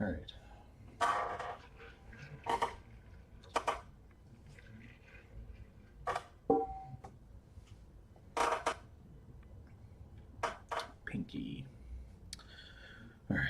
All right. Pinky. All right.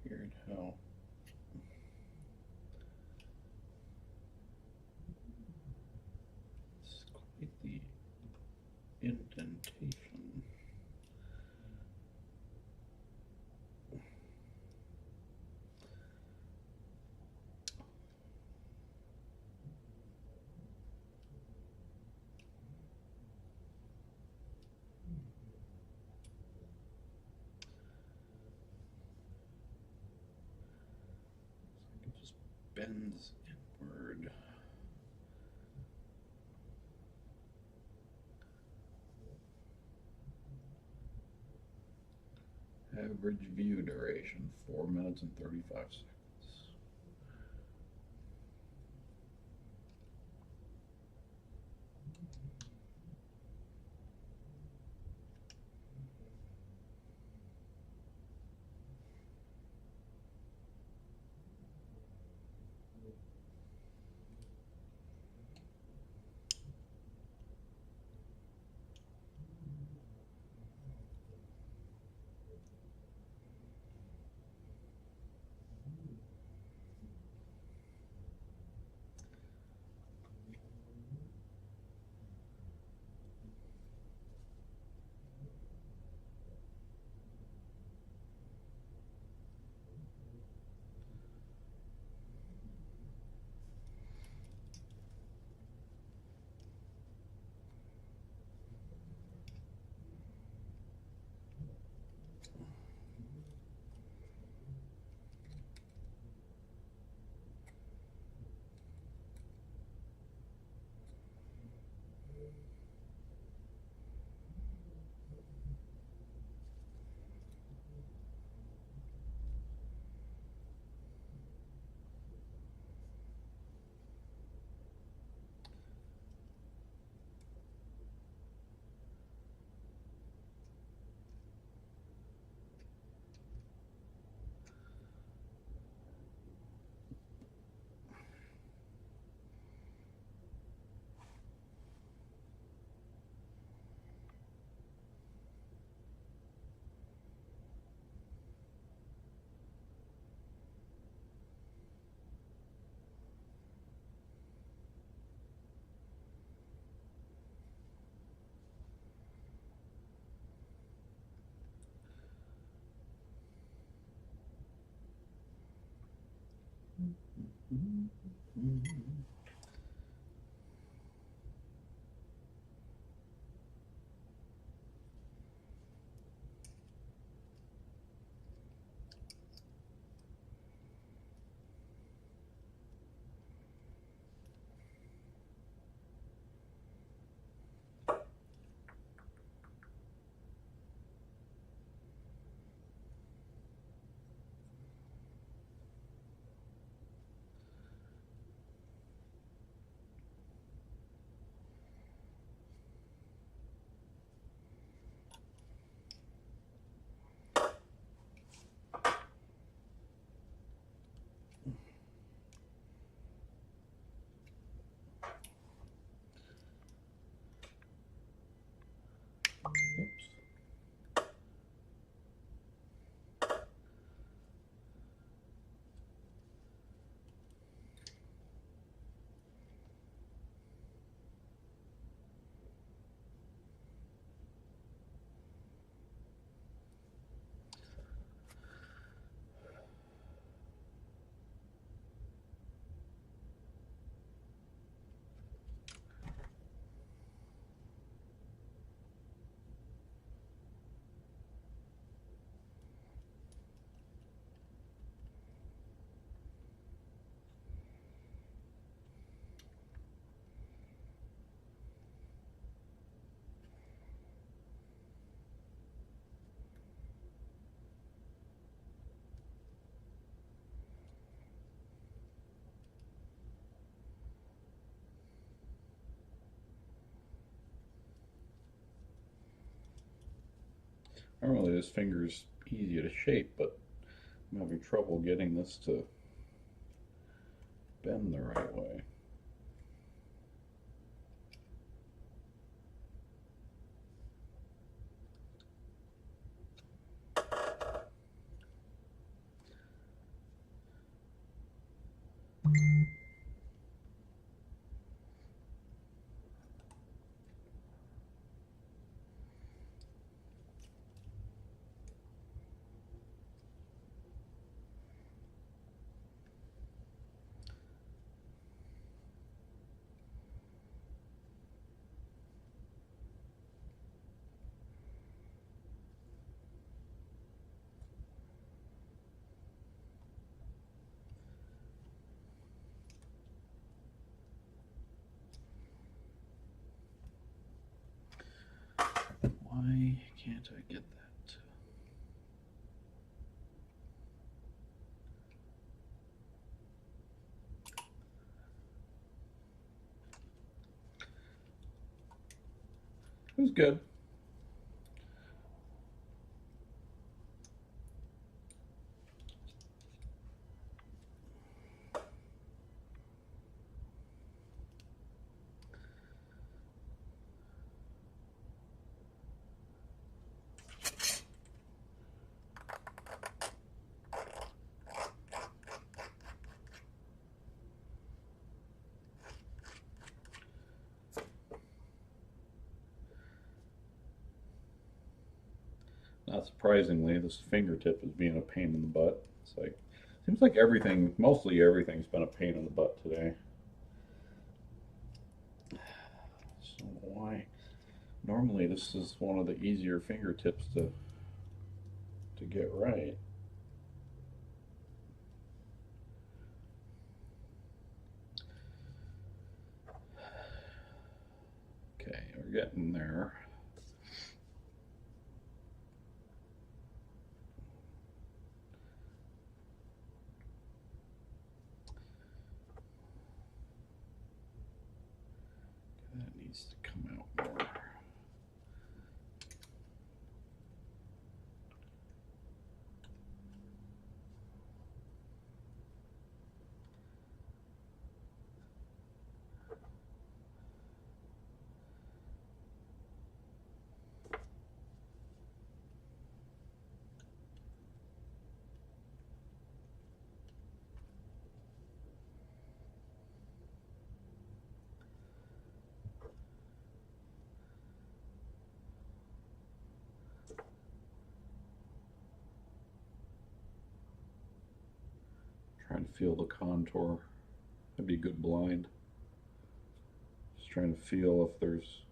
Weird how it's quite the indentation. It just bends inward. Average view duration 4 minutes and 35 seconds. Oops. Normally this finger's easy to shape, but I'm having trouble getting this to bend the right way. Why can't I get that? It was good. Not surprisingly, this fingertip is being a pain in the butt. It's like, seems like everything, mostly everything's been a pain in the butt today. So why? Normally this is one of the easier fingertips to get right. Okay, we're getting there. That needs to come out more. to feel the contour. That'd be a good blind. Just trying to feel if there's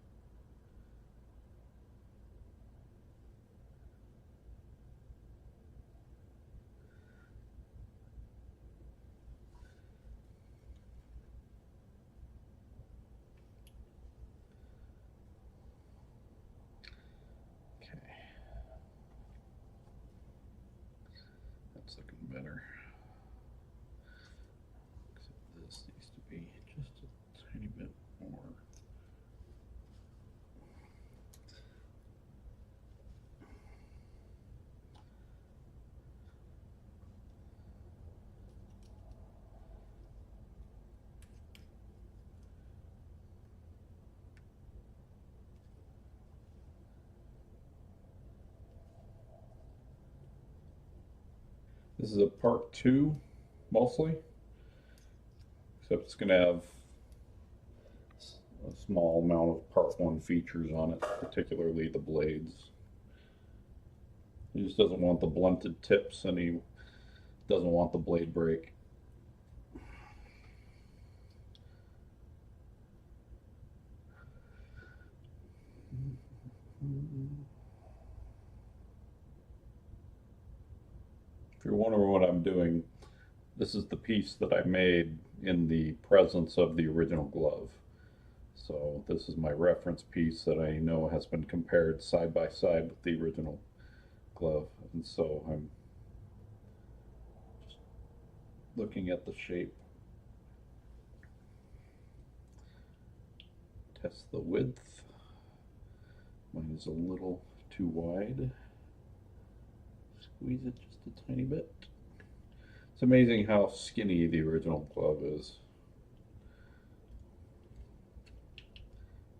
looking better. Except this needs to be just a tiny bit more. This is a part 2 mostly, except it's going to have a small amount of part 1 features on it, particularly the blades. He just doesn't want the blunted tips, and he doesn't want the blade break. If you're wondering what I'm doing, this is the piece that I made in the presence of the original glove. So this is my reference piece that I know has been compared side by side with the original glove. And so I'm just looking at the shape. Test the width. Mine is a little too wide. Squeeze it just a tiny bit. It's amazing how skinny the original glove is.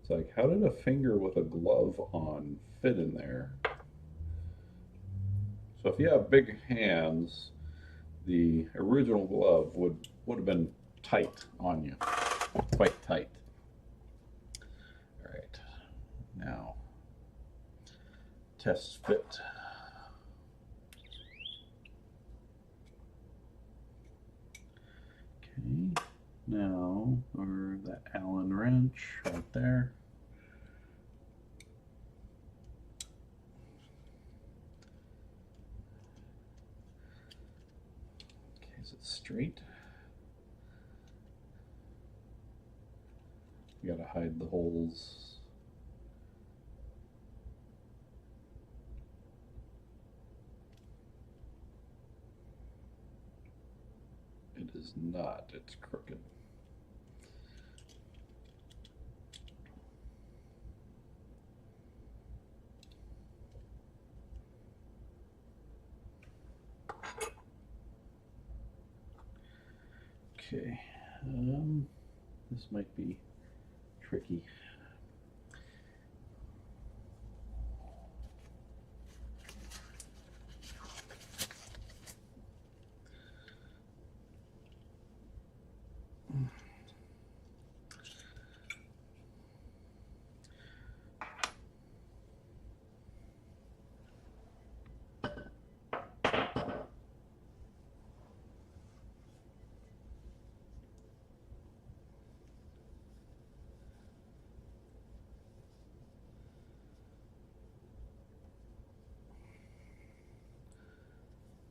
It's like, how did a finger with a glove on fit in there? So if you have big hands, the original glove would have been tight on you, quite tight. All right, now test fit. Okay, now, or that Allen wrench right there. Okay, is it straight? You gotta hide the holes. It is not, it's crooked. Okay, this might be tricky.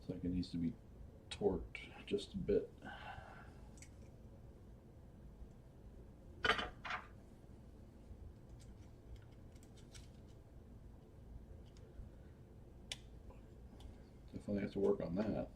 It's like it needs to be torqued just a bit. Definitely have to work on that.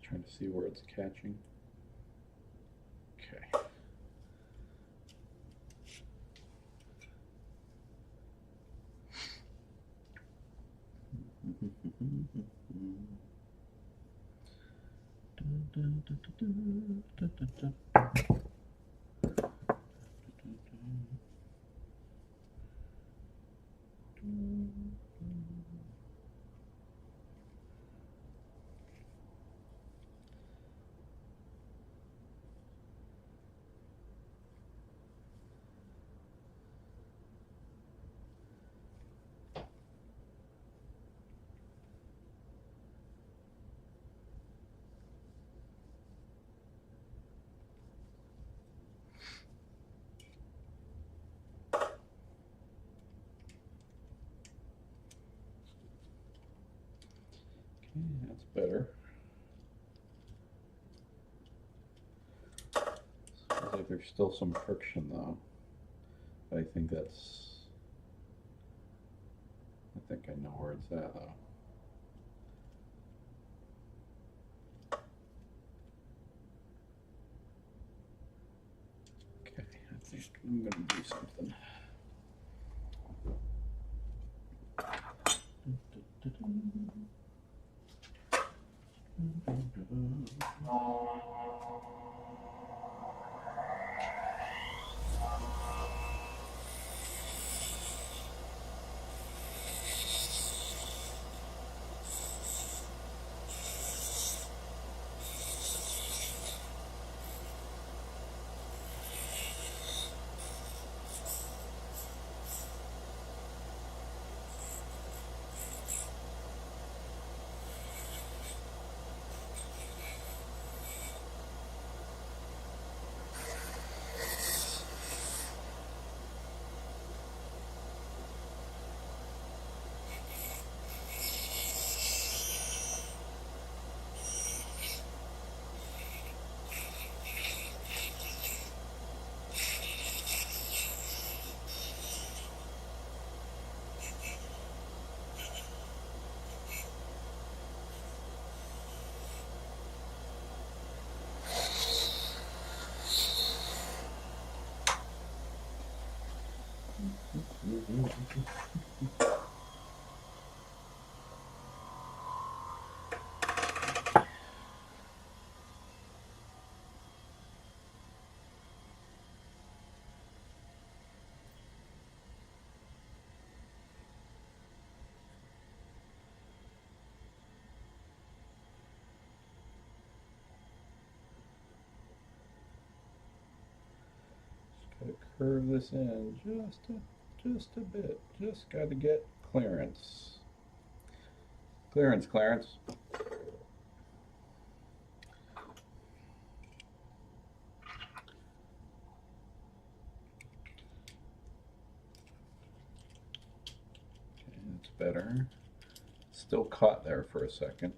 Trying to see where it's catching. Okay. That's better. Seems like there's still some friction though. I think I know where it's at though. Okay, I think I'm gonna do something. Gotta curve this in just a bit. Just gotta get clearance. Clearance, Clarence. Okay, that's better. Still caught there for a second.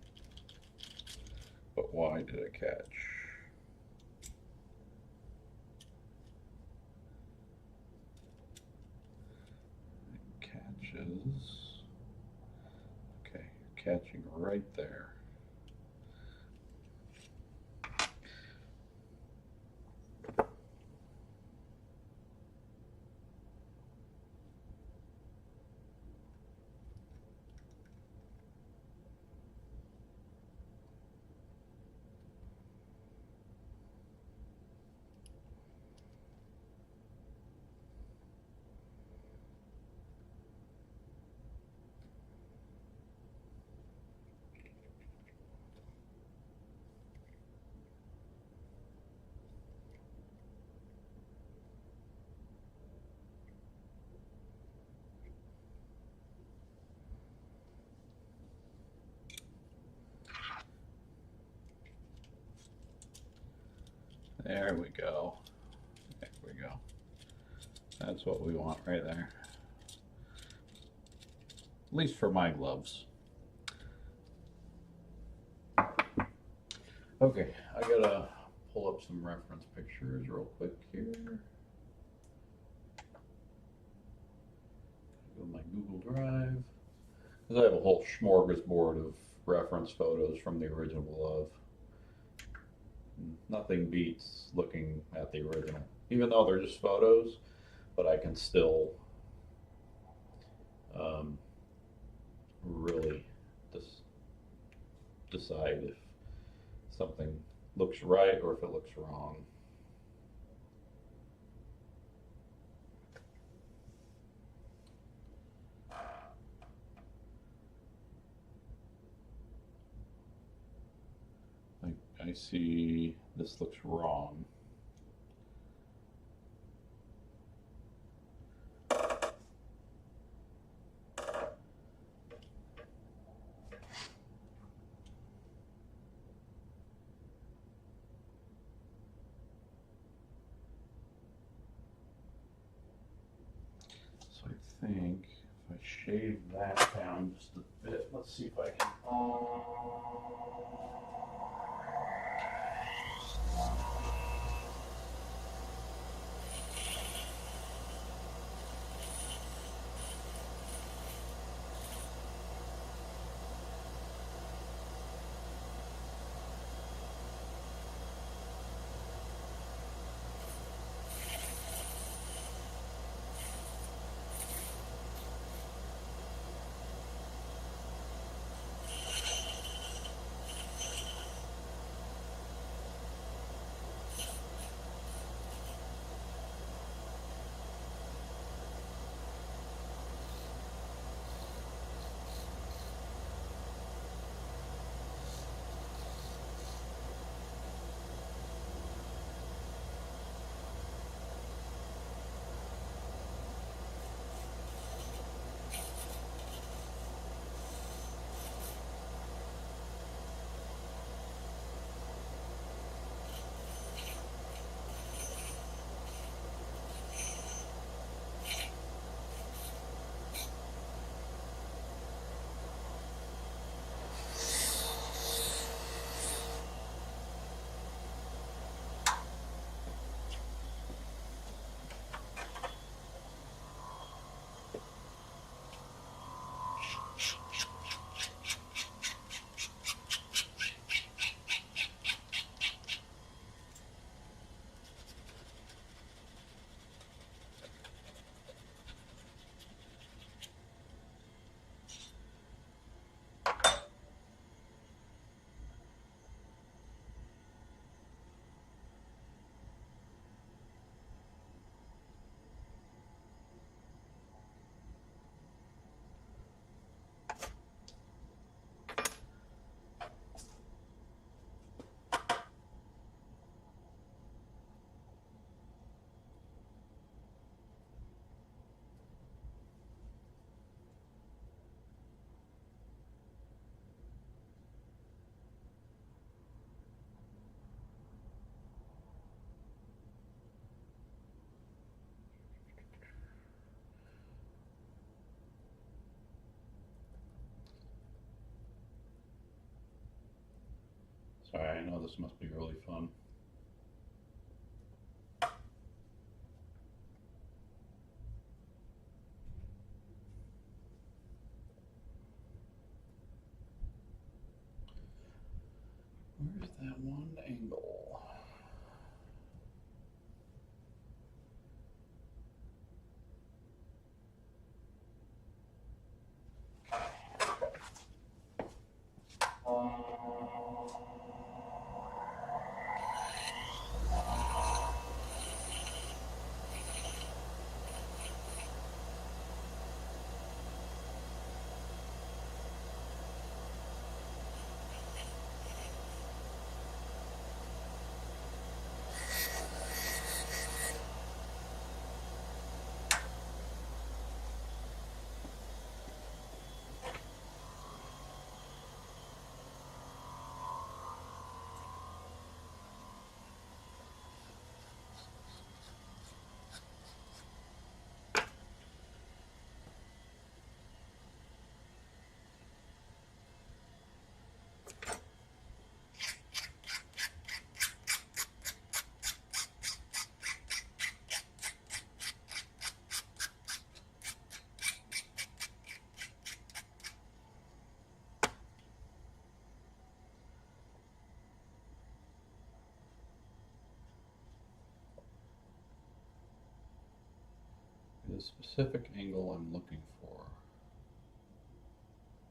But why did it catch? It catches. Okay, catching right there. There we go. There we go. That's what we want right there. At least for my gloves. Okay, I gotta pull up some reference pictures real quick here. Go to my Google Drive. Because I have a whole smorgasbord of reference photos from the original glove. Nothing beats looking at the original. Even though they're just photos, but I can still really decide if something looks right or if it looks wrong. I see this looks wrong. So I think if I shave that down just a bit, let's see if I can. Sorry, I know this must be really fun. Where's that one angle? The specific angle I'm looking for.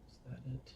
Is that it?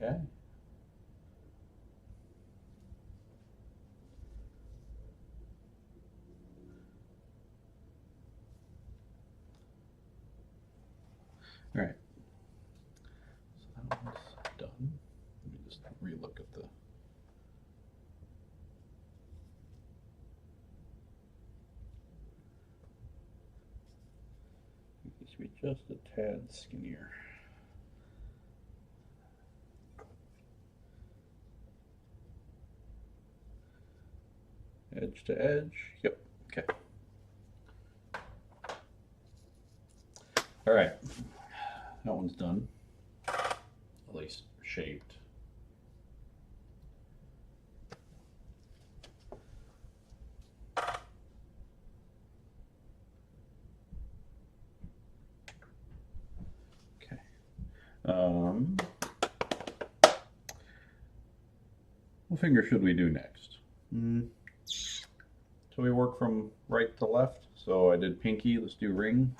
Okay. All right. So that one's done. Let me just relook at the. It should be just a tad skinnier. Edge to edge. Yep. Okay. All right. That one's done. At least shaped. Okay. What finger should we do next? So we work from right to left. So I did pinky. Let's do ring.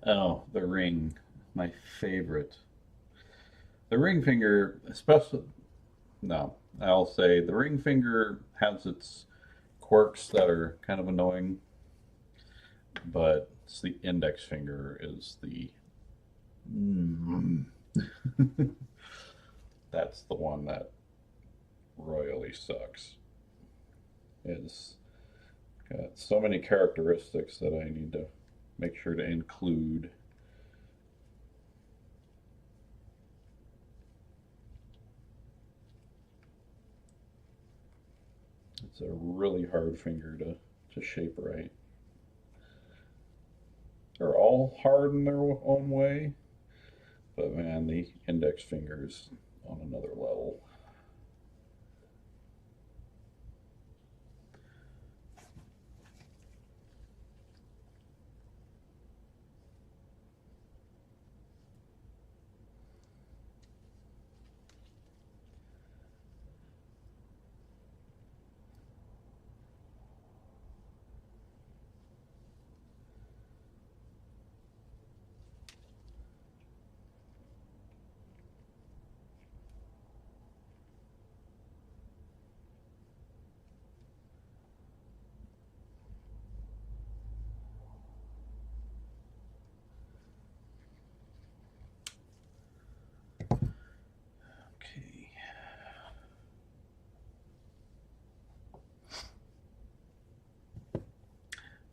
Oh, the ring, my favorite. The ring finger, especially, no, I'll say the ring finger has its quirks that are kind of annoying, but it's the index finger is the, that's the one that royally sucks. It's got so many characteristics that I need to make sure to include. It's a really hard finger to shape right. They're all hard in their own way, but man, the index finger's on another level.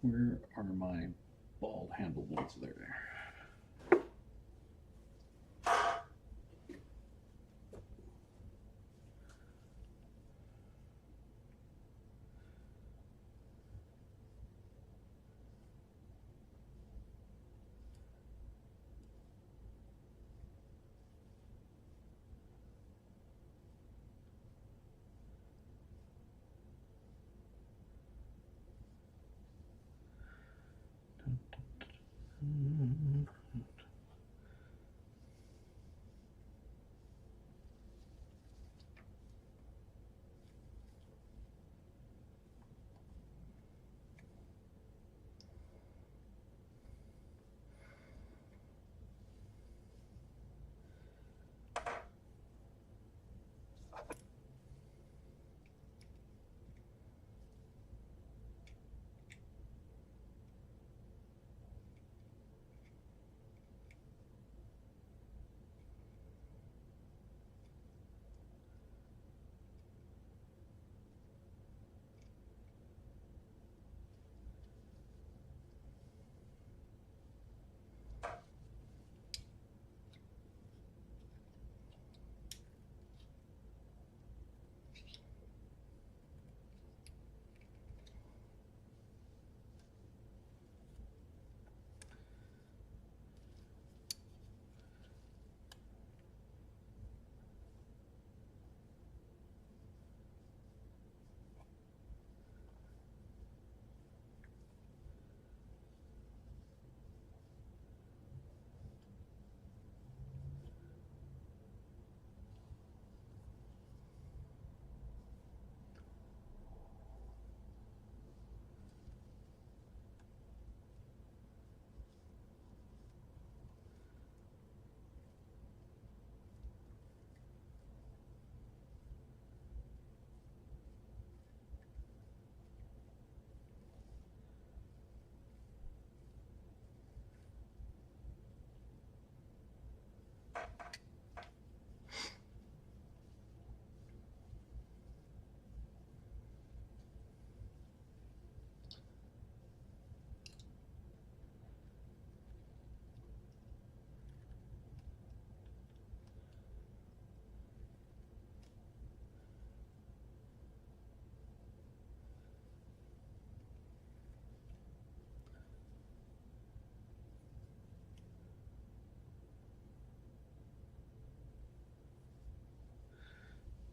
Where are my ball handle ones? There.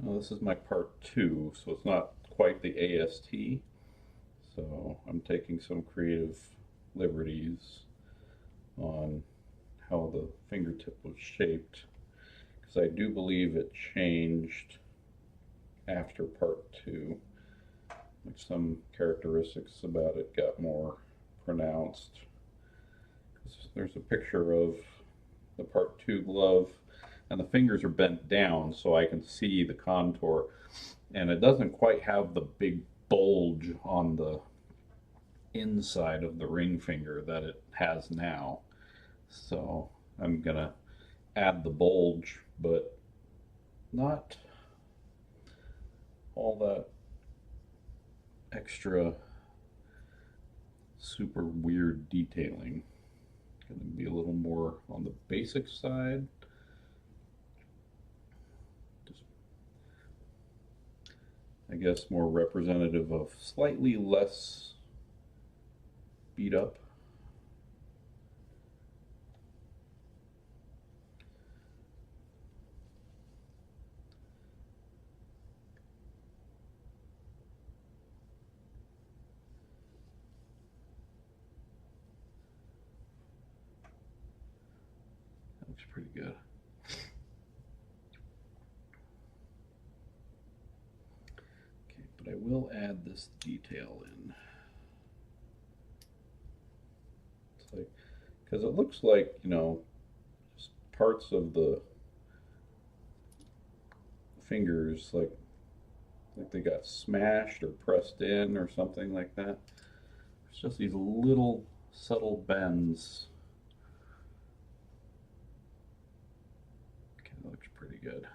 Now this is my part 2, so it's not quite the AST. So I'm taking some creative liberties on how the fingertip was shaped, because I do believe it changed after part 2. Like some characteristics about it got more pronounced. There's a picture of the part 2 glove, and the fingers are bent down so I can see the contour, and it doesn't quite have the big bulge on the inside of the ring finger that it has now. So I'm gonna add the bulge, but not all that extra super weird detailing. Gonna be a little more on the basic side. Just, I guess, more representative of slightly less beat up. That looks pretty good. Okay, but I will add this detail in. It's like, because it looks like, you know, just parts of the fingers like they got smashed or pressed in or something like that. It's just these little subtle bends. Okay, that looks pretty good.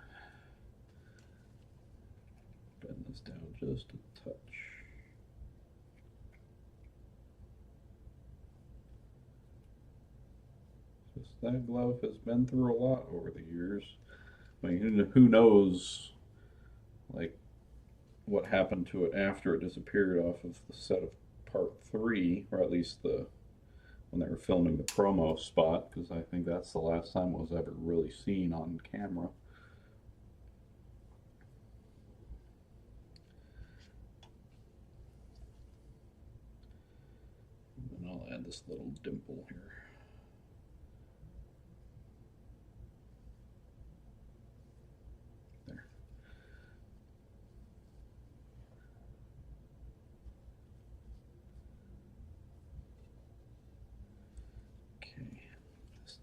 Bend this down just a touch. Just that glove has been through a lot over the years. I mean, who knows, like, what happened to it after it disappeared off of the set of part 3, or at least when they were filming the promo spot, because I think that's the last time it was ever really seen on camera. And I'll add this little dimple here.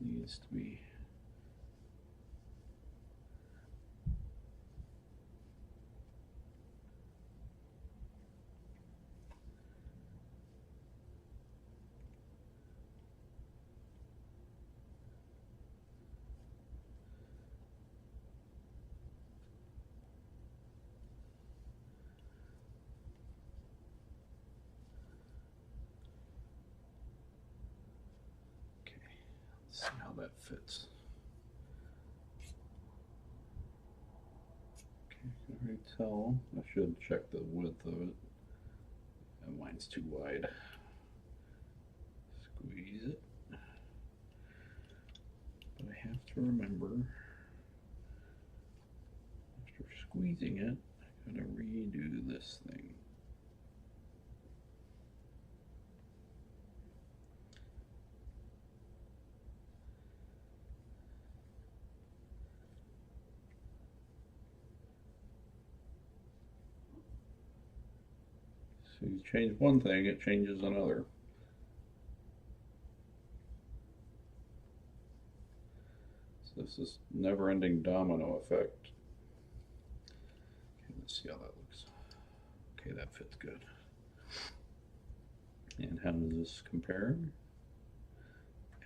Needs to be okay. Let's see how that fits. Okay, I can already tell. I should check the width of it. And mine's too wide. Squeeze it. But I have to remember, after squeezing it, I gotta redo this thing. So you change one thing, it changes another. So this is never-ending domino effect. Okay, let's see how that looks. Okay, that fits good. And how does this compare?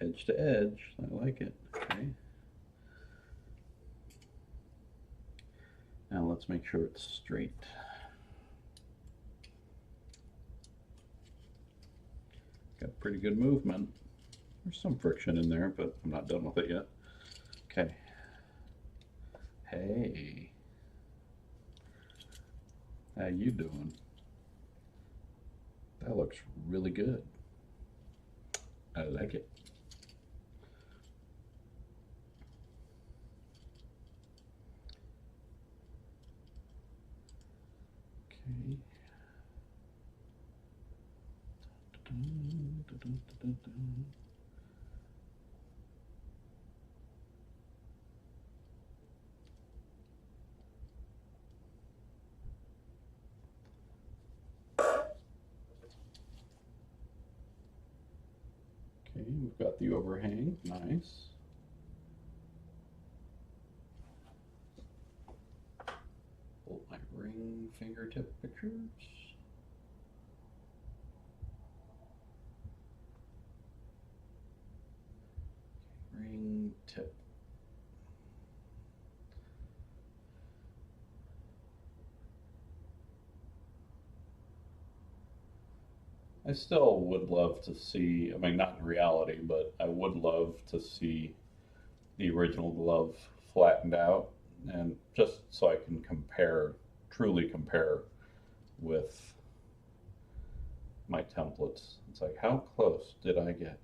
Edge to edge, I like it. Okay. Now let's make sure it's straight. Got pretty good movement. There's some friction in there, but I'm not done with it yet. Okay. Hey. How you doing? That looks really good. I like it. Okay. Okay, we've got the overhang, nice. Pull my ring fingertip pictures. Ring tip. I still would love to see, I mean, not in reality, but I would love to see the original glove flattened out, and just so I can compare, truly compare with my templates. It's like, how close did I get?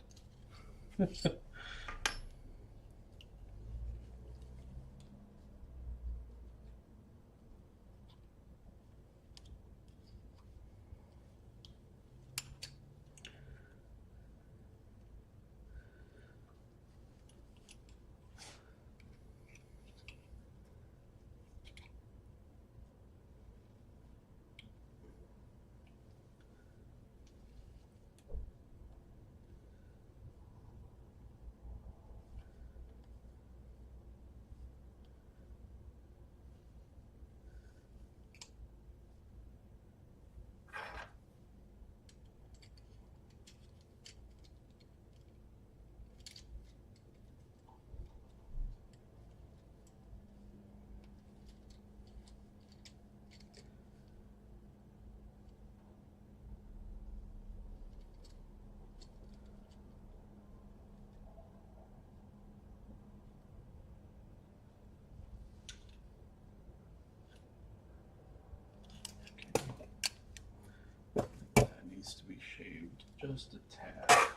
That needs to be shaved just a tad.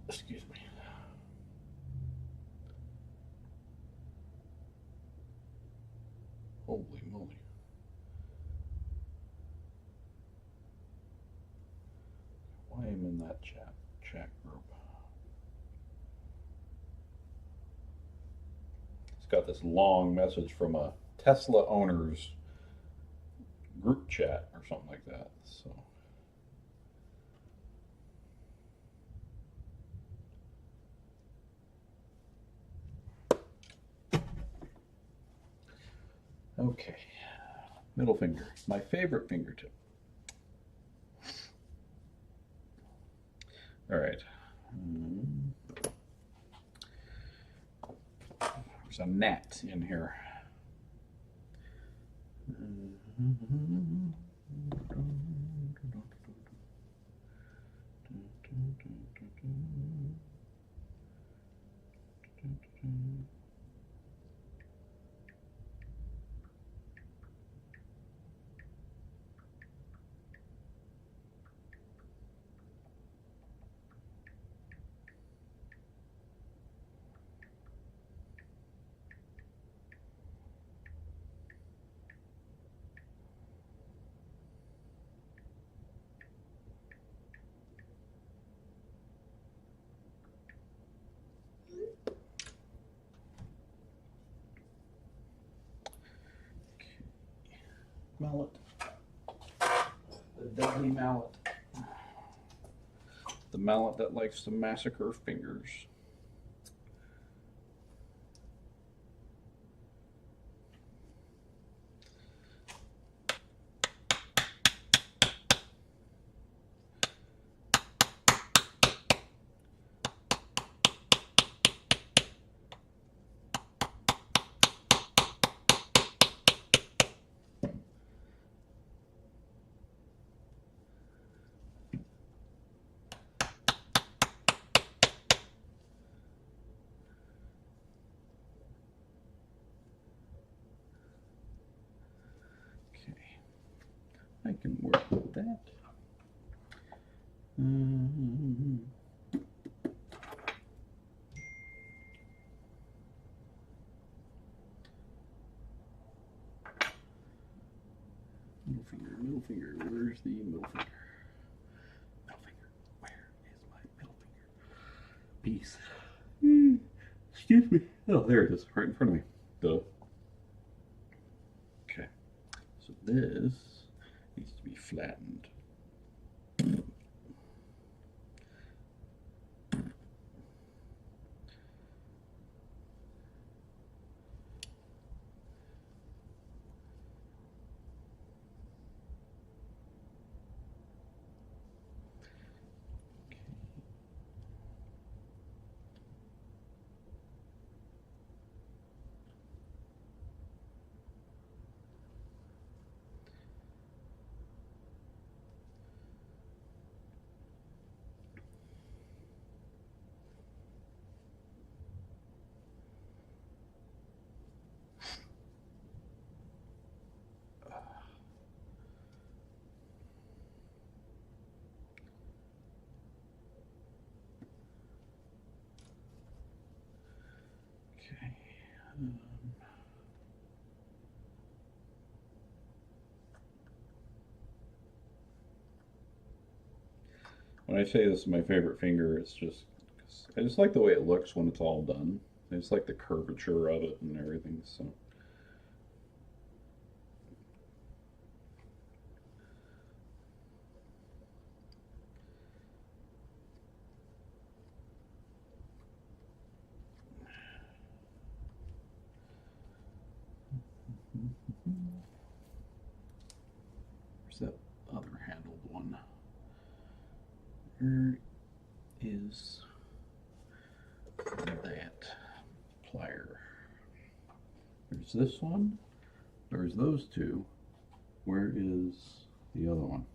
Excuse me. Holy moly. Why am I in that chat group? It's got this long message from a Tesla owner's group chat or something like that. So okay, middle finger, my favorite fingertip. All right. There's a gnat in here. Mallet. The deadly mallet. The mallet that likes to massacre fingers. I can work with that. Middle finger, where's the middle finger? Middle finger, where is my middle finger? Piece. Excuse me. Oh, there it is, right in front of me. Duh. Okay, so this needs to be flattened. Okay. When I say this is my favorite finger, it's just I just like the way it looks when it's all done. I just like the curvature of it and everything. So. Where's that other handled one? Where is that plier? There's this one. There's those two. Where is the other one?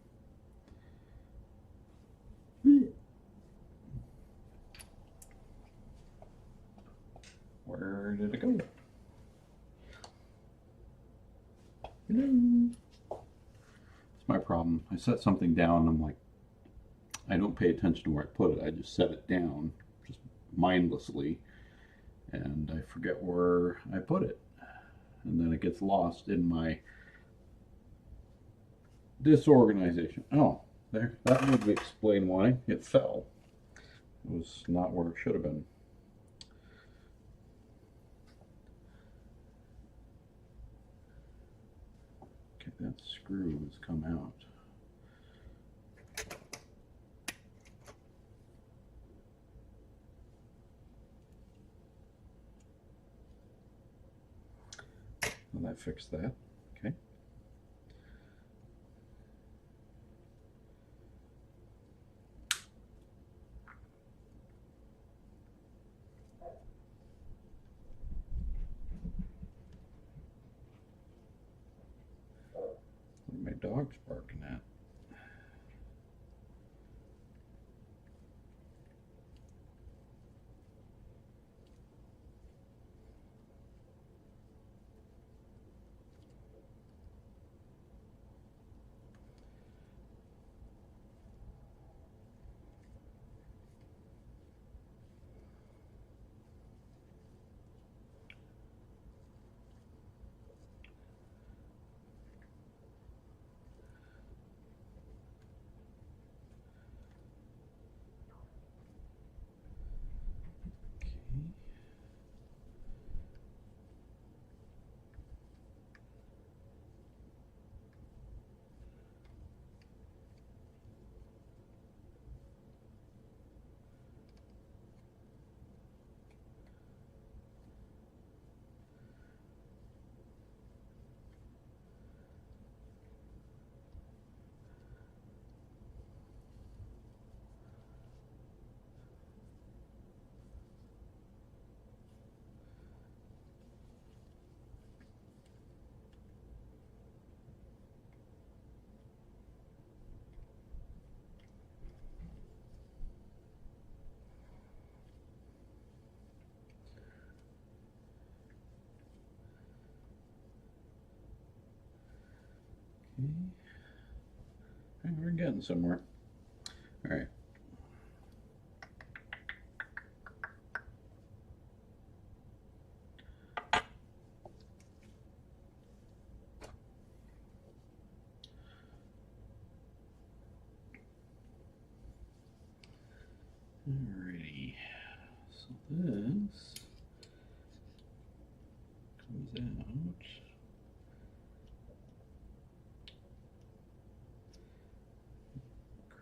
It's my problem. I set something down and I'm like, I don't pay attention to where I put it. I just set it down just mindlessly and I forget where I put it. And then it gets lost in my disorganization. Oh, there. That would explain why it fell. It was not where it should have been. Okay, that screw has come out. Well, that fixed that. Okay. My dog's barking at. Okay. We're getting somewhere. All right. Alrighty. So this comes out.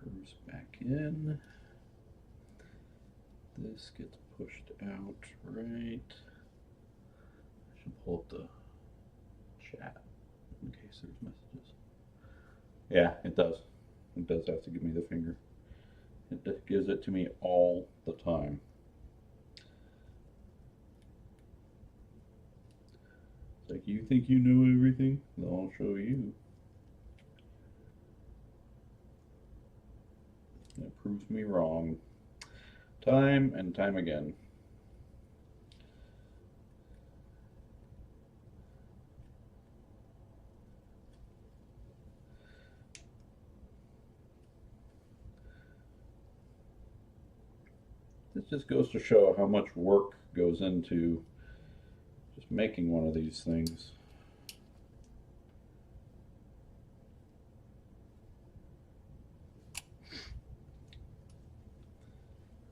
Curves back in. This gets pushed out right. I should pull up the chat in case there's messages. Yeah, it does. It does have to give me the finger. It gives it to me all the time. It's like, you think you know everything? I'll show you. It proves me wrong. Time and time again. This just goes to show how much work goes into just making one of these things.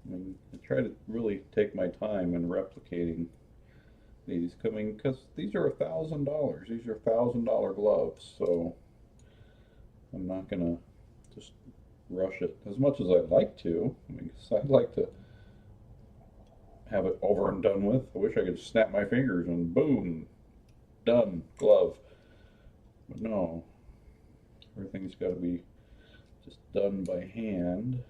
I mean, I try to really take my time in replicating these, coming because these are $1,000. These are $1,000 gloves, so I'm not gonna just rush it as much as I'd like to. I mean, 'cause I'd like to have it over and done with. I wish I could snap my fingers and boom, done, glove. But no, everything's got to be just done by hand.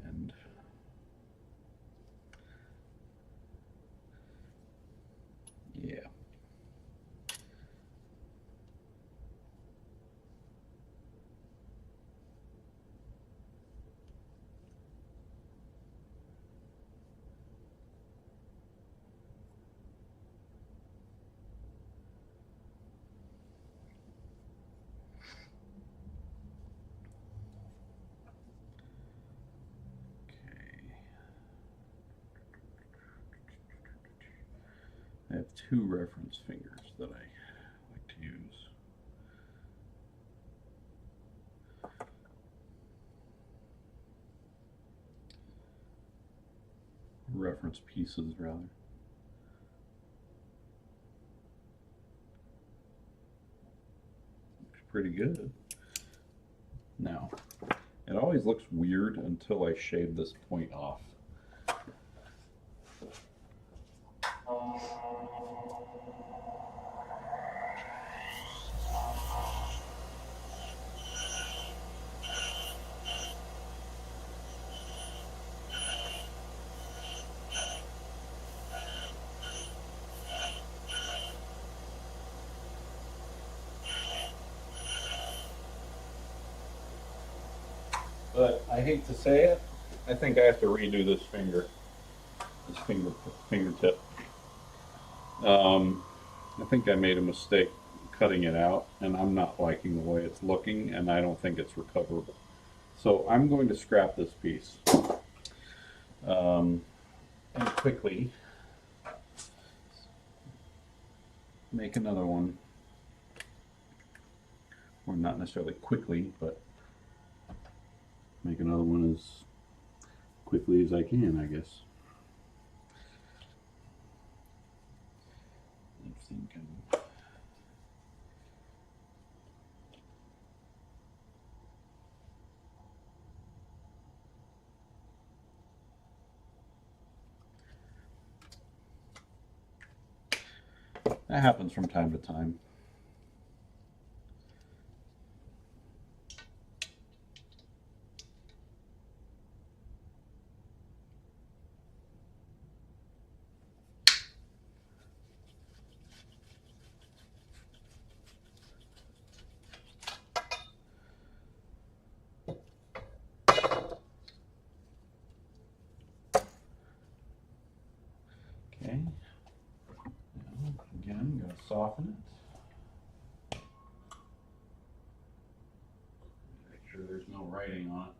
And yeah. two reference fingers that I like to use. Reference pieces, rather. Looks pretty good. Now, it always looks weird until I shave this point off. But I hate to say it, I think I have to redo this fingertip. I think I made a mistake cutting it out, and I'm not liking the way it's looking, and I don't think it's recoverable. So I'm going to scrap this piece. And quickly make another one. Or not necessarily quickly, but make another one as quickly as I can, I guess. I'm thinking. That happens from time to time. Okay. Now, again, I'm going to soften it. Make sure there's no writing on it.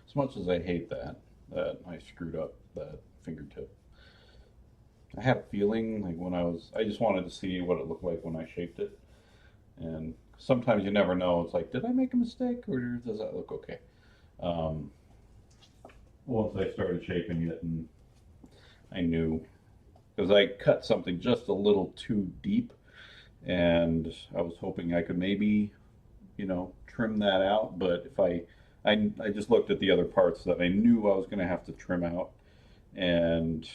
As much as I hate that I screwed up that fingertip. I had a feeling like when I just wanted to see what it looked like when I shaped it. And sometimes you never know. It's like, did I make a mistake or does that look okay? Once I started shaping it, and I knew, because I cut something just a little too deep, and I was hoping I could maybe, trim that out. But if I just looked at the other parts that I knew I was going to have to trim out, and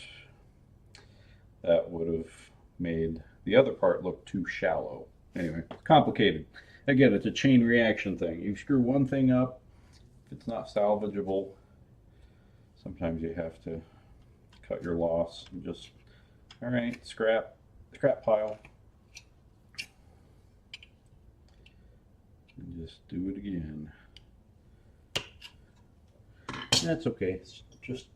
that would have made the other part look too shallow. Anyway, it's complicated. Again, it's a chain reaction thing. You screw one thing up, if it's not salvageable, sometimes you have to cut your loss and just, all right, scrap pile. And just do it again. That's okay. It's just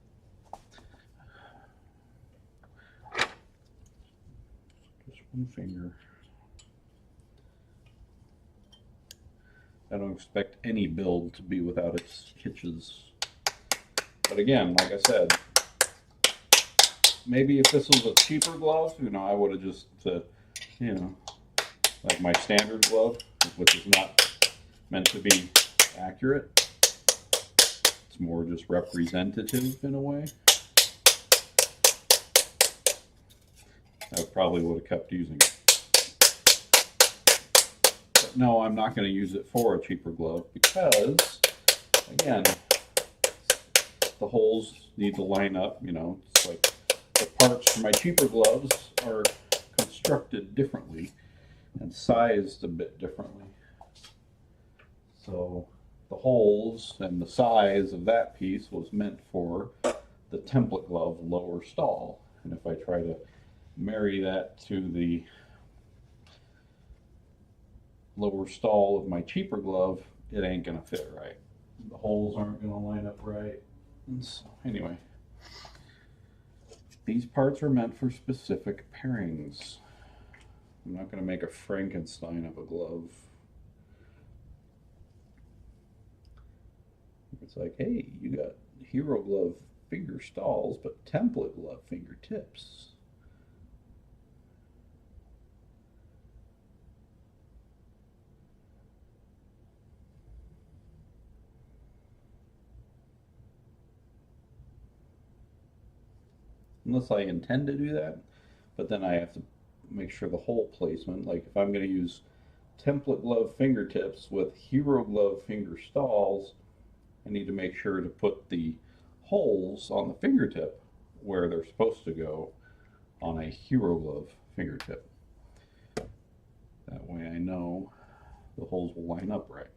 one finger. I don't expect any build to be without its hitches. But again, like I said, maybe if this was a cheaper glove, I would have just, like my standard glove, which is meant to be accurate. It's more just representative in a way. I probably would have kept using it. But no, I'm not going to use it for a cheaper glove because, again, the holes need to line up. You know, it's like the parts for my cheaper gloves are constructed differently and sized a bit differently. So the holes and the size of that piece was meant for the template glove lower stall. And if I try to marry that to the lower stall of my cheaper glove, it ain't gonna fit right. The holes aren't gonna line up right. And so anyway, these parts are meant for specific pairings. I'm not gonna make a Frankenstein of a glove. It's like, hey, you got Hero Glove finger stalls, but template glove fingertips. Unless I intend to do that, but then I have to make sure the hole placement, like if I'm going to use template glove fingertips with Hero Glove finger stalls, I need to make sure to put the holes on the fingertip where they're supposed to go on a Hero Glove fingertip. That way I know the holes will line up right.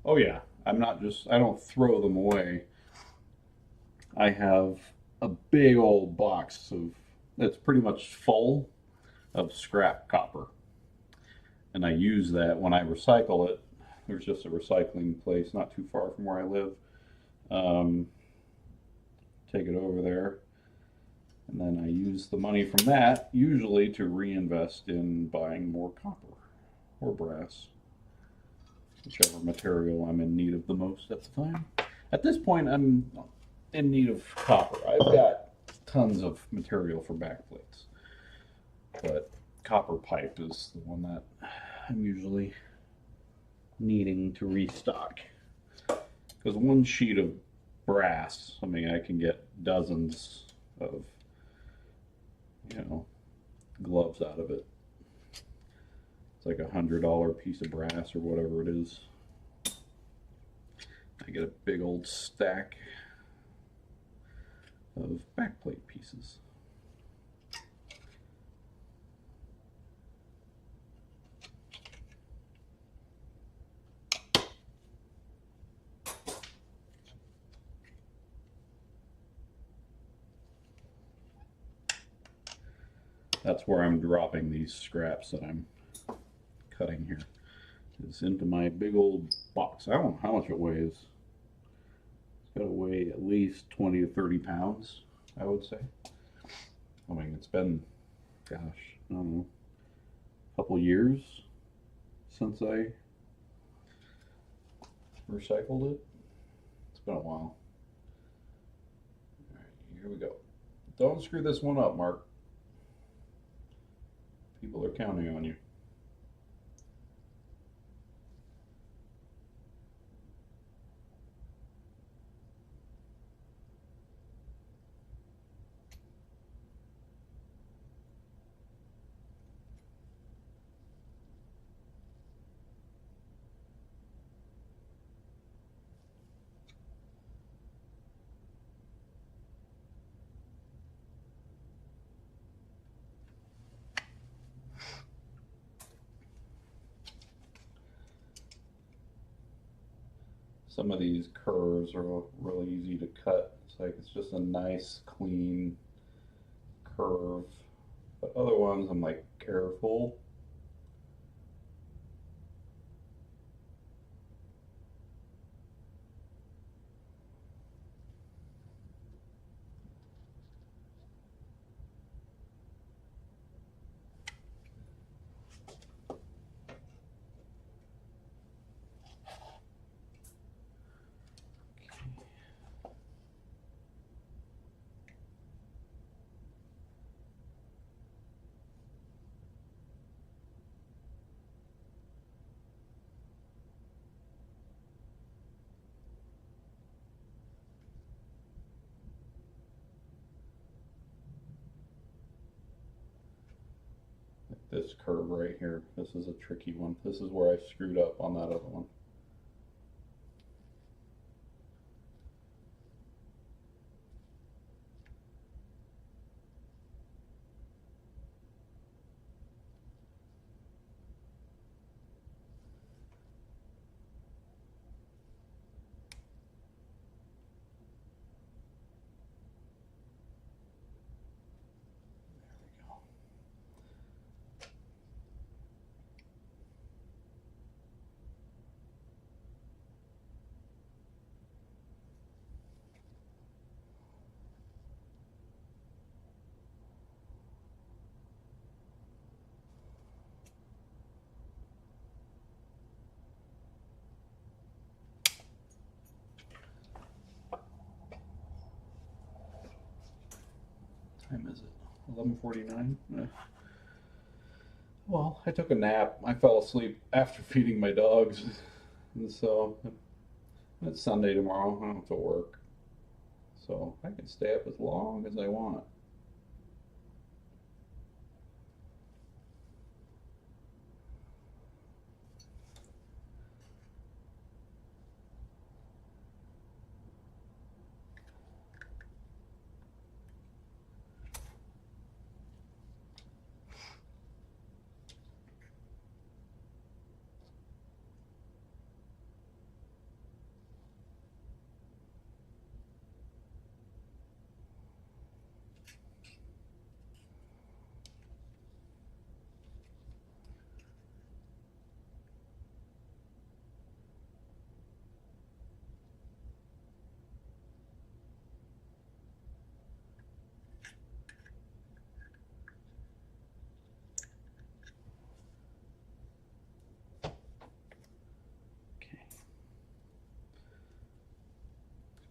Oh yeah, I don't throw them away. I have a big old box that's pretty much full of scrap copper. And I use that when I recycle it. There's just a recycling place not too far from where I live. Take it over there. And then I use the money from that usually to reinvest in buying more copper or brass, whichever material I'm in need of the most at the time. At this point, I'm in need of copper. I've got tons of material for backplates, but copper pipe is the one that I'm usually needing to restock. Because one sheet of brass, I mean, I can get dozens of, gloves out of it. It's like $100 piece of brass or whatever it is. I get a big old stack of backplate pieces. That's where I'm dropping these scraps that I'm cutting here. It's into my big old box. I don't know how much it weighs. It's got to weigh at least 20 to 30 pounds, I would say. I mean, it's been, gosh, I don't know, a couple years since I recycled it. It's been a while. All right, here we go. Don't screw this one up, Mark. People are counting on you. Some of these curves are really easy to cut. It's just a nice, clean curve. But other ones, I'm like, careful. this curve right here. This is a tricky one. This is where I screwed up on that other one. Time is it? 11:49. Well, I took a nap. I fell asleep after feeding my dogs, and so it's Sunday tomorrow. I don't have to work, so I can stay up as long as I want.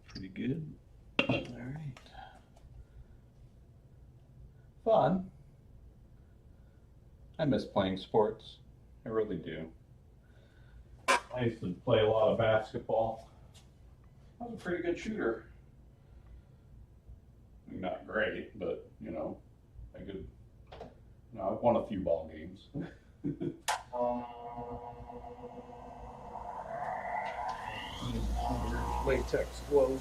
Pretty good. All right. Fun. I miss playing sports. I really do. I used to play a lot of basketball. I was a pretty good shooter. Not great, but I could. I've won a few ball games. Latex glove.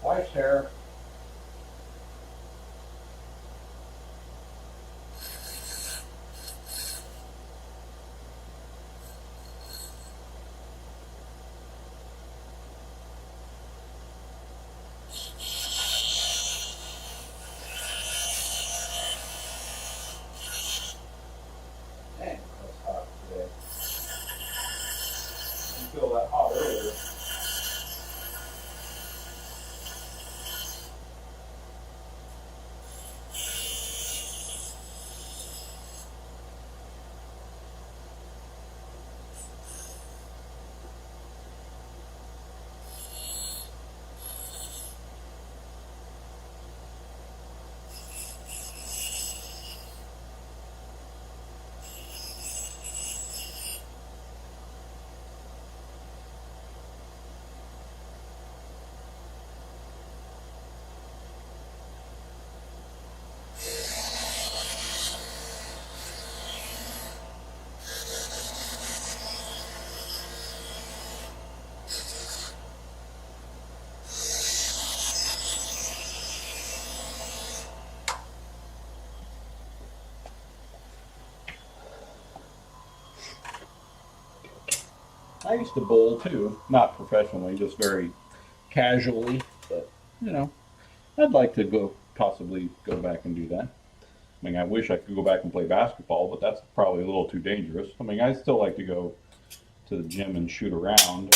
Wife's hair. Dang, that's hot today. Didn't feel that hot earlier. I used to bowl too, not professionally, just very casually, but I'd like to possibly go back and do that. I mean, I wish I could go back and play basketball, but that's probably a little too dangerous. I mean, I still like to go to the gym and shoot around.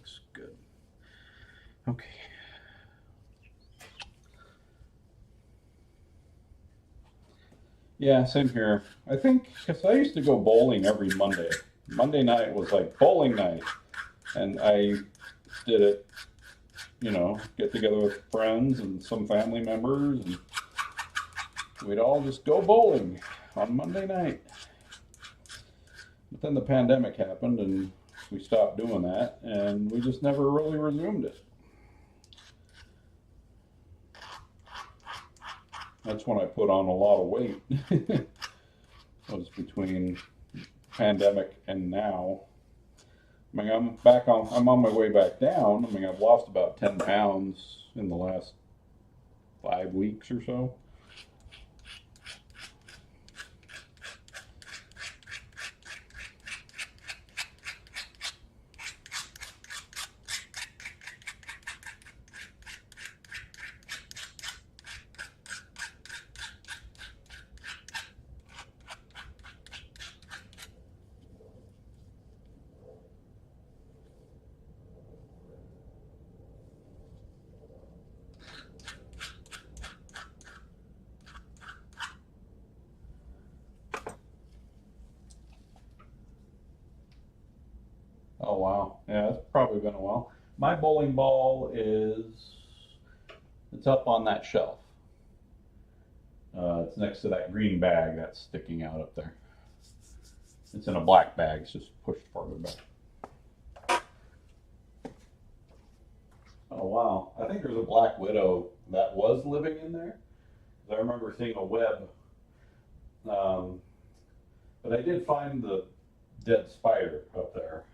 looks good. Okay. Yeah, same here. I think because I used to go bowling every Monday. Monday night was like bowling night, and I did it, get together with friends and some family members, and we'd all just go bowling on Monday night. But then the pandemic happened, and we stopped doing that, and we just never really resumed it. That's when I put on a lot of weight. It was between pandemic and now. I mean, I'm on my way back down. I mean, I've lost about 10 pounds in the last 5 weeks or so. Oh wow, yeah, it's probably been a while. My bowling ball it's up on that shelf. It's next to that green bag that's sticking out up there. It's in a black bag, it's just pushed farther back. Oh wow, I think there's a black widow that was living in there. I remember seeing a web, but I did find the dead spider up there.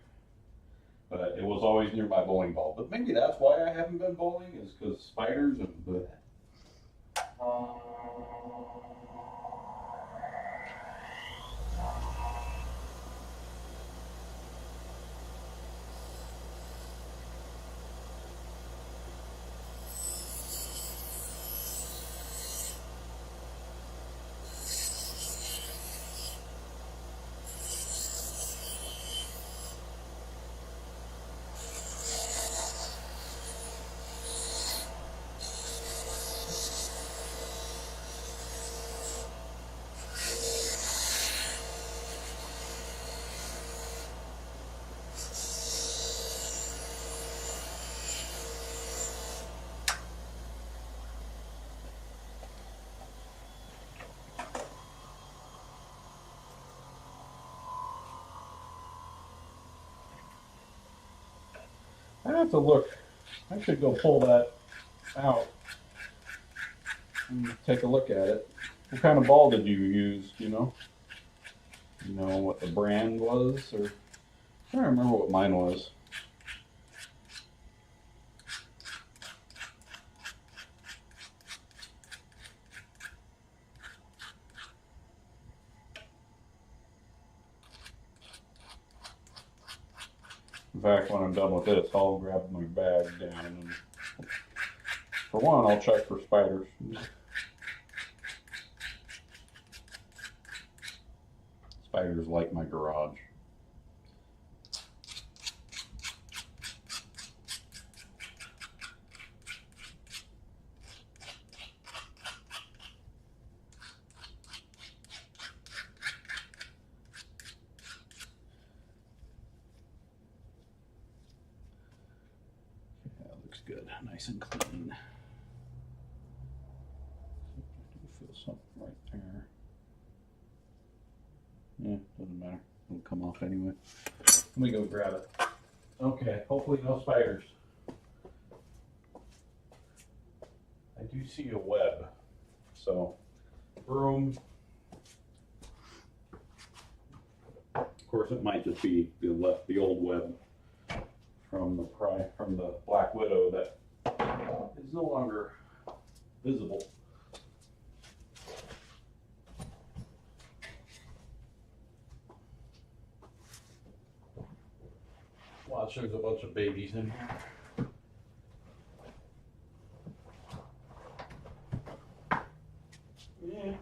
But it was always near my bowling ball. But maybe that's why I haven't been bowling, is because spiders and bleh. I have to look. I should go pull that out and take a look at it. What kind of ball did you use? Do you know? You know what the brand was, or I don't remember what mine was. In fact, when I'm done with this, I'll grab my bag down and, for one, I'll check for spiders. Spiders like my garage. That looks good, nice and clean. I feel something right there. Yeah, doesn't matter. It'll come off anyway. Let me go grab it. Okay, hopefully no spiders. I do see a web, so broom. Of course, it might just be the old web from the Black Widow that is no longer visible. Watch, there's a bunch of babies in here. Yeah.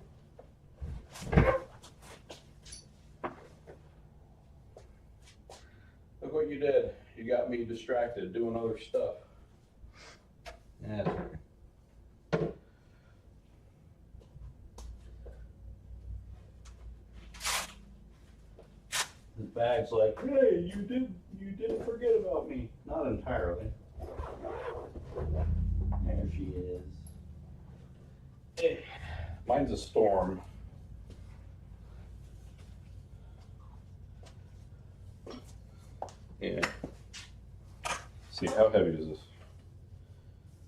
Look what you did. You got me distracted doing other stuff. That's right. The bag's like, hey, you didn't forget about me. Not entirely. There she is. Hey, mine's a Storm. Yeah. See, how heavy is this?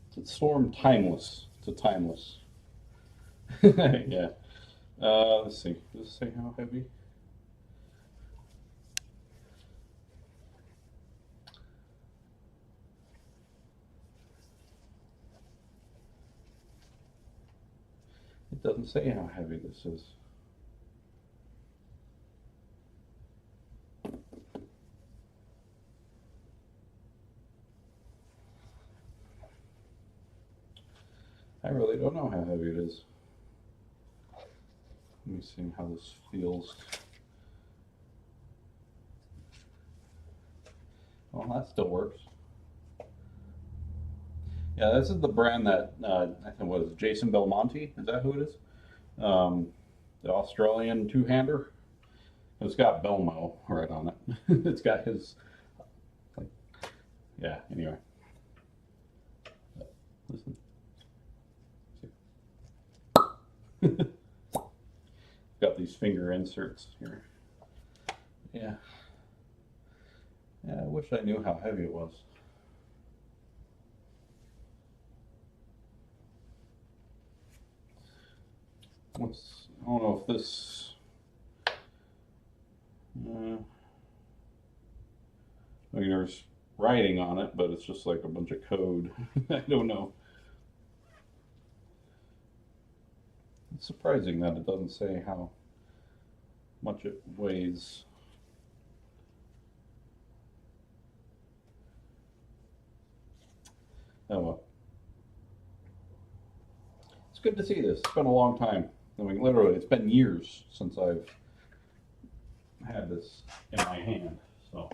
It's a Storm Timeless. It's a Timeless. Yeah. Let's see. Does it say how heavy? It doesn't say how heavy this is. I really don't know how heavy it is. Let me see how this feels. Well, that still works. Yeah, this is the brand that I think was Jason Belmonte. Is that who it is? The Australian two-hander. It's got Belmo right on it. It's got his. Like, yeah. Anyway, listen. Got these finger inserts here. Yeah. Yeah. I wish I knew how heavy it was. I don't know if this. I mean, there's writing on it, but it's just like a bunch of code. I don't know. It's surprising that it doesn't say how much it weighs. Oh well. It's good to see this. It's been a long time. I mean, literally, it's been years since I've had this in my hand. So.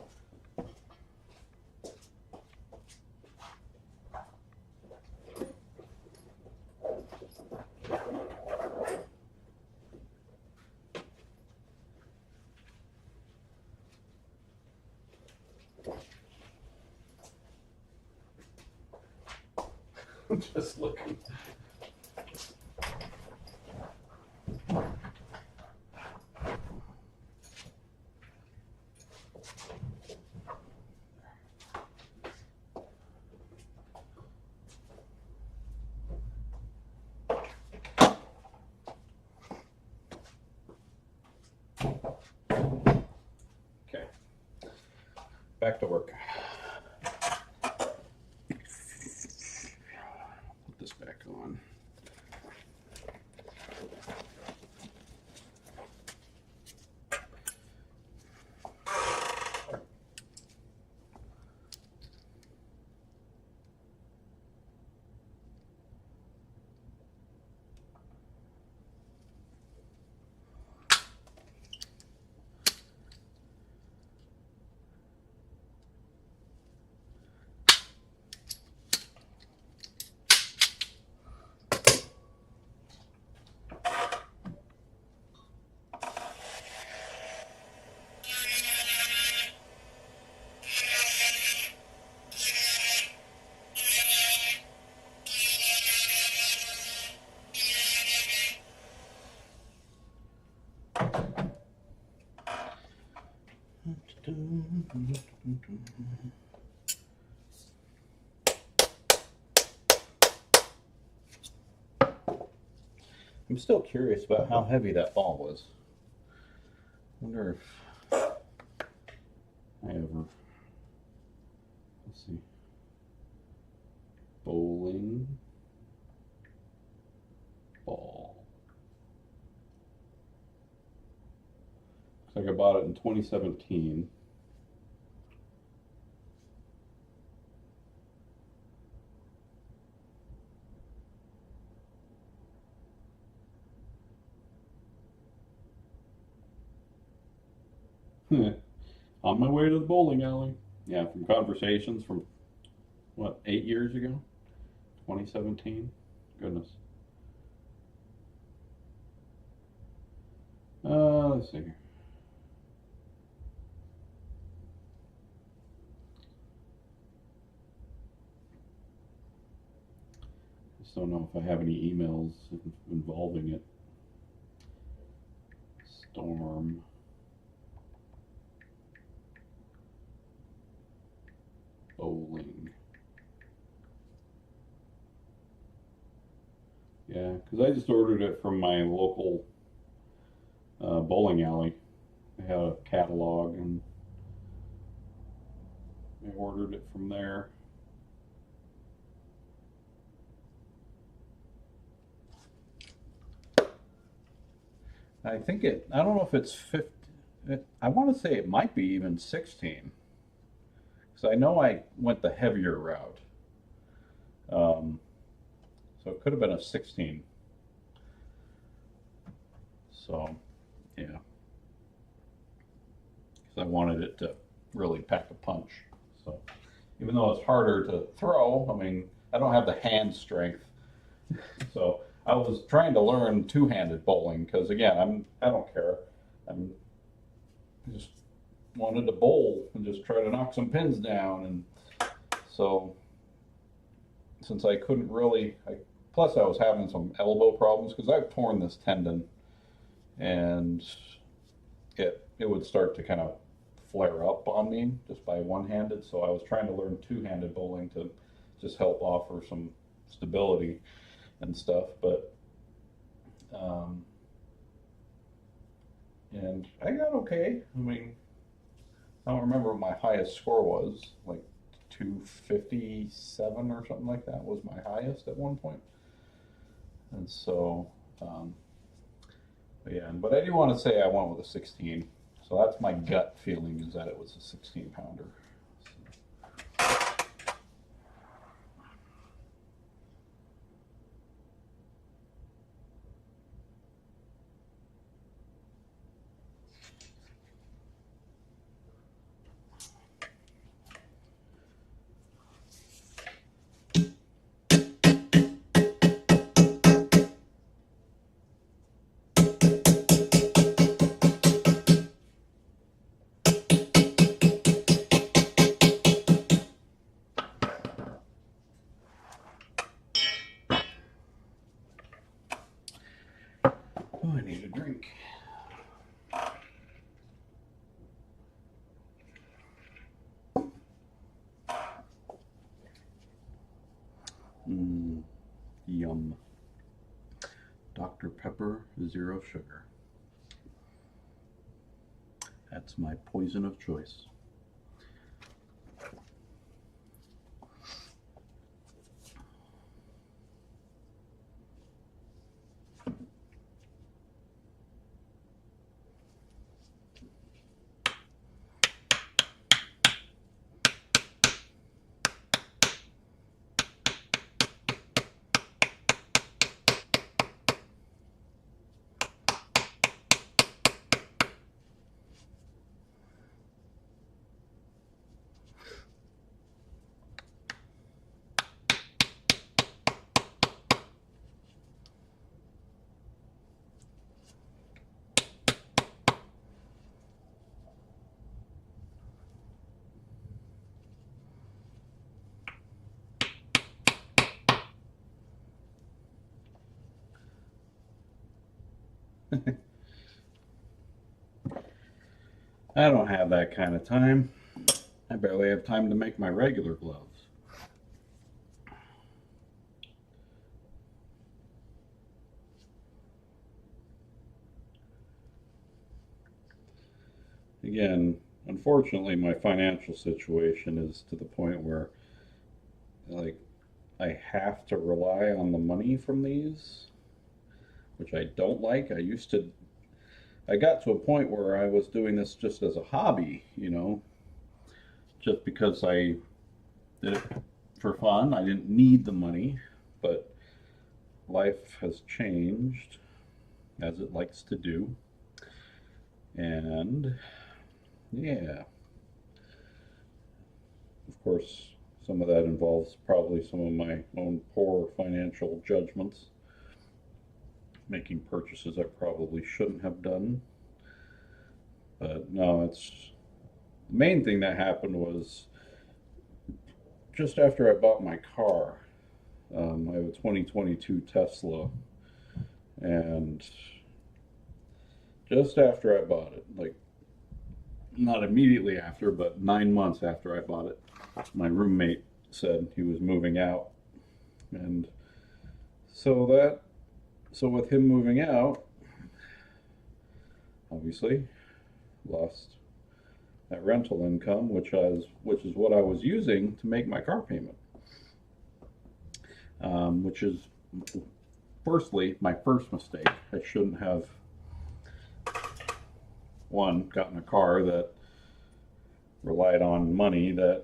I'm just looking. Okay, back to work. Put this back on. I'm still curious about how heavy that ball was. I wonder if I ever, let's see, bowling ball. Looks like I bought it in 2017. On my way to the bowling alley. Yeah, from conversations from what, 8 years ago? 2017? Goodness. Let's see here. Just don't know if I have any emails involving it. Storm. Bowling. Yeah, because I just ordered it from my local bowling alley. They had a catalog and I ordered it from there. I think I don't know if it's 50, I want to say it might be even 16. Because I know I went the heavier route. So it could have been a 16. So, yeah. Because I wanted it to really pack a punch. So, even though it's harder to throw, I mean, I don't have the hand strength. So, I was trying to learn two-handed bowling because, again, I don't care. I'm just wanted to bowl and just try to knock some pins down, and so since I couldn't really, plus I was having some elbow problems because I've torn this tendon, and it would start to kind of flare up on me just by one-handed. So I was trying to learn two-handed bowling to just help offer some stability and stuff, but and I got okay. I mean, I don't remember what my highest score was, like 257 or something like that was my highest at one point. And so, but yeah, but I do want to say I went with a 16. So that's my gut feeling, is that it was a 16 pounder. Oh, I need a drink. Yum. Dr. Pepper, 0 sugar. That's my poison of choice. I don't have that kind of time. I barely have time to make my regular gloves. Again, unfortunately, my financial situation is to the point where, like, I have to rely on the money from these, which I don't like. I got to a point where I was doing this just as a hobby, just because I did it for fun. I didn't need the money, but life has changed, as it likes to do. And yeah, course, some of that involves probably some of my own poor financial judgments, making purchases I probably shouldn't have done. But no, it's the main thing that happened was just after I bought my car. I have a 2022 Tesla, and just after I bought it, like not immediately after, but 9 months after I bought it, my roommate said he was moving out. And so with him moving out, obviously lost that rental income, which is what I was using to make my car payment. Which is, firstly, my first mistake. I shouldn't have, one, gotten a car that relied on money that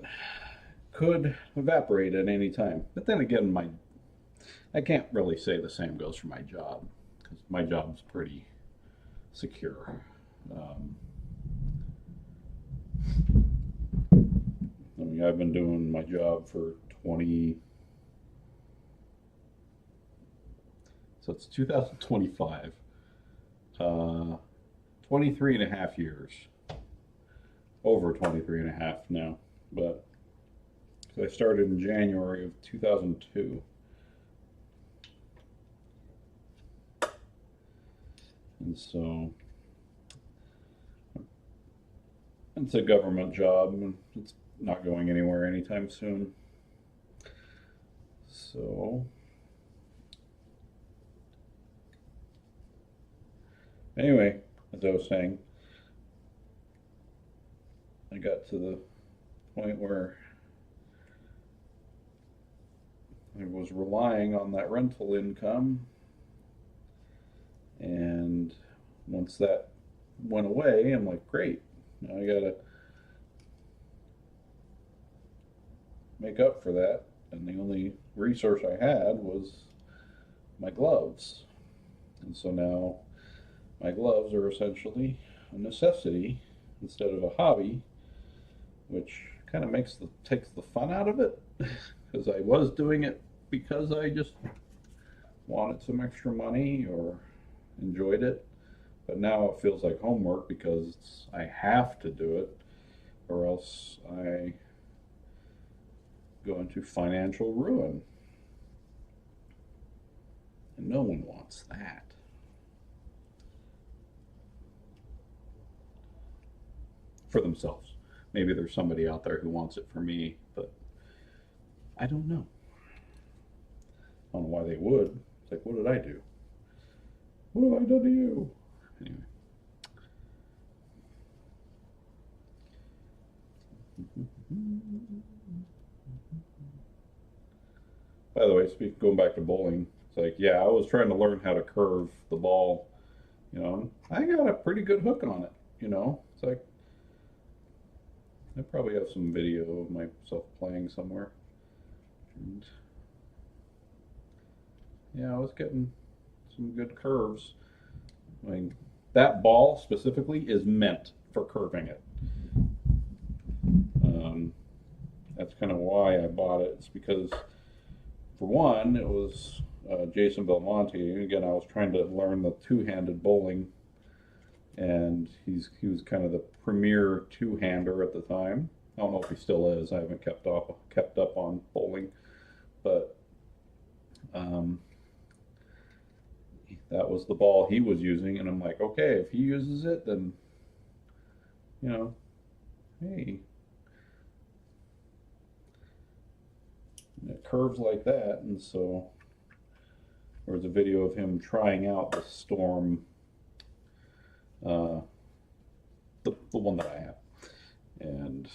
could evaporate at any time. But then again, I can't really say the same goes for my job, because my job's pretty secure. I mean, I've been doing my job for so it's 2025, 23 and a half years, over 23 and a half now, but so I started in January of 2002. And so it's a government job, and it's not going anywhere anytime soon. So anyway, as I was saying, I got to the point where I was relying on that rental income, and once that went away, I'm like, great, now I gotta make up for that, and the only resource I had was my gloves. And so now my gloves are essentially a necessity instead of a hobby, which kind of takes the fun out of it, because I was doing it because I just wanted some extra money or enjoyed it, but now it feels like homework because I have to do it, or else I go into financial ruin, and no one wants that. For themselves. Maybe there's somebody out there who wants it for me, but I don't know. I don't know why they would. It's like, what did I do? What have I done to you? Anyway. By the way, going back to bowling, it's like, yeah, I was trying to learn how to curve the ball. I got a pretty good hook on it. It's like, I probably have some video of myself playing somewhere. And yeah, I was getting some good curves. I mean, that ball specifically is meant for curving it. That's kind of why I bought it. It's because, for one, it was Jason Belmonte. Again, I was trying to learn the two-handed bowling, and he was kind of the premier two-hander at the time. I don't know if he still is. I haven't kept up on bowling, but that was the ball he was using, and I'm like, okay, if he uses it, then hey, it curves like that. And so there was a video of him trying out the Storm, the one that I have, and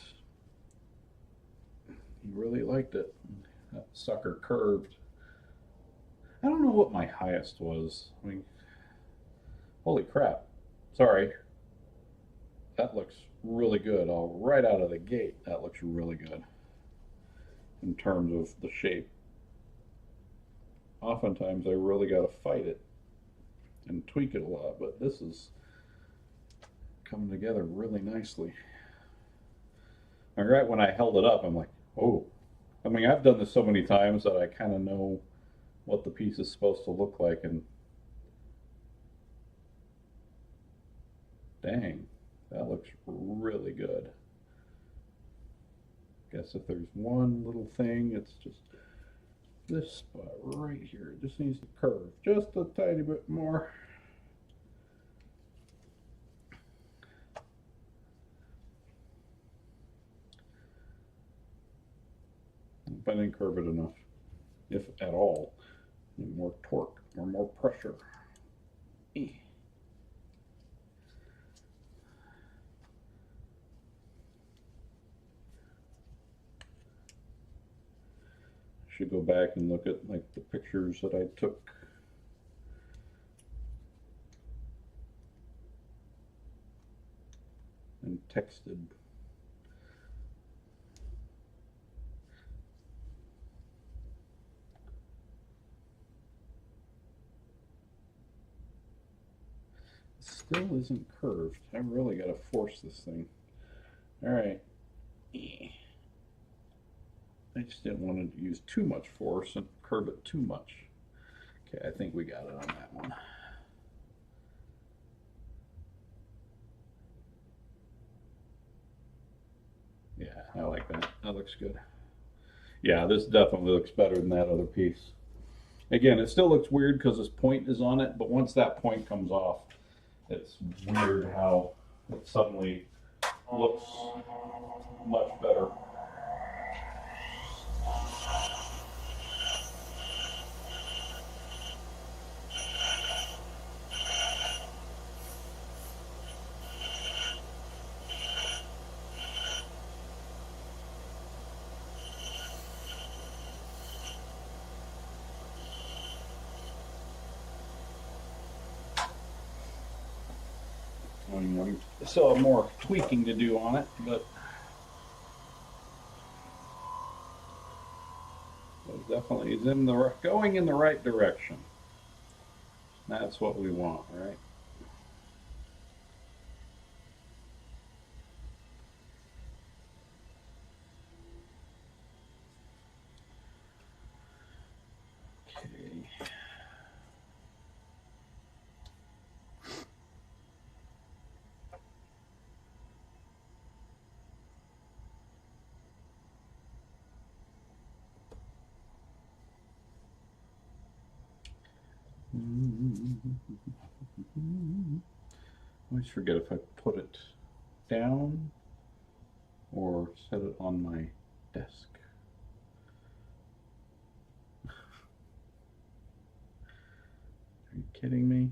he really liked it. That sucker curved. I don't know what my highest was. I mean, holy crap. Sorry. That looks really good. Right out of the gate, that looks really good in terms of the shape. Oftentimes I really got to fight it and tweak it a lot, but this is coming together really nicely. And right when I held it up, I'm like, Oh, I mean, I've done this so many times that I kind of know what the piece is supposed to look like, and dang, that looks really good. Guess if there's one little thing, it's just this spot right here. It just needs to curve just a tiny bit more. If I didn't curve it enough, if at all, more torque or more pressure. Should go back and look at like the pictures that I took. And texted. It still isn't curved. I really got to force this thing. All right. I just didn't want to use too much force and curve it too much. Okay, I think we got it on that one. Yeah, I like that. That looks good. Yeah, this definitely looks better than that other piece. Again, it still looks weird because this point is on it, but once that point comes off, it's weird how it suddenly looks much better. I still have more tweaking to do on it, but it definitely is going in the right direction. That's what we want, right? Okay. I always forget if I put it down or set it on my desk. Are you kidding me?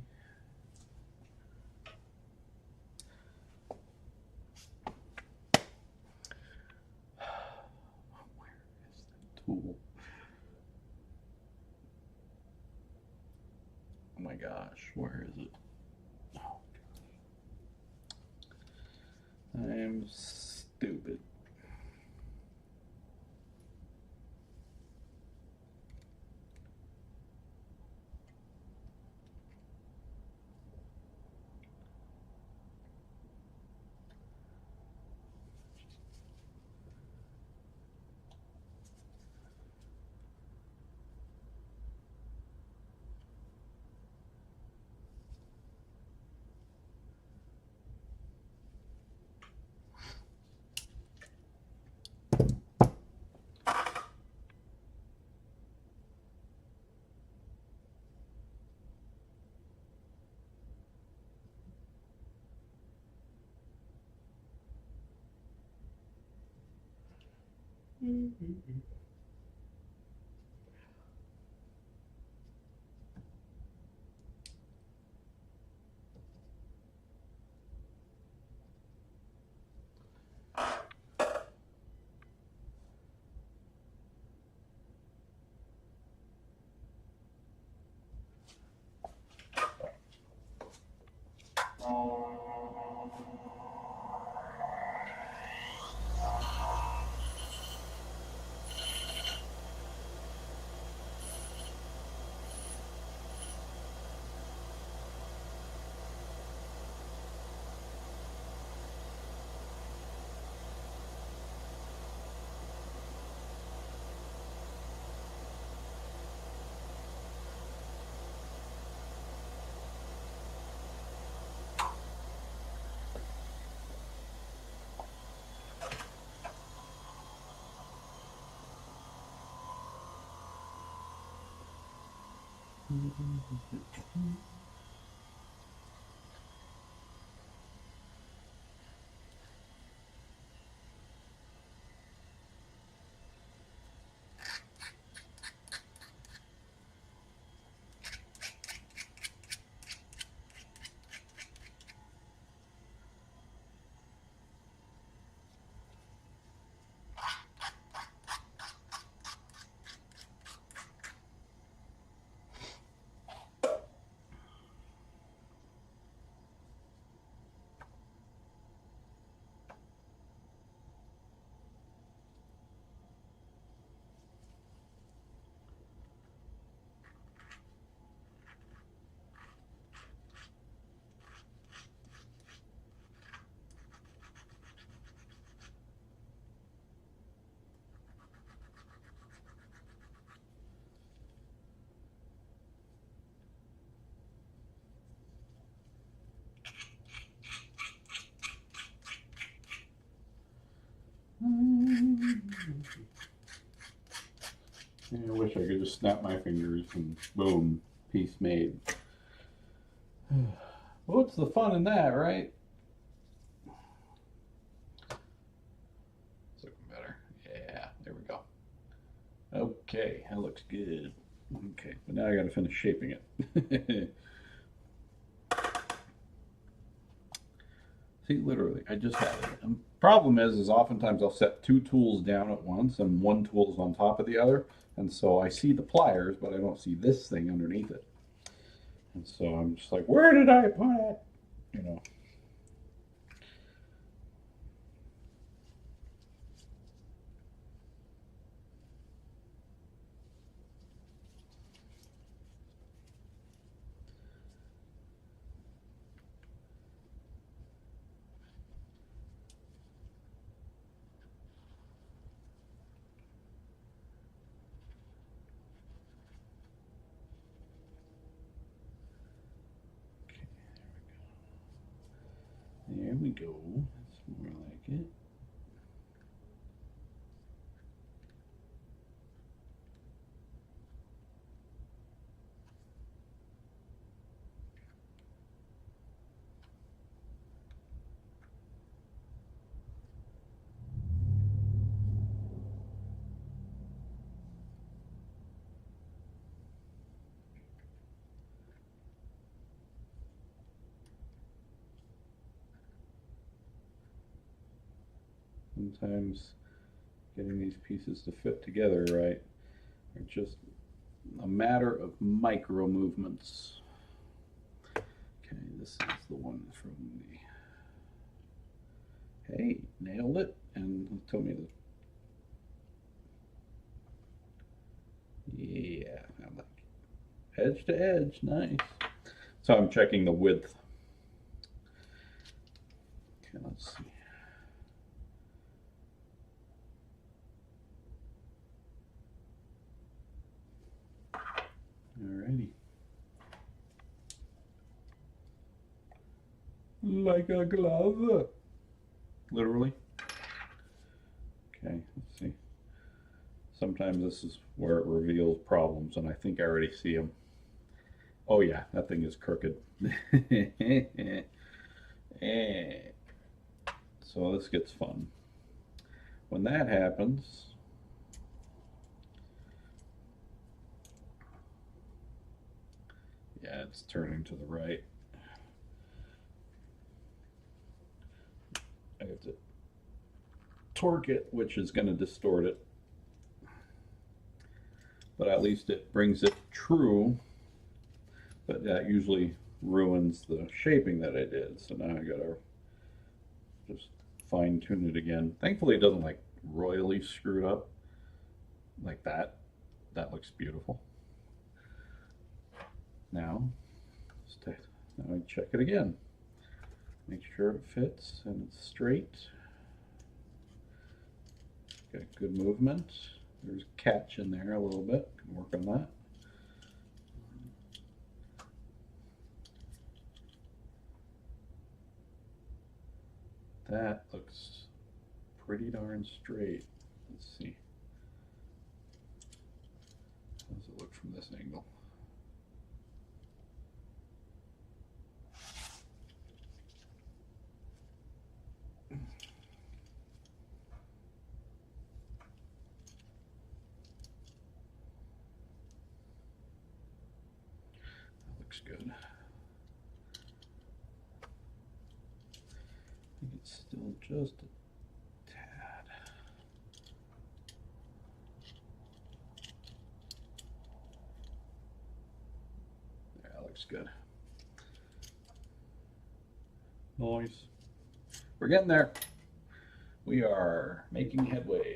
Where is the tool? Oh my gosh, where is it? Oh, I'm stupid. I wish I could just snap my fingers and boom, piece made. What's the fun in that, right? It's looking better. Yeah, there we go. Okay, that looks good. Okay, but now I gotta finish shaping it. See, literally, I just had it. And problem is oftentimes I'll set two tools down at once and one tool is on top of the other. And so I see the pliers, but I don't see this thing underneath it. And so I'm just like, where did I put it? You know. There we go. That's more like it. Sometimes getting these pieces to fit together right are just a matter of micro movements. Okay, this is the one from the, hey, nailed it, and told me to, yeah, I like it. Edge to edge, nice. So I'm checking the width. Okay, let's see. Alrighty. Like a glove. Literally. Okay, let's see. Sometimes this is where it reveals problems, and I think I already see them. Oh yeah, that thing is crooked. So this gets fun. When that happens, yeah, it's turning to the right. I have to torque it, which is going to distort it. But at least it brings it true. But that usually ruins the shaping that I did. So now I gotta just fine tune it again. Thankfully it doesn't like royally screw it up like that. That looks beautiful. Now I check it again. Make sure it fits and it's straight. Got good movement. There's a catch in there a little bit. Can work on that. That looks pretty darn straight. Let's see. How does it look from this angle? looks good. I think it's still just a tad. There, that looks good. Nice. We're getting there. We are making headway.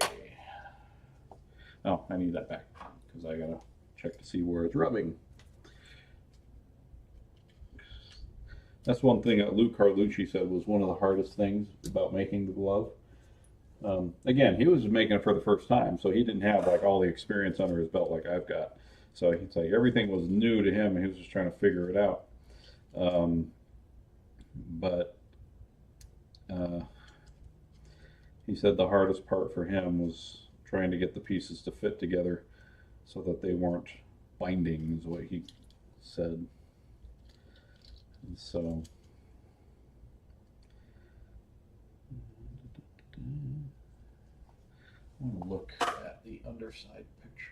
Oh, I need that back because I gotta check to see where it's rubbing. That's one thing that Luke Carlucci said was one of the hardest things about making the glove. Again, he was making it for the first time, so he didn't have like all the experience under his belt like I've got. So he's like everything was new to him, and he was just trying to figure it out. He said the hardest part for him was trying to get the pieces to fit together so that they weren't binding, is what he said. And so I want to look at the underside picture.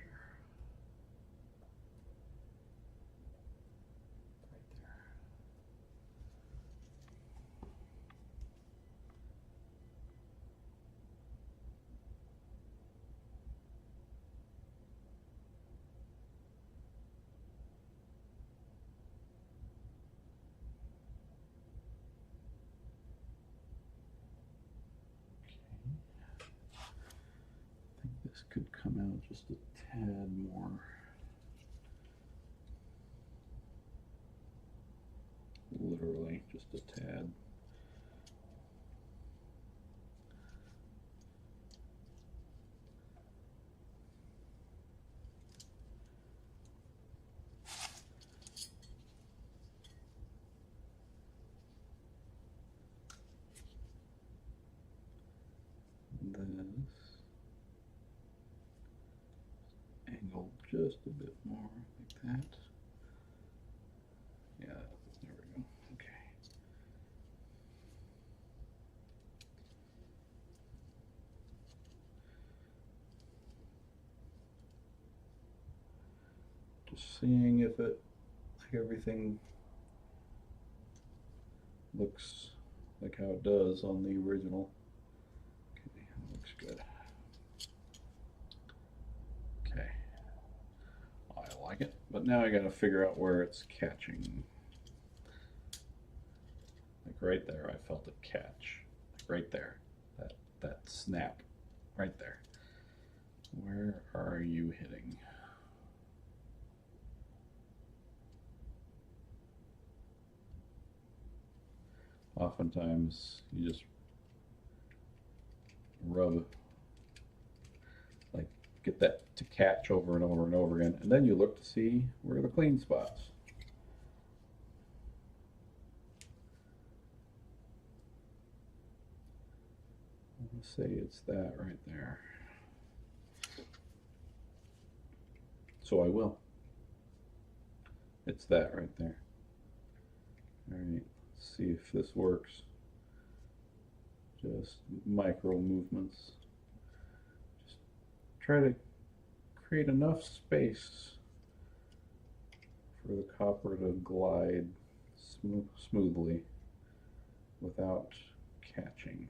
This could come out just a tad more. Literally, just a tad. This angle just a bit more like that. Yeah, there we go. Okay. Just seeing if it, like everything looks like how it does on the original. Okay, that looks good. Okay. I like it, but now I gotta figure out where it's catching. Like right there, I felt it catch. Like right there, that snap, right there. Where are you hitting? Oftentimes, you just rub, like get that to catch over and over and over again, and then you look to see where are the clean spots. I'm gonna say it's that right there. So I will. It's that right there. All right, let's see if this works. Just micro movements. Just try to create enough space for the copper to glide smoothly without catching.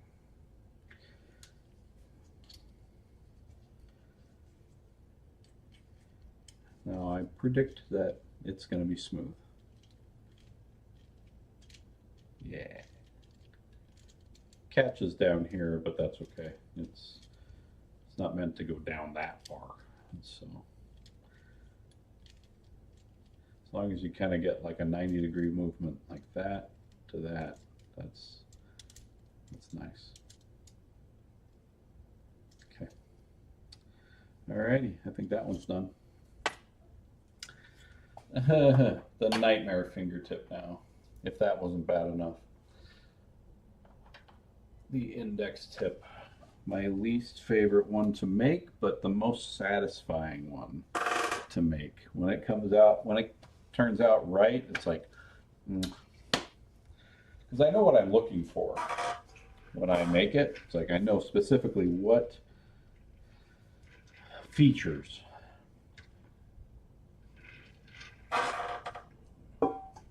Now I predict that it's going to be smooth. Yeah. Catches down here, but that's okay. It's not meant to go down that far. And so as long as you kind of get like a 90-degree movement like that to that, that's nice. Okay. Alrighty, I think that one's done. The nightmare fingertip now, if that wasn't bad enough. The index tip, my least favorite one to make, but the most satisfying one to make. When it comes out, when it turns out right, it's like, because I know what I'm looking for when I make it. It's like I know specifically what features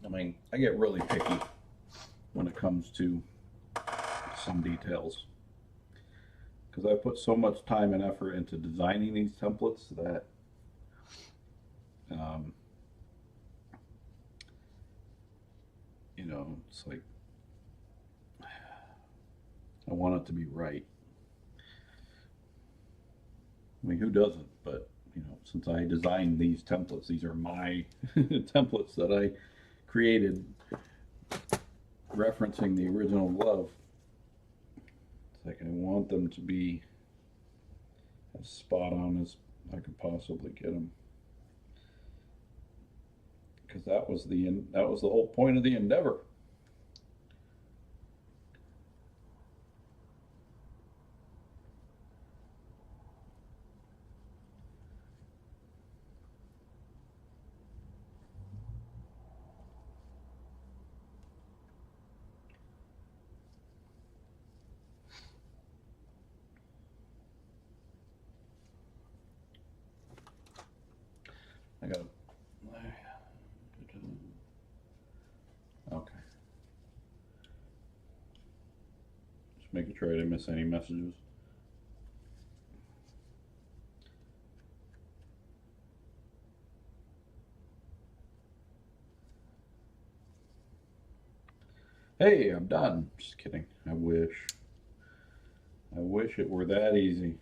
I mean, I get really picky when it comes to some details because I put so much time and effort into designing these templates that um, you know, it's like I want it to be right. I mean, who doesn't? But you know, since I designed these templates, these are my templates that I created referencing the original glove. It's like I want them to be as spot on as I could possibly get them, because that was the whole point of the endeavor. I got okay. Just making sure I didn't miss any messages. Hey, I'm done. Just kidding. I wish. I wish it were that easy.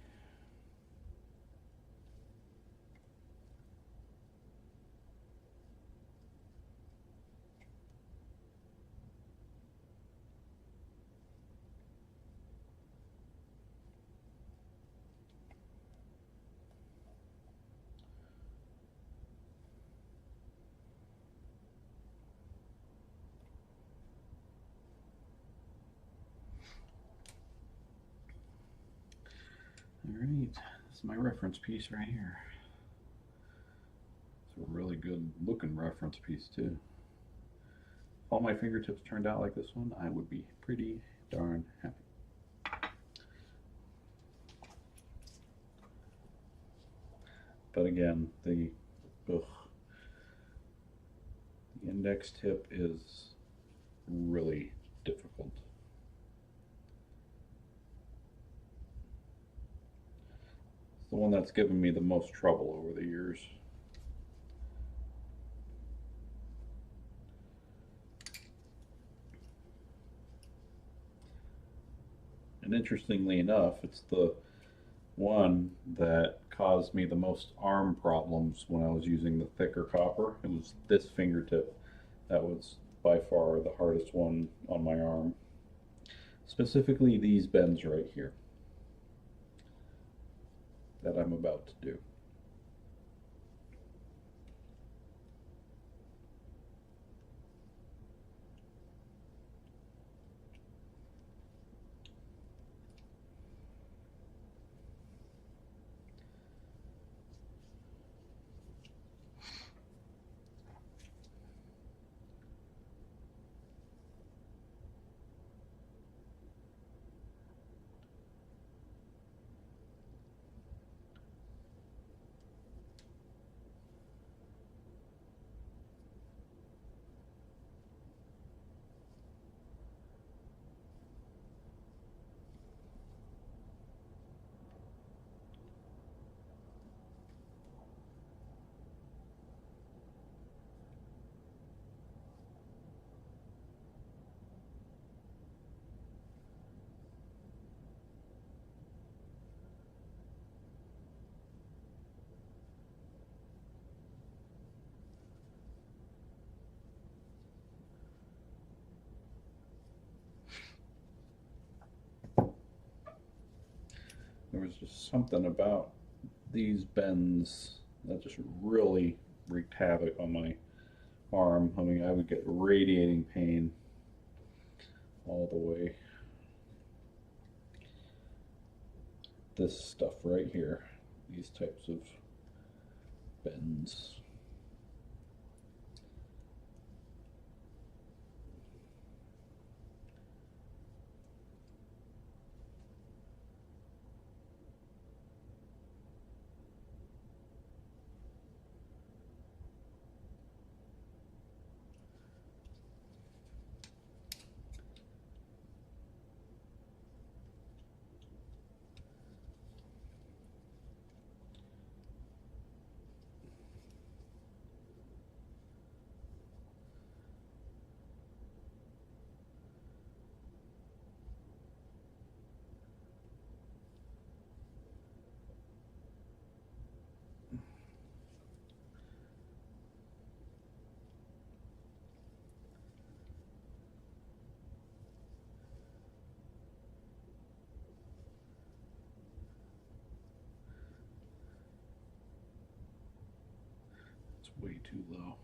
All right, this is my reference piece right here. It's a really good looking reference piece too. If all my fingertips turned out like this one, I would be pretty darn happy. But again, ugh, the index tip is really difficult. It's the one that's given me the most trouble over the years. And interestingly enough, it's the one that caused me the most arm problems when I was using the thicker copper. It was this fingertip that was by far the hardest one on my arm. Specifically these bends right here that I'm about to do. There was just something about these bends that just really wreaked havoc on my arm. I mean, I would get radiating pain all the way. This stuff right here, these types of bends. way too low.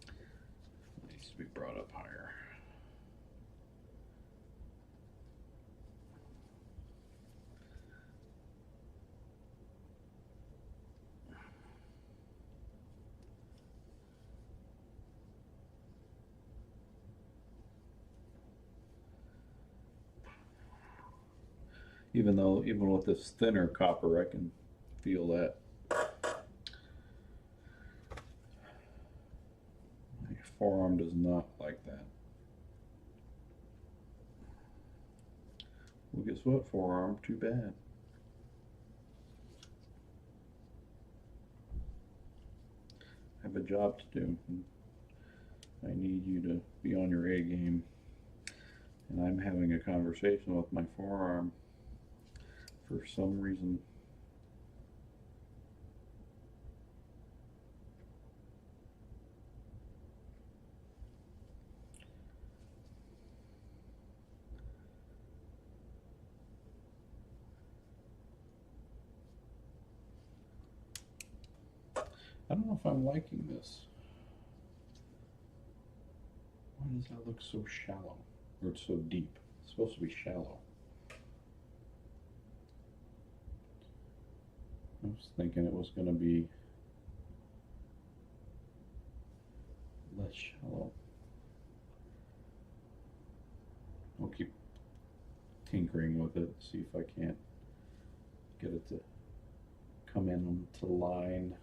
It needs to be brought up higher. Even with this thinner copper, I can feel that. My forearm does not like that. Well, guess what, forearm? Too bad. I have a job to do. I need you to be on your A game. And I'm having a conversation with my forearm for some reason. I don't know if I'm liking this. Why does that look so shallow? Or it's so deep? It's supposed to be shallow. I was thinking it was going to be less shallow. I'll keep tinkering with it, see if I can't get it to come in to line.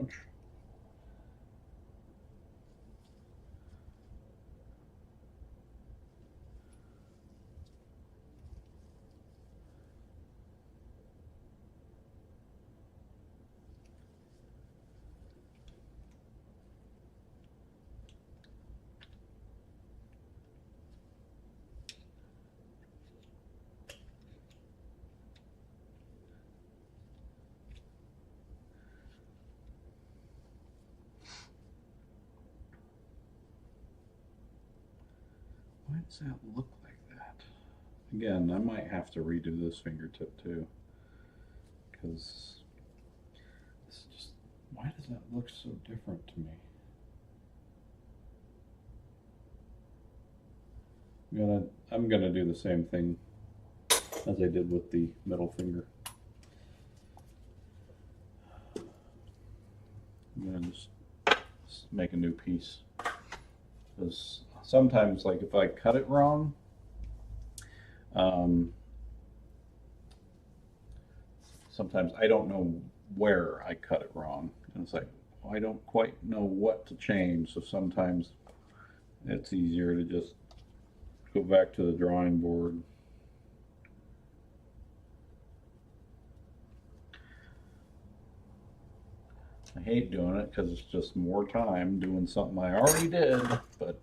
Ouch. Why does that look like that? Again, I might have to redo this fingertip too, because it's just, why does that look so different to me? I'm gonna do the same thing as I did with the middle finger. I'm gonna just make a new piece, because sometimes, like, if I cut it wrong, sometimes I don't know where I cut it wrong, and it's like, well, I don't quite know what to change, so sometimes it's easier to just go back to the drawing board. I hate doing it because it's just more time doing something I already did, but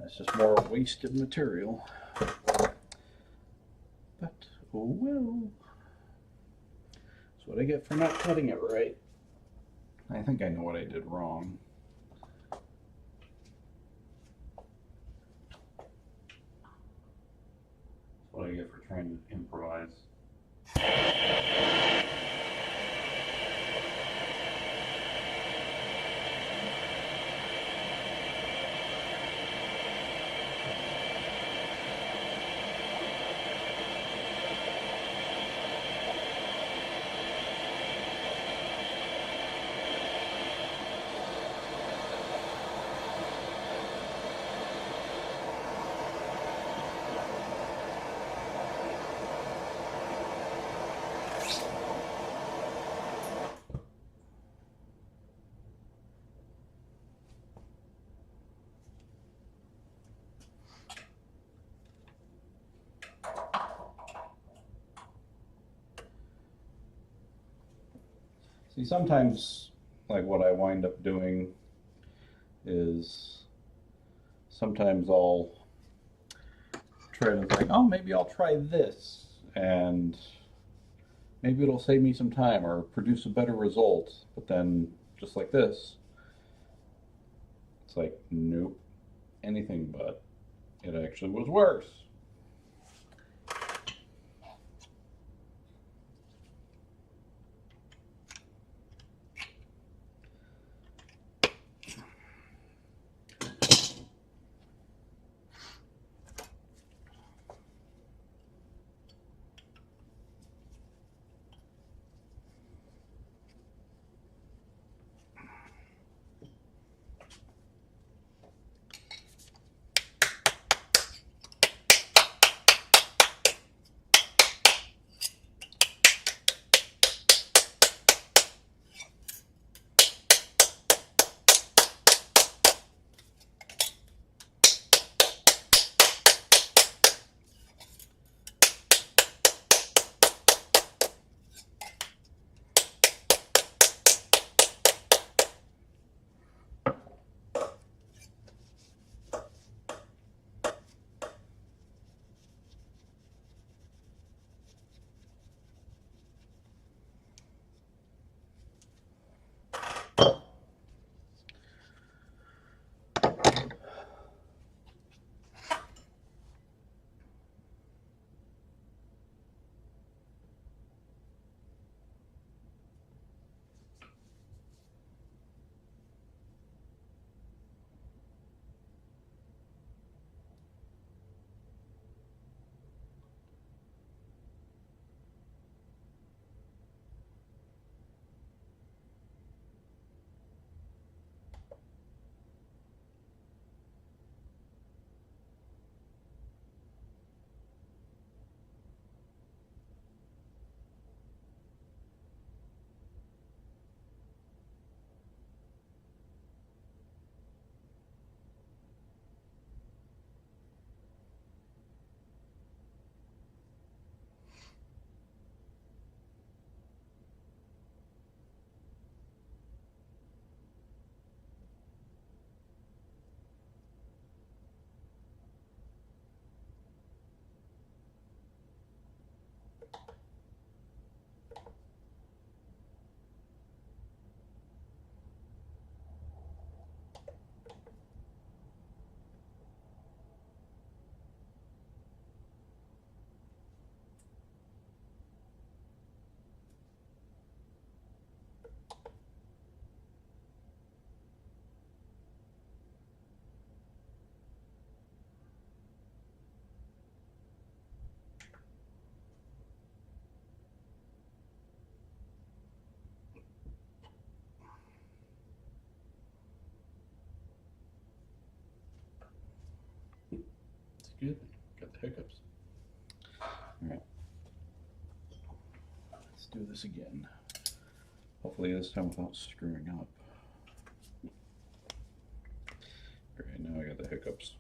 it's just more wasted material. Oh well. That's what I get for not cutting it right. I think I know what I did wrong. That's what I get for trying to improvise. See, sometimes, like what I wind up doing is sometimes I'll try to think, oh, maybe I'll try this, and maybe it'll save me some time or produce a better result. But then, just like this, it's like, nope, anything but. It actually was worse. It's good. Got the hiccups. All right. Let's do this again. Hopefully this time without screwing up. All right, now I got the hiccups.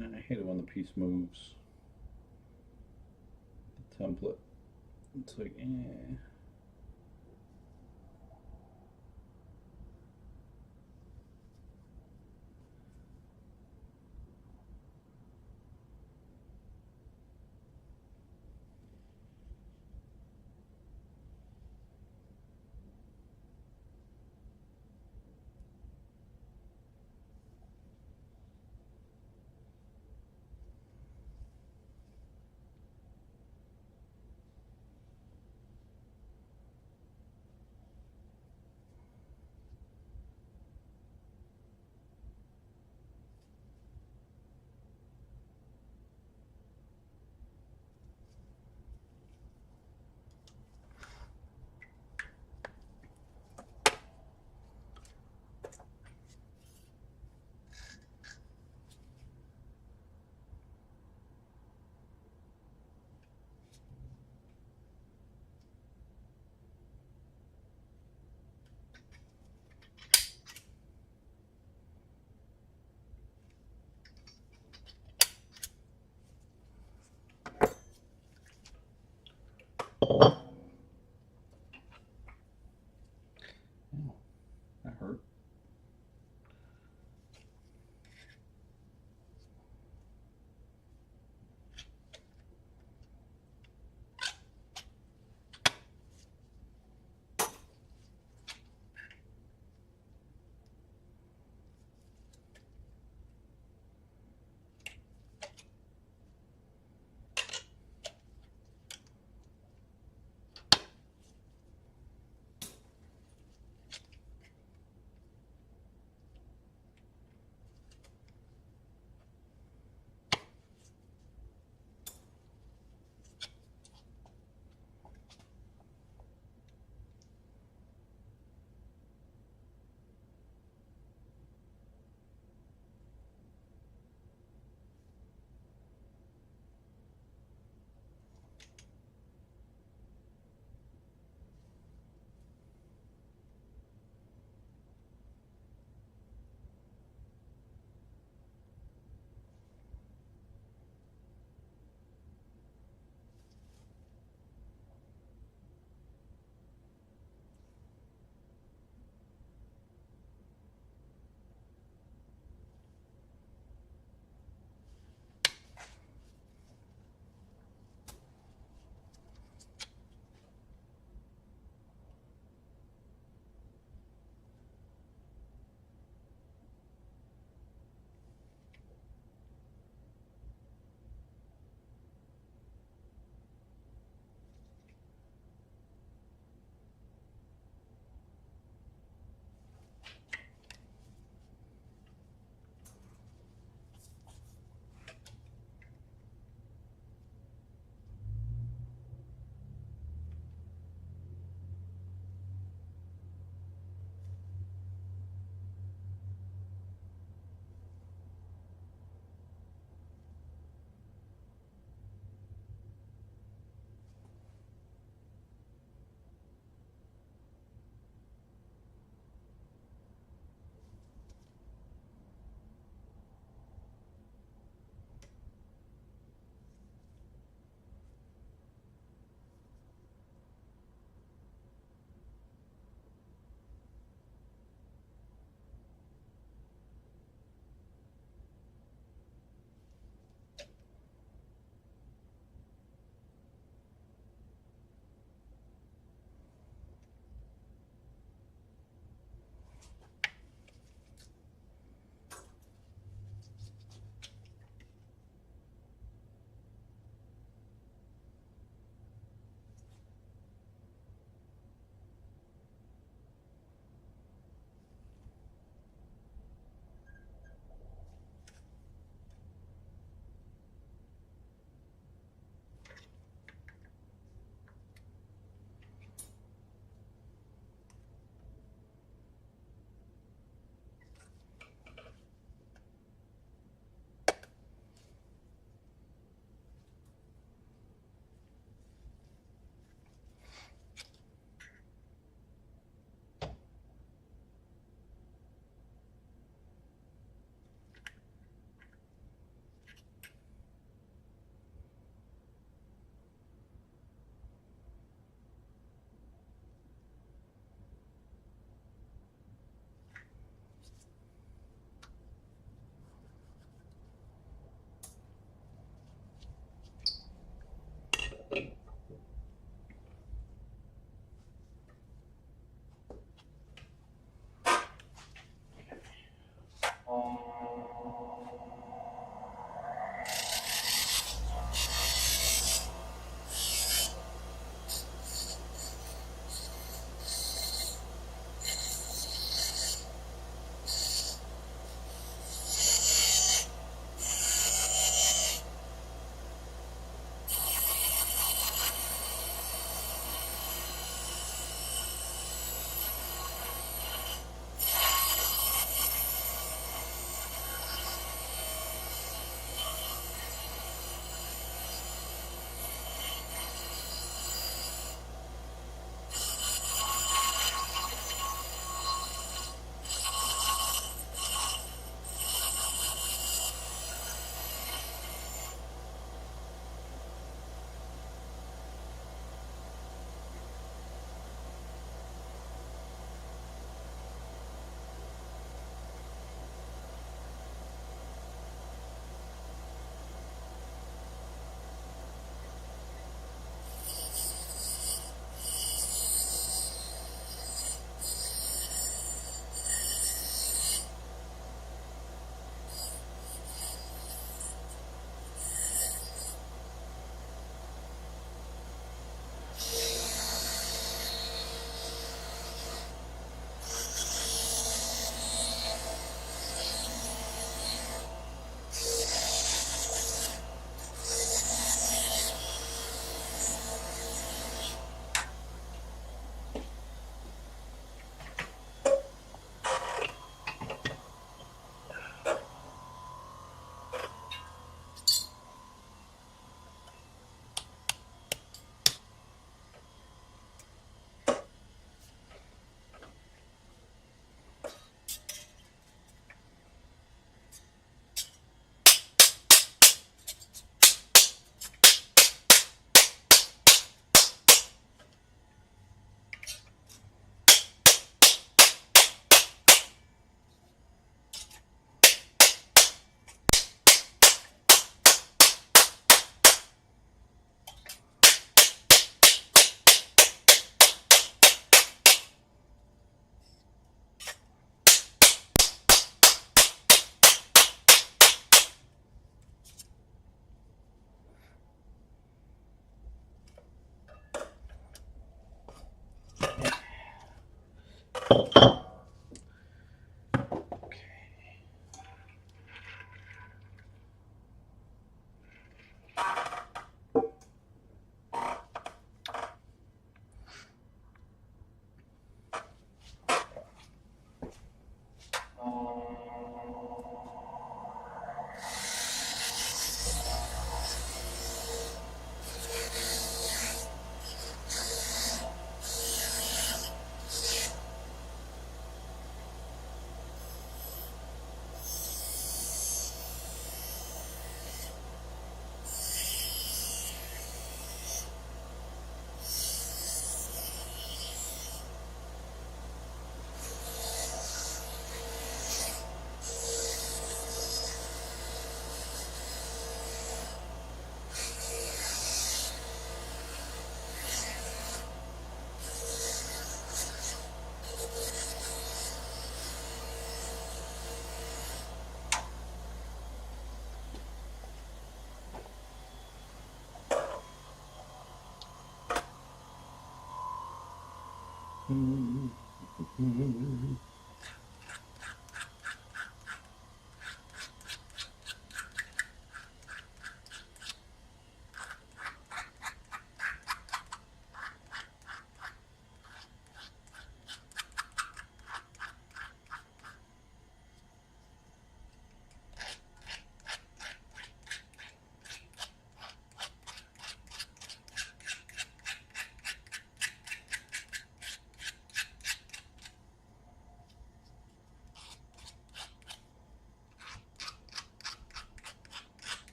And I hate it when the piece moves. The template. It's like, eh.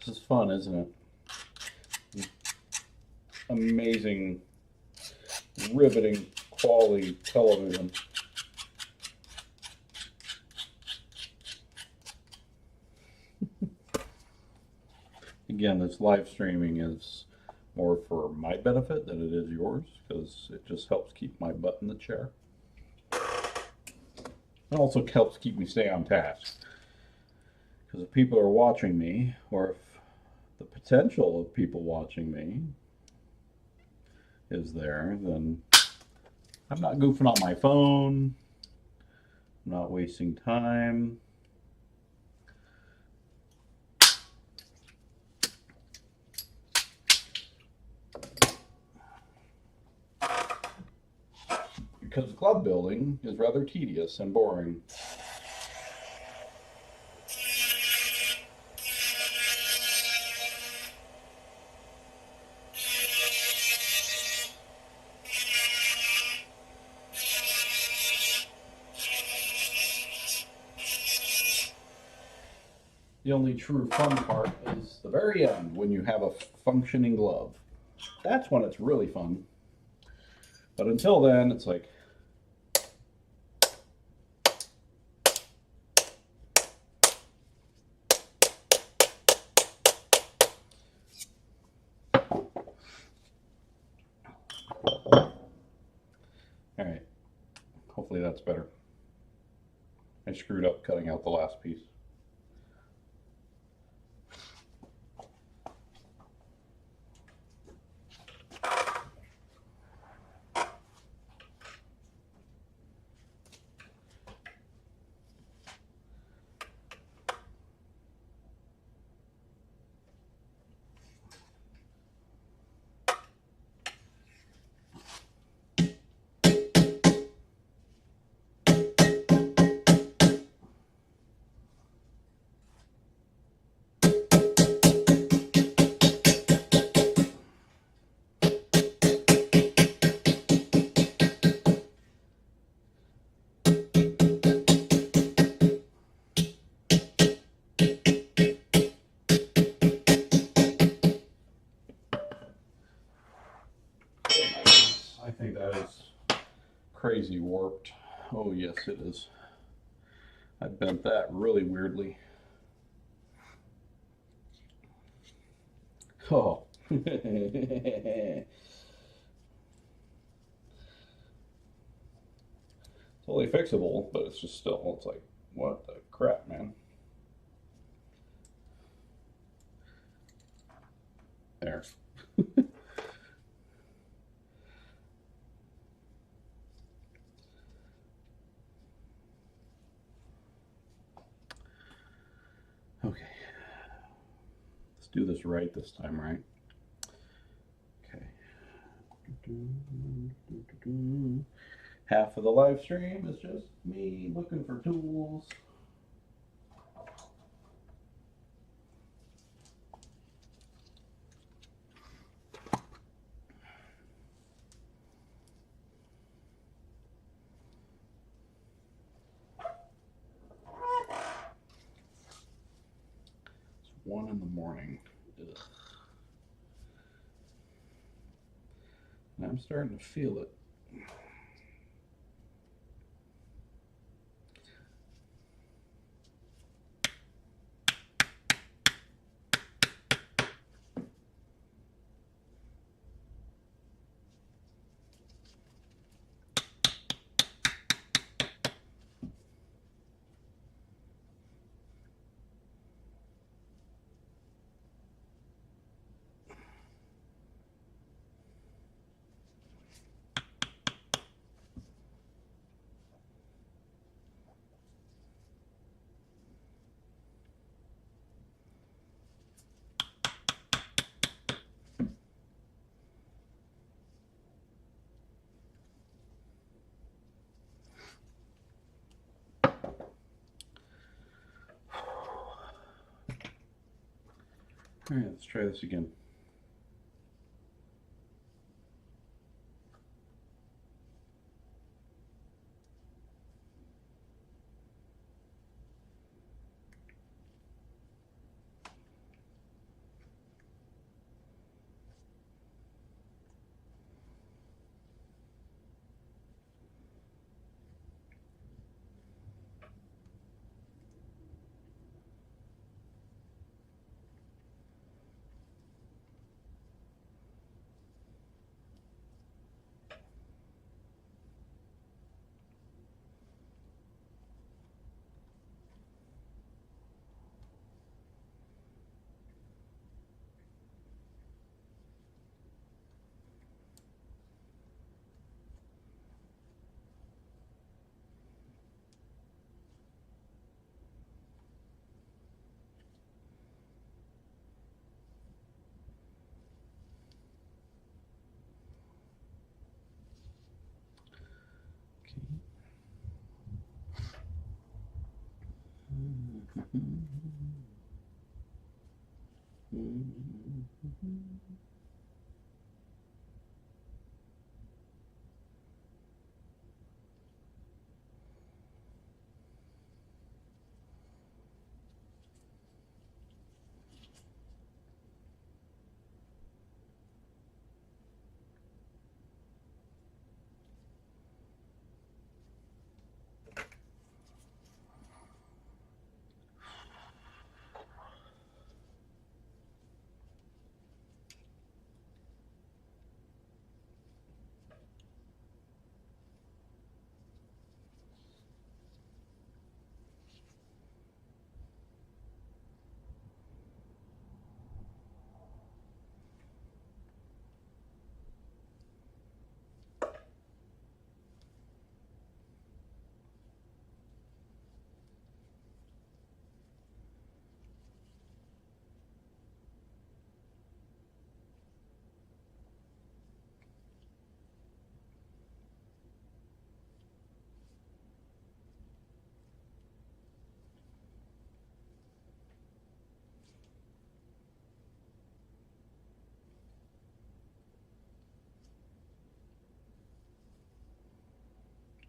This is fun, isn't it? Amazing, riveting quality television. Again, this live streaming is more for my benefit than it is yours, because it just helps keep my butt in the chair. It also helps keep me stay on task. Because if people are watching me, or if the potential of people watching me is there, then I'm not goofing on my phone, I'm not wasting time. Because glove building is rather tedious and boring. The only true fun part is the very end, when you have a functioning glove. That's when it's really fun. But until then, it's like, alright, hopefully that's better. I screwed up cutting out the last piece. I think that is crazy warped. Oh yes, it is. I bent that really weirdly. Oh. Totally fixable, but it's just still, it's like, what the crap, man. There. Okay. Let's do this right this time, right? Okay. Half of the live stream is just me looking for tools. It's 1 in the morning. Ugh. And I'm starting to feel it. All right, let's try this again.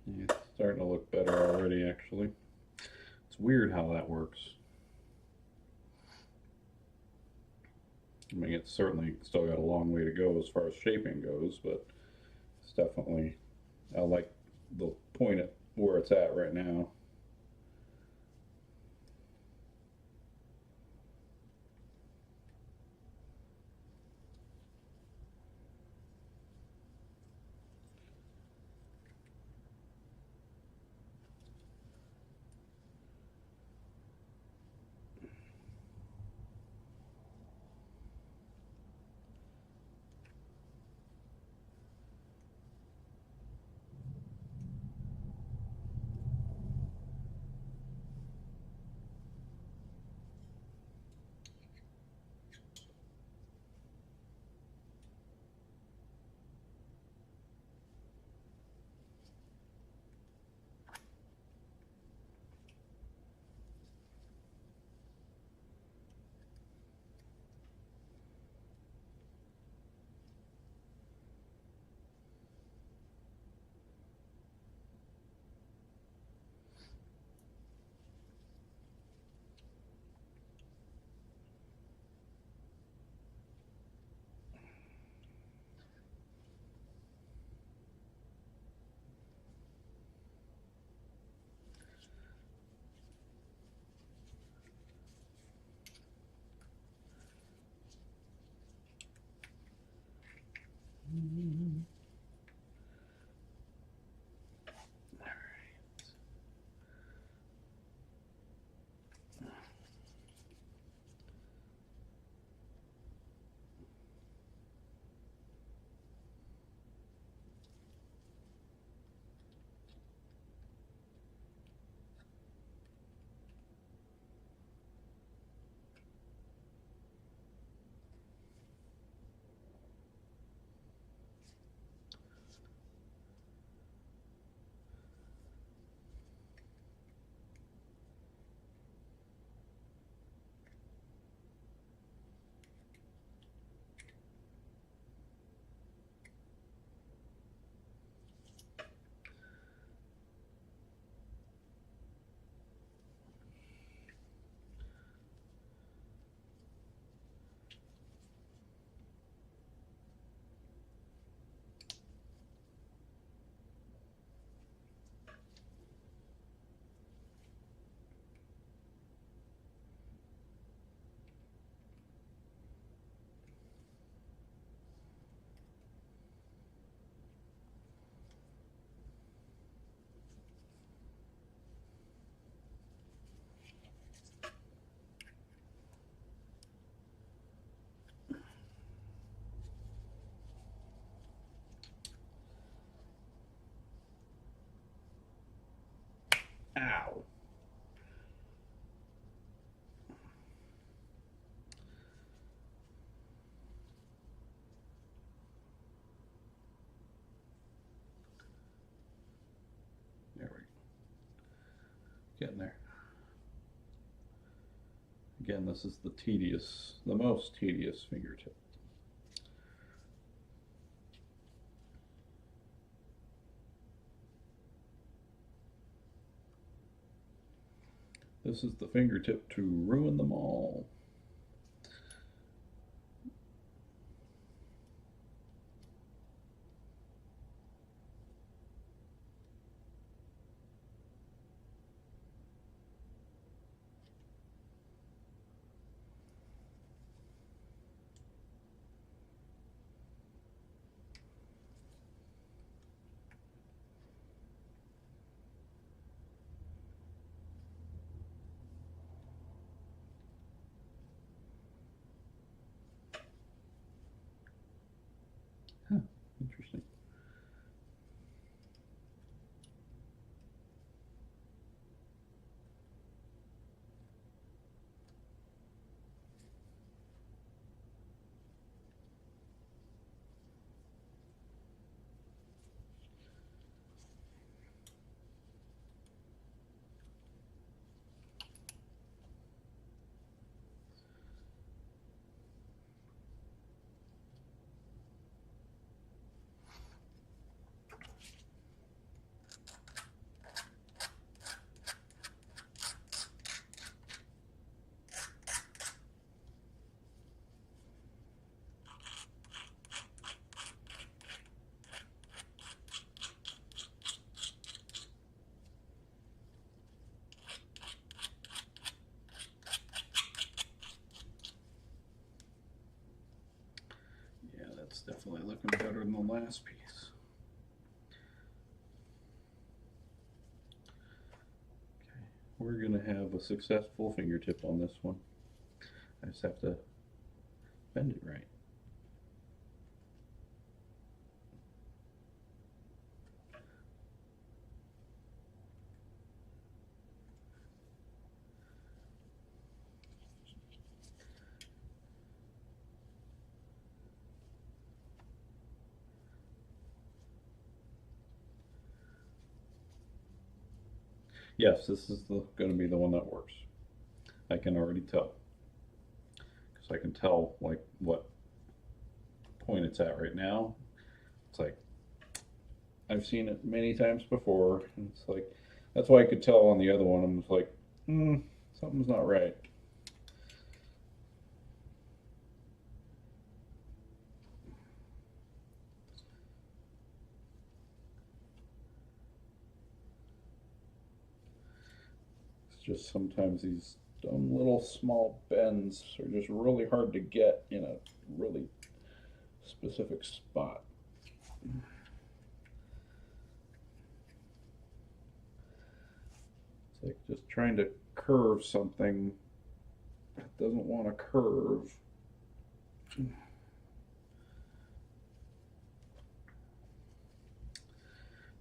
Yeah, it's starting to look better already, actually. It's weird how that works. I mean, it's certainly still got a long way to go as far as shaping goes, but it's definitely, I like the point at where it's at right now. Ow. There we go. Getting there. Again, this is the most tedious fingertip. This is the fingertip to ruin them all. Huh, interesting. Yeah, that's definitely looking better than the last piece. Okay, we're gonna have a successful fingertip on this one. I just have to bend it right. Yes, this is going to be the one that works. I can already tell. Because I can tell like what point it's at right now. It's like, I've seen it many times before. And it's like, that's why I could tell on the other one. I'm just like, something's not right. It's just sometimes these dumb little small bends are just really hard to get in a really specific spot. It's like just trying to curve something that doesn't want to curve.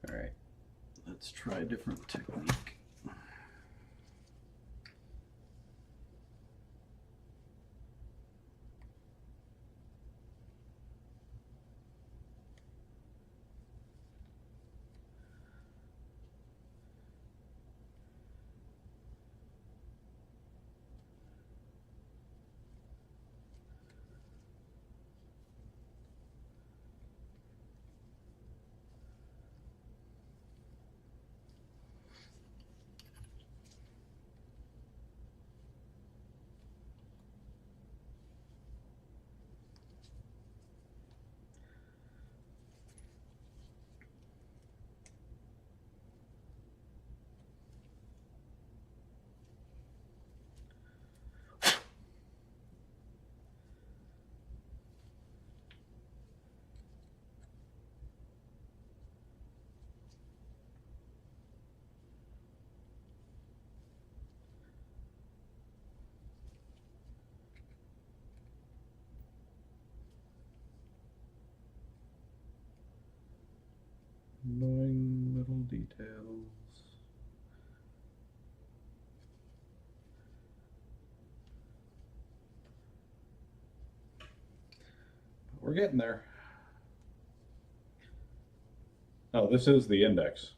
All right, let's try a different technique. Annoying little details. we're getting there. Oh, this is the index.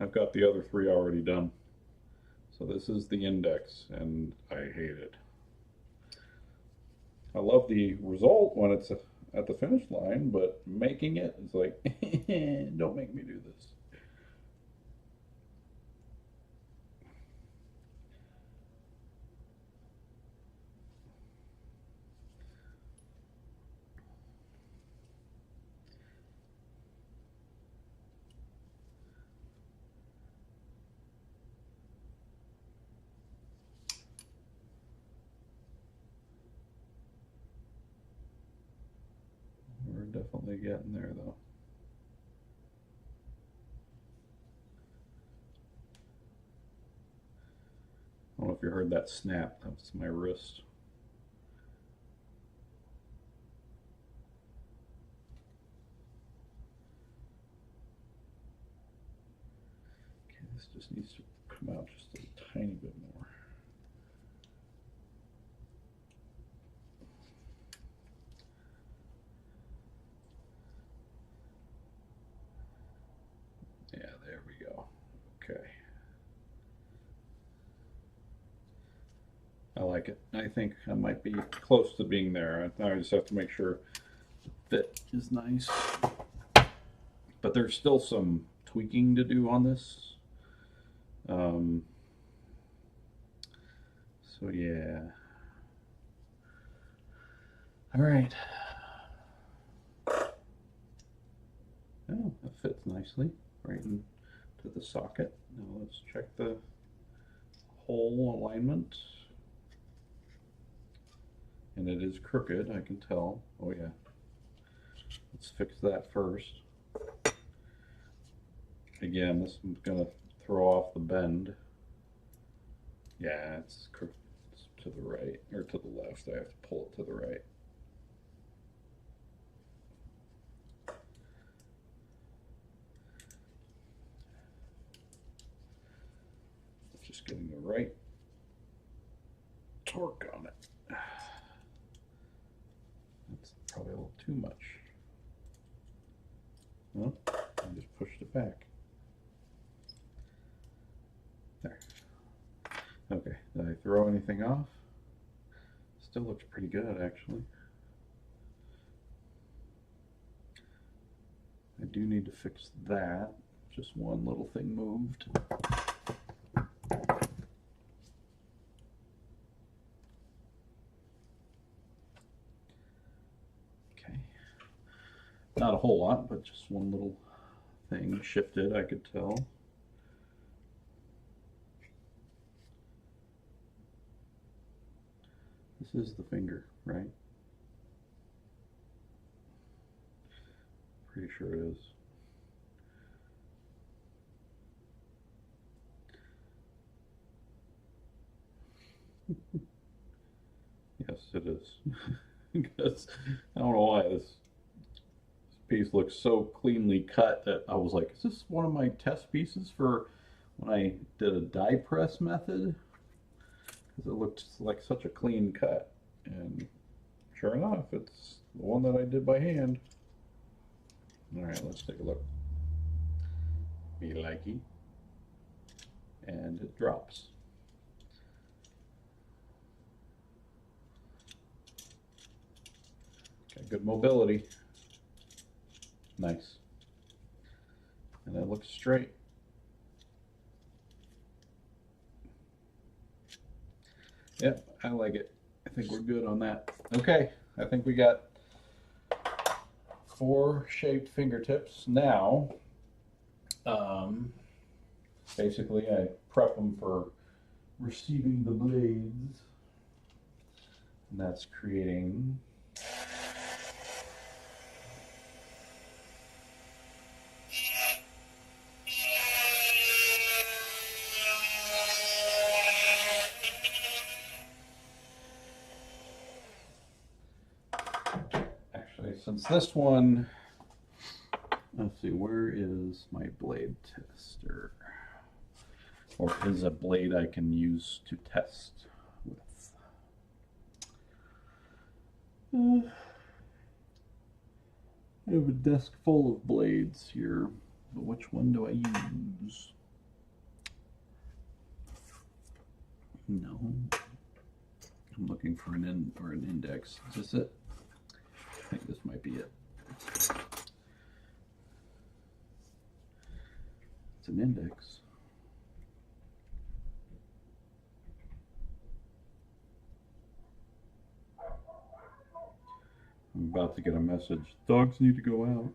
I've got the other three already done. So this is the index, and I hate it. I love the result when it's at the finish line, but making it is like, don't make me do this. We're definitely getting there, though. I don't know if you heard that snap. That was my wrist. Okay, this just needs to come out just a tiny bit more. Yeah, there we go. Okay. I like it. I think I might be close to being there. I just have to make sure the fit is nice. But there's still some tweaking to do on this. So yeah. All right. Oh, that fits nicely right into the socket. Now let's check the hole alignment. And it is crooked, I can tell. Oh yeah. Let's fix that first. Again, this is gonna throw off the bend. Yeah, it's crooked to the right, or to the left. I have to pull it to the right. Just getting the right torque on it. That's probably a little too much. Well, I just pushed it back. There. Okay, did I throw anything off? Still looks pretty good, actually. I do need to fix that. Just one little thing moved. Okay. Not a whole lot, but just one little thing shifted, I could tell. This is the finger, right? Pretty sure it is. Yes, it is. Because I don't know why this piece looks so cleanly cut that I was like, is this one of my test pieces for when I did a die press method? Because it looked like such a clean cut. And sure enough, it's the one that I did by hand. All right, let's take a look. Me likey. And it drops. Okay, good mobility. Nice. And it looks straight. Yep, I like it. I think we're good on that. Okay, I think we got 4 shaped fingertips. Now, basically I prep them for receiving the blades. And that's creating since this one, let's see, where is my blade tester? Or is a blade I can use to test with? I have a desk full of blades here, but which one do I use? No. I'm looking for an index. Is this it? I think this might be it. It's an index. I'm about to get a message. Dogs need to go out.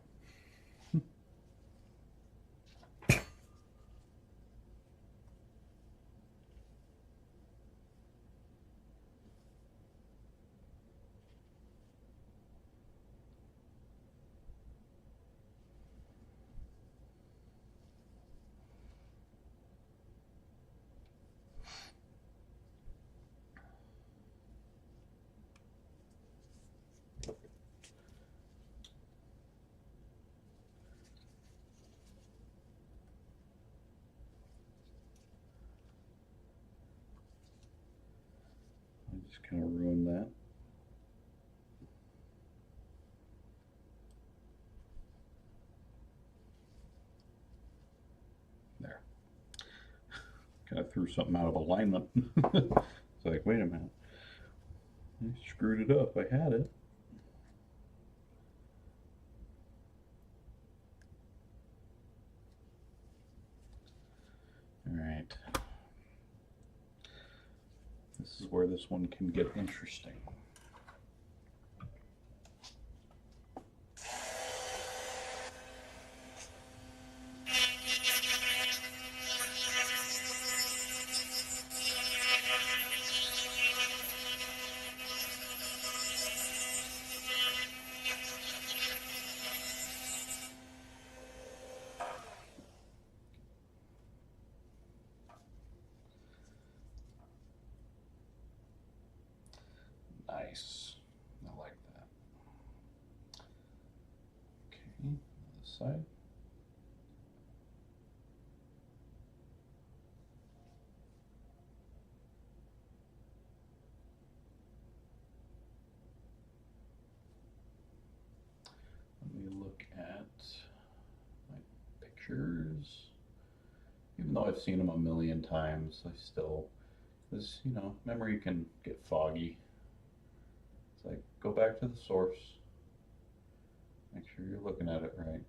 I just kind of ruined that. There. Kind of threw something out of alignment. It's like, wait a minute. I screwed it up. I had it. All right. This is where this one can get interesting. Nice. I like that. Okay, other side. Let me look at my pictures. Even though I've seen them a million times, I still, because, you know, memory can get foggy. It's like, go back to the source. Make sure you're looking at it right.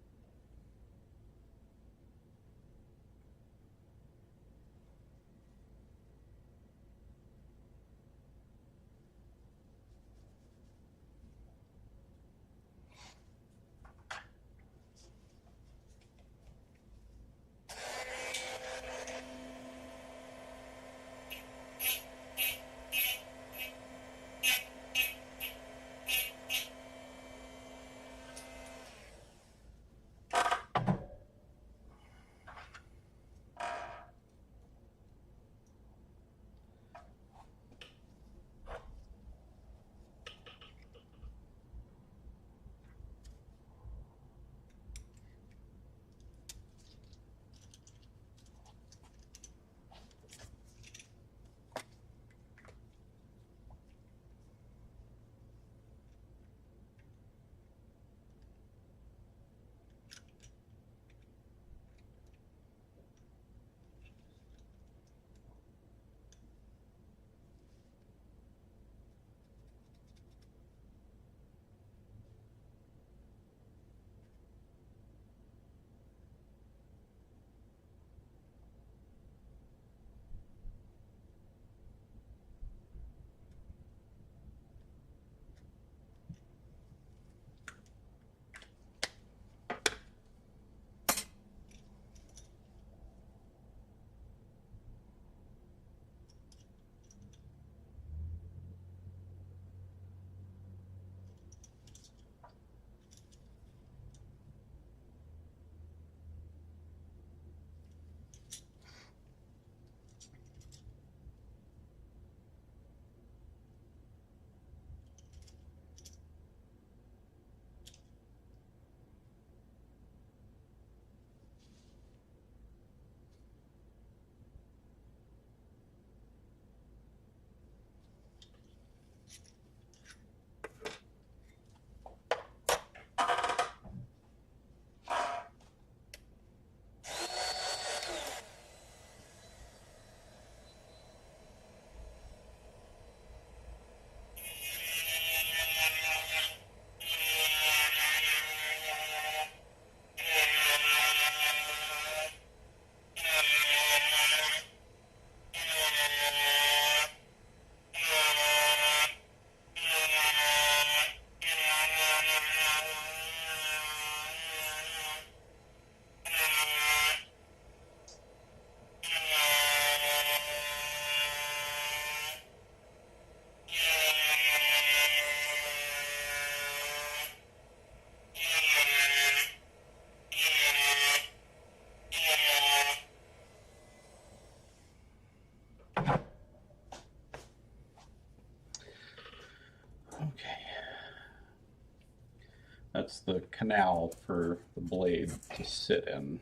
that's the canal for the blade to sit in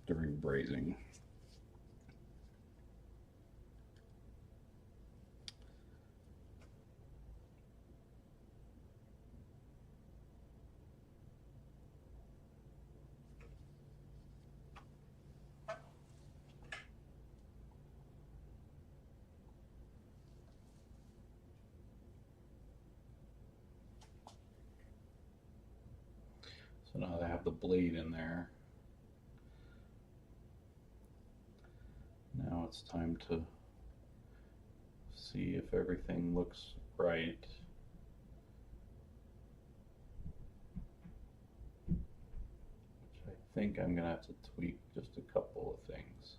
during brazing. So now they have the blade in there. Now it's time to see if everything looks right. Which I think I'm gonna have to tweak just a couple of things.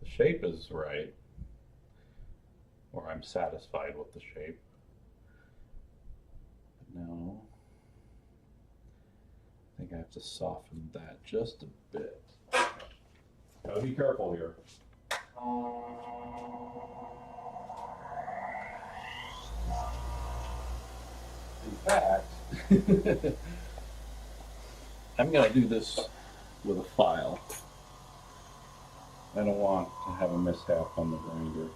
The shape is right, or I'm satisfied with the shape. But now I think I have to soften that just a bit. Gotta be careful here. In fact, I'm gonna do this with a file. I don't want to have a mishap on the grinder.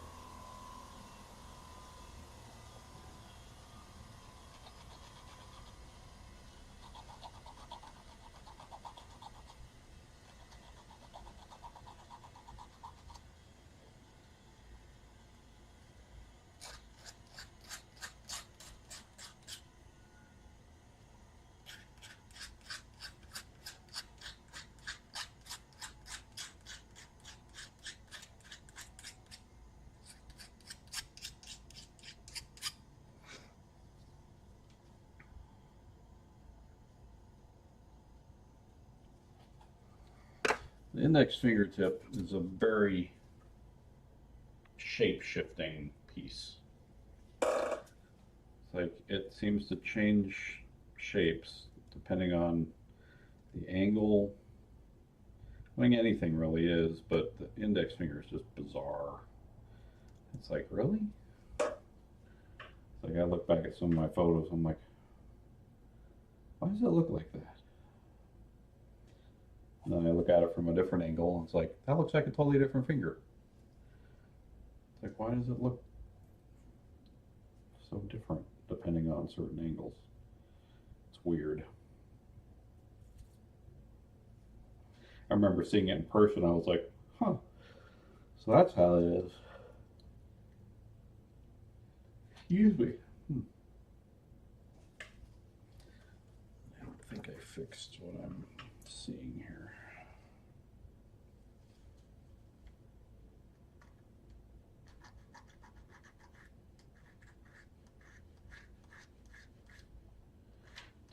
The index fingertip is a very shape-shifting piece. It's like it seems to change shapes depending on the angle. I mean, anything really is, but the index finger is just bizarre. It's like, really? It's like I look back at some of my photos, I'm like, why does it look like that? And then I look at it from a different angle, and it's like, that looks like a totally different finger. It's like, why does it look so different depending on certain angles? It's weird. I remember seeing it in person, I was like, huh, so that's how it is. Excuse me. I don't think I fixed what I'm seeing here.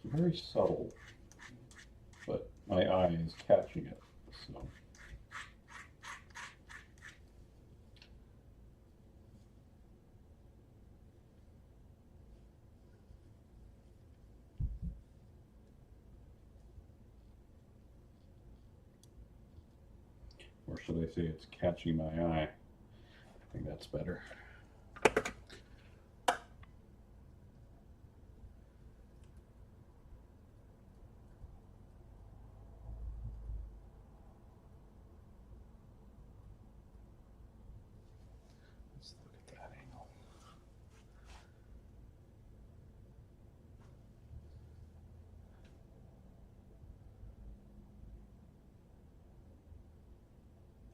It's very subtle, but my eye is catching it, so. Or should I say it's catching my eye? I think that's better. Let's look at that angle.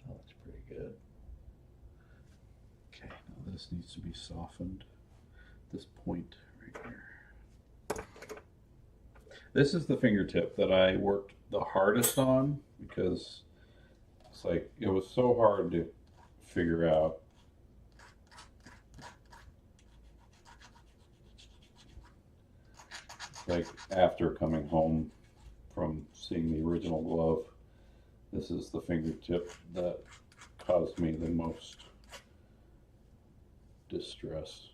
That looks pretty good. Okay, now this needs to be softened. This point right here. This is the fingertip that I worked the hardest on because it's like it was so hard to figure out. Like after coming home from seeing the original glove, this is the fingertip that caused me the most distress.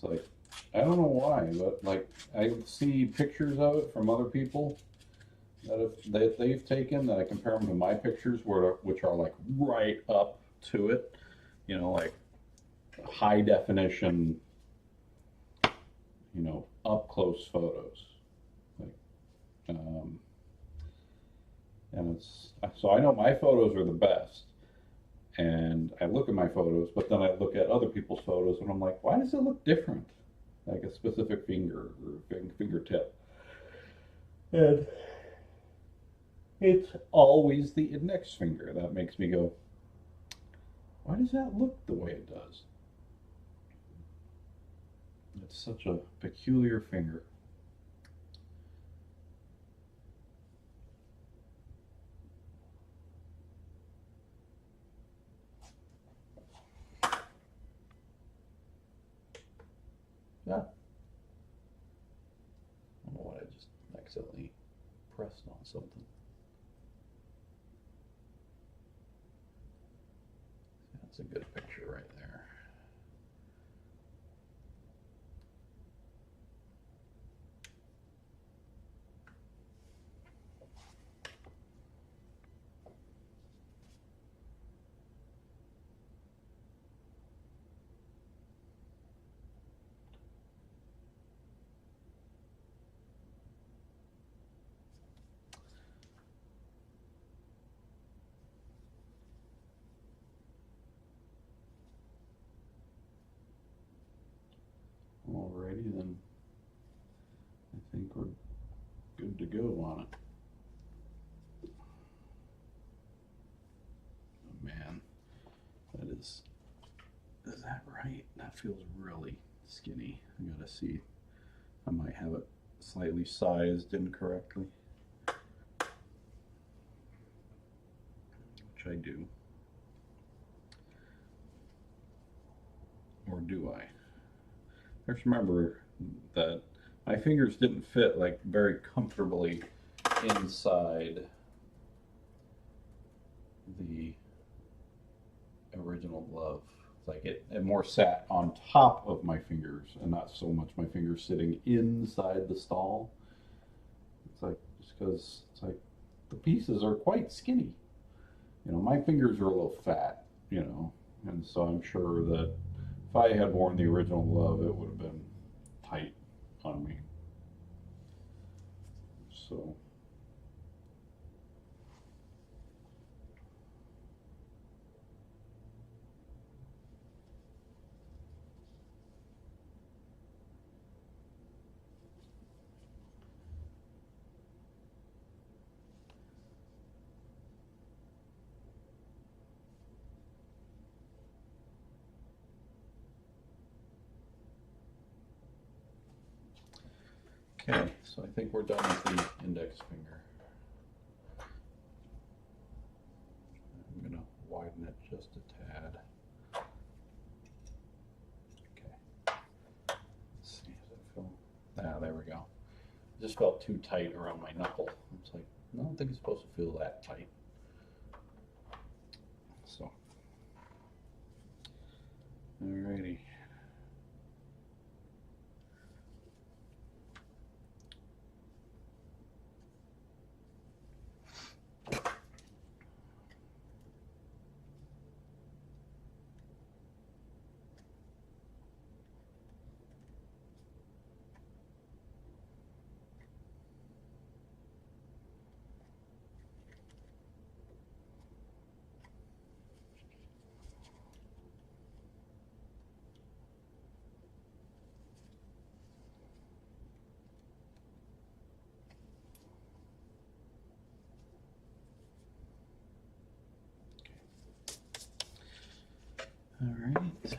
It's like, I don't know why, but like I see pictures of it from other people that they've taken that I compare them to my pictures, which are like right up to it, you know, like high definition, you know, up close photos. Like, and it's so I know my photos are the best, and I look at my photos, but then I look at other people's photos, and I'm like, why does it look different? Like a specific finger or fingertip, and it's always the index finger that makes me go, why does that look the way it does? It's such a peculiar finger. Yeah. I don't know what I just accidentally pressed on something. That's a good picture right there. Alrighty then. I think we're good to go on it. Oh man, is that right? That feels really skinny. I gotta see. I might have it slightly sized incorrectly, which I do. Or do I? Just remember that my fingers didn't fit like very comfortably inside the original glove. It's like it more sat on top of my fingers and not so much my fingers sitting inside the stall. It's like, just because it's like the pieces are quite skinny. You know, my fingers are a little fat, you know, and so I'm sure that if I had worn the original glove, it would have been tight on me. So. Okay, so I think we're done with the index finger. I'm going to widen it just a tad. Okay. Let's see, does it feel? Ah, there we go. It just felt too tight around my knuckle. It's like, I don't think it's supposed to feel that tight. So, alrighty. All right.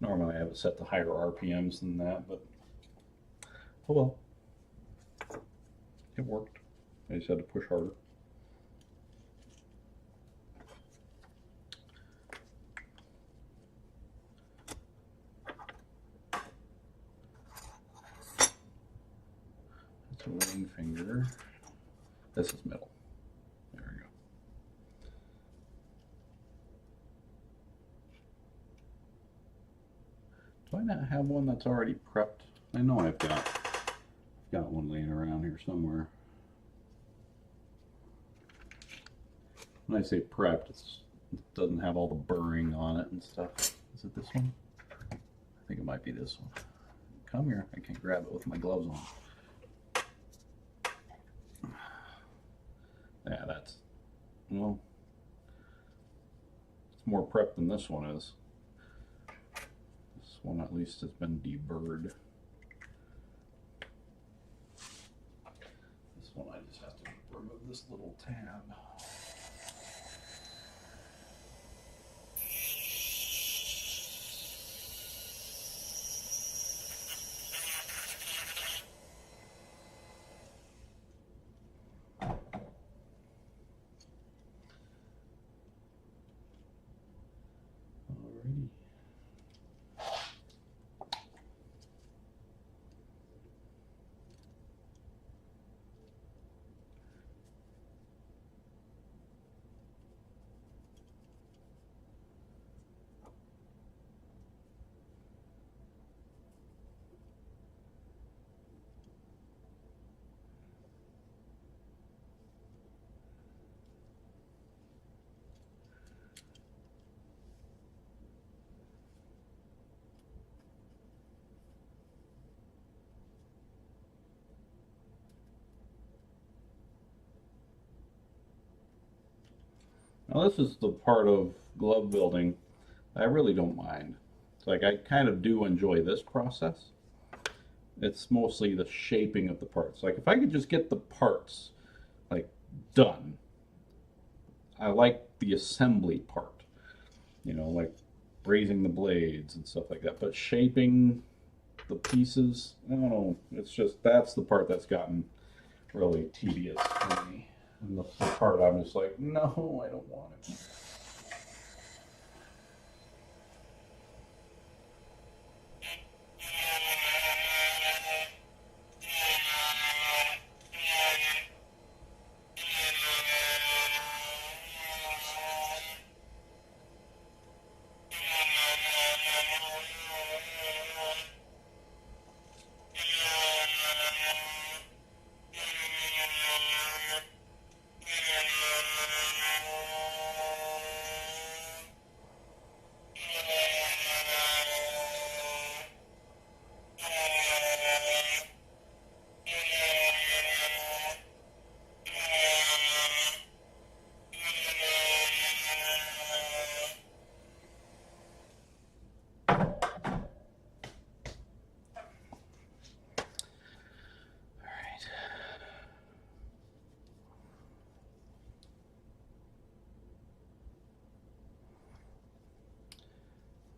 Normally I have it set to higher RPMs than that, but oh well. It worked. I just had to push harder. ring finger. This is middle. There we go. Do I not have one that's already prepped? I know I've got one laying around here somewhere. When I say prepped, it doesn't have all the burring on it and stuff. Is it this one? I think it might be this one. Come here, I can grab it with my gloves on. Yeah, that's, well, it's more prepped than this one is. This one at least has been deburred. This one I just have to remove this little tab. Alrighty. Now this is the part of glove building I really don't mind. It's like I kind of do enjoy this process. It's mostly the shaping of the parts. Like if I could just get the parts like done, I like the assembly part. You know, like raising the blades and stuff like that. But shaping the pieces, I don't know. It's just, that's the part that's gotten really tedious for me. And the part I'm just like, no, I don't want it.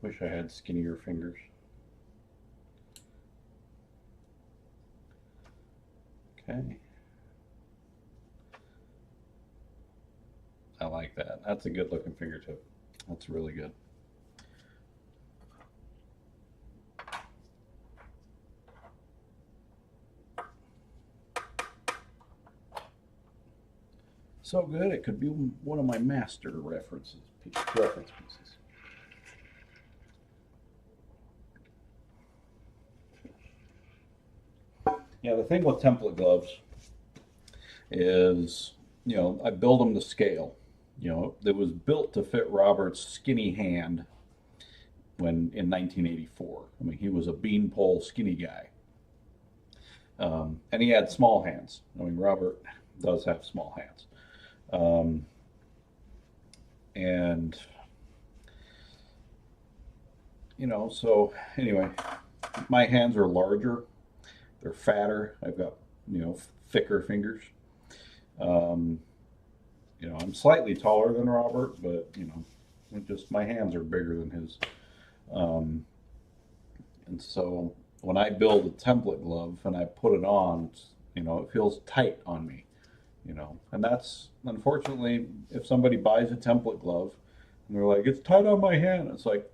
Wish I had skinnier fingers. Okay. I like that. That's a good looking fingertip. That's really good. So good, it could be one of my master reference pieces. Yeah, the thing with template gloves is, you know, I build them to scale. You know, it was built to fit Robert's skinny hand when in 1984. I mean, he was a beanpole skinny guy. And he had small hands. I mean, Robert does have small hands. And, you know, so anyway, my hands are larger. They're fatter. I've got, you know, thicker fingers. You know, I'm slightly taller than Robert, but, you know, just my hands are bigger than his. And so when I build a template glove and I put it on, you know, it feels tight on me, you know. And that's, unfortunately, if somebody buys a template glove and they're like, it's tight on my hand, it's like,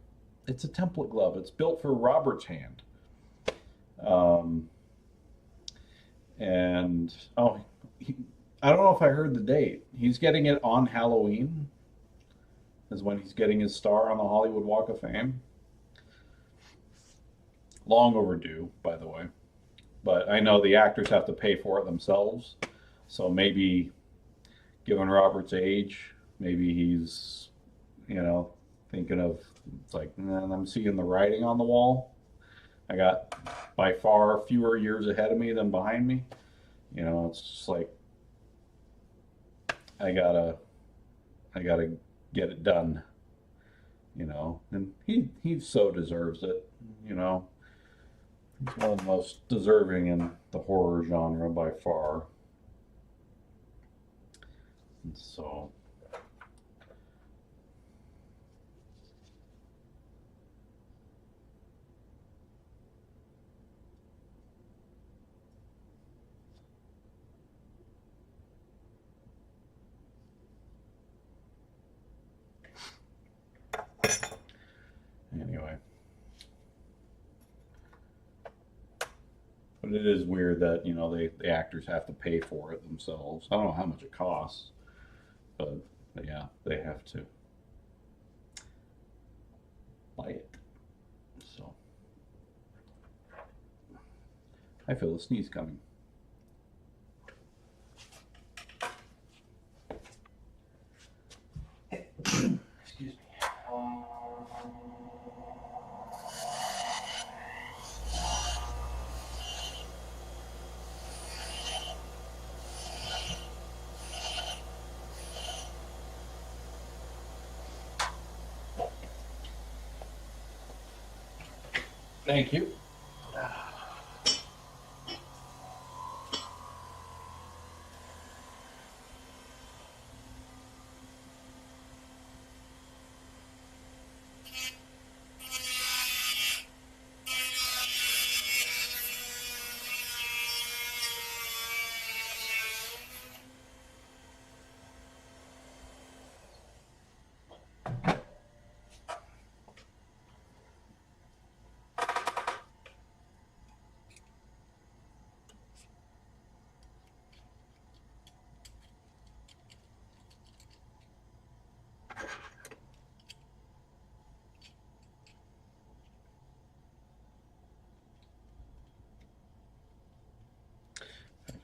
it's a template glove. It's built for Robert's hand. And And oh, I don't know if I heard the date. He's getting it on Halloween, is when he's getting his star on the Hollywood Walk of Fame. Long overdue, by the way. But I know the actors have to pay for it themselves. So maybe, given Robert's age, maybe he's, thinking of, it's like, man, I'm seeing the writing on the wall. I got by far fewer years ahead of me than behind me. It's just like, I gotta get it done, and he so deserves it. He's one of the most deserving in the horror genre by far. And so, anyway. But it is weird that, the actors have to pay for it themselves. I don't know how much it costs, but yeah, they have to buy it. So, I feel a sneeze coming. Excuse me. Thank you.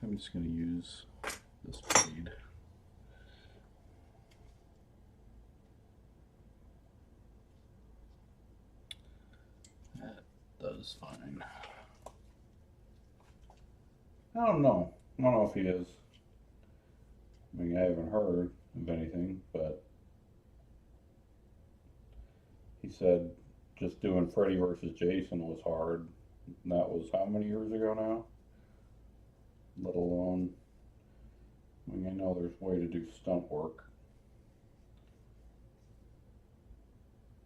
I'm just going to use this blade. That does fine. I don't know. I don't know if he is. I mean, I haven't heard of anything, but he said just doing Freddy versus Jason was hard. And that was how many years ago now? Let alone, I mean, I know there's a way to do stunt work,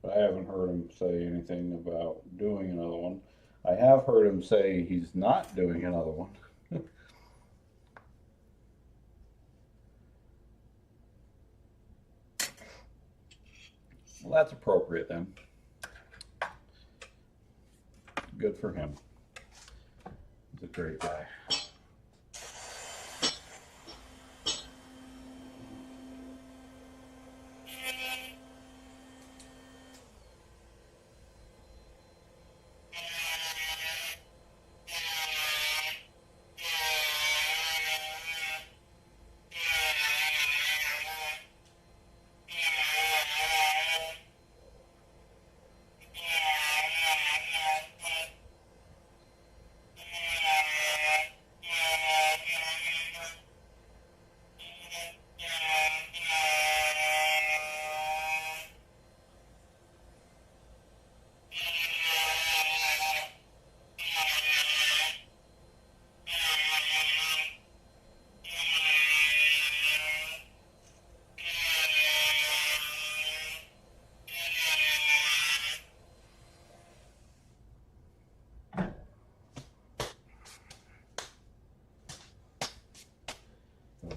but I haven't heard him say anything about doing another one. I have heard him say he's not doing another one. Well, that's appropriate then. Good for him. He's a great guy.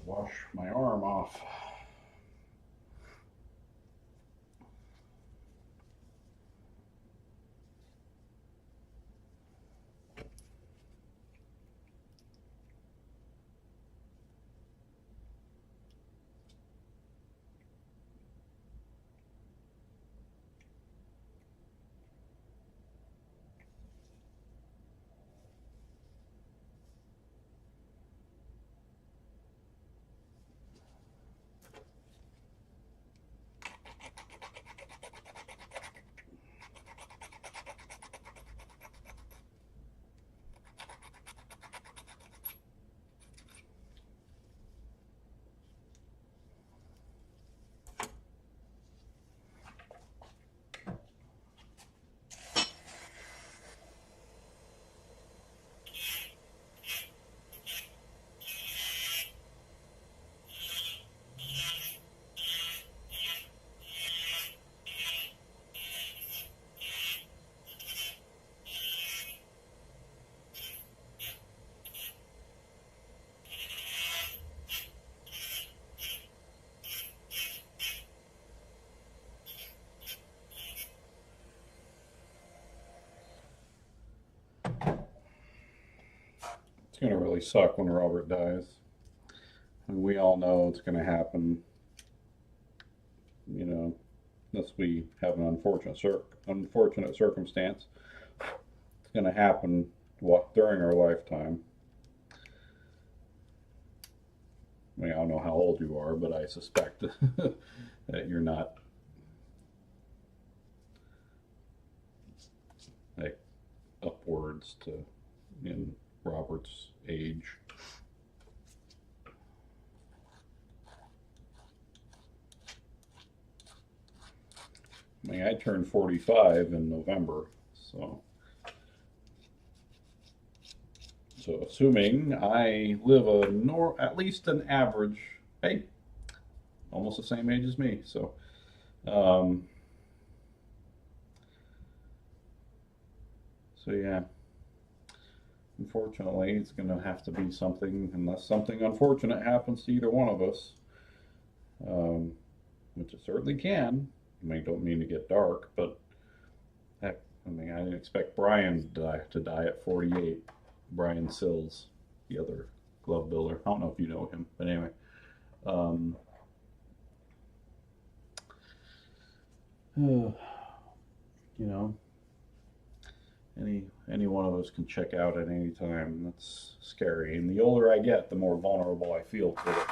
Wash my arm off. going to really suck when Robert dies. And we all know it's going to happen, you know, unless we have an unfortunate circumstance. It's going to happen during our lifetime. I mean, I don't know how old you are, but I suspect that you're not like upwards to in Robert's age. I mean, I turned 45 in November, so assuming I live at least an average, hey, almost the same age as me, so um, yeah. Unfortunately, it's going to have to be something, unless something unfortunate happens to either one of us, which it certainly can. I mean, don't mean to get dark, but heck, I mean, I didn't expect Brian to die at 48. Brian Sills, the other glove builder. I don't know if you know him, but anyway. You know, any one of us can check out at any time. That's scary. And the older I get, the more vulnerable I feel to it.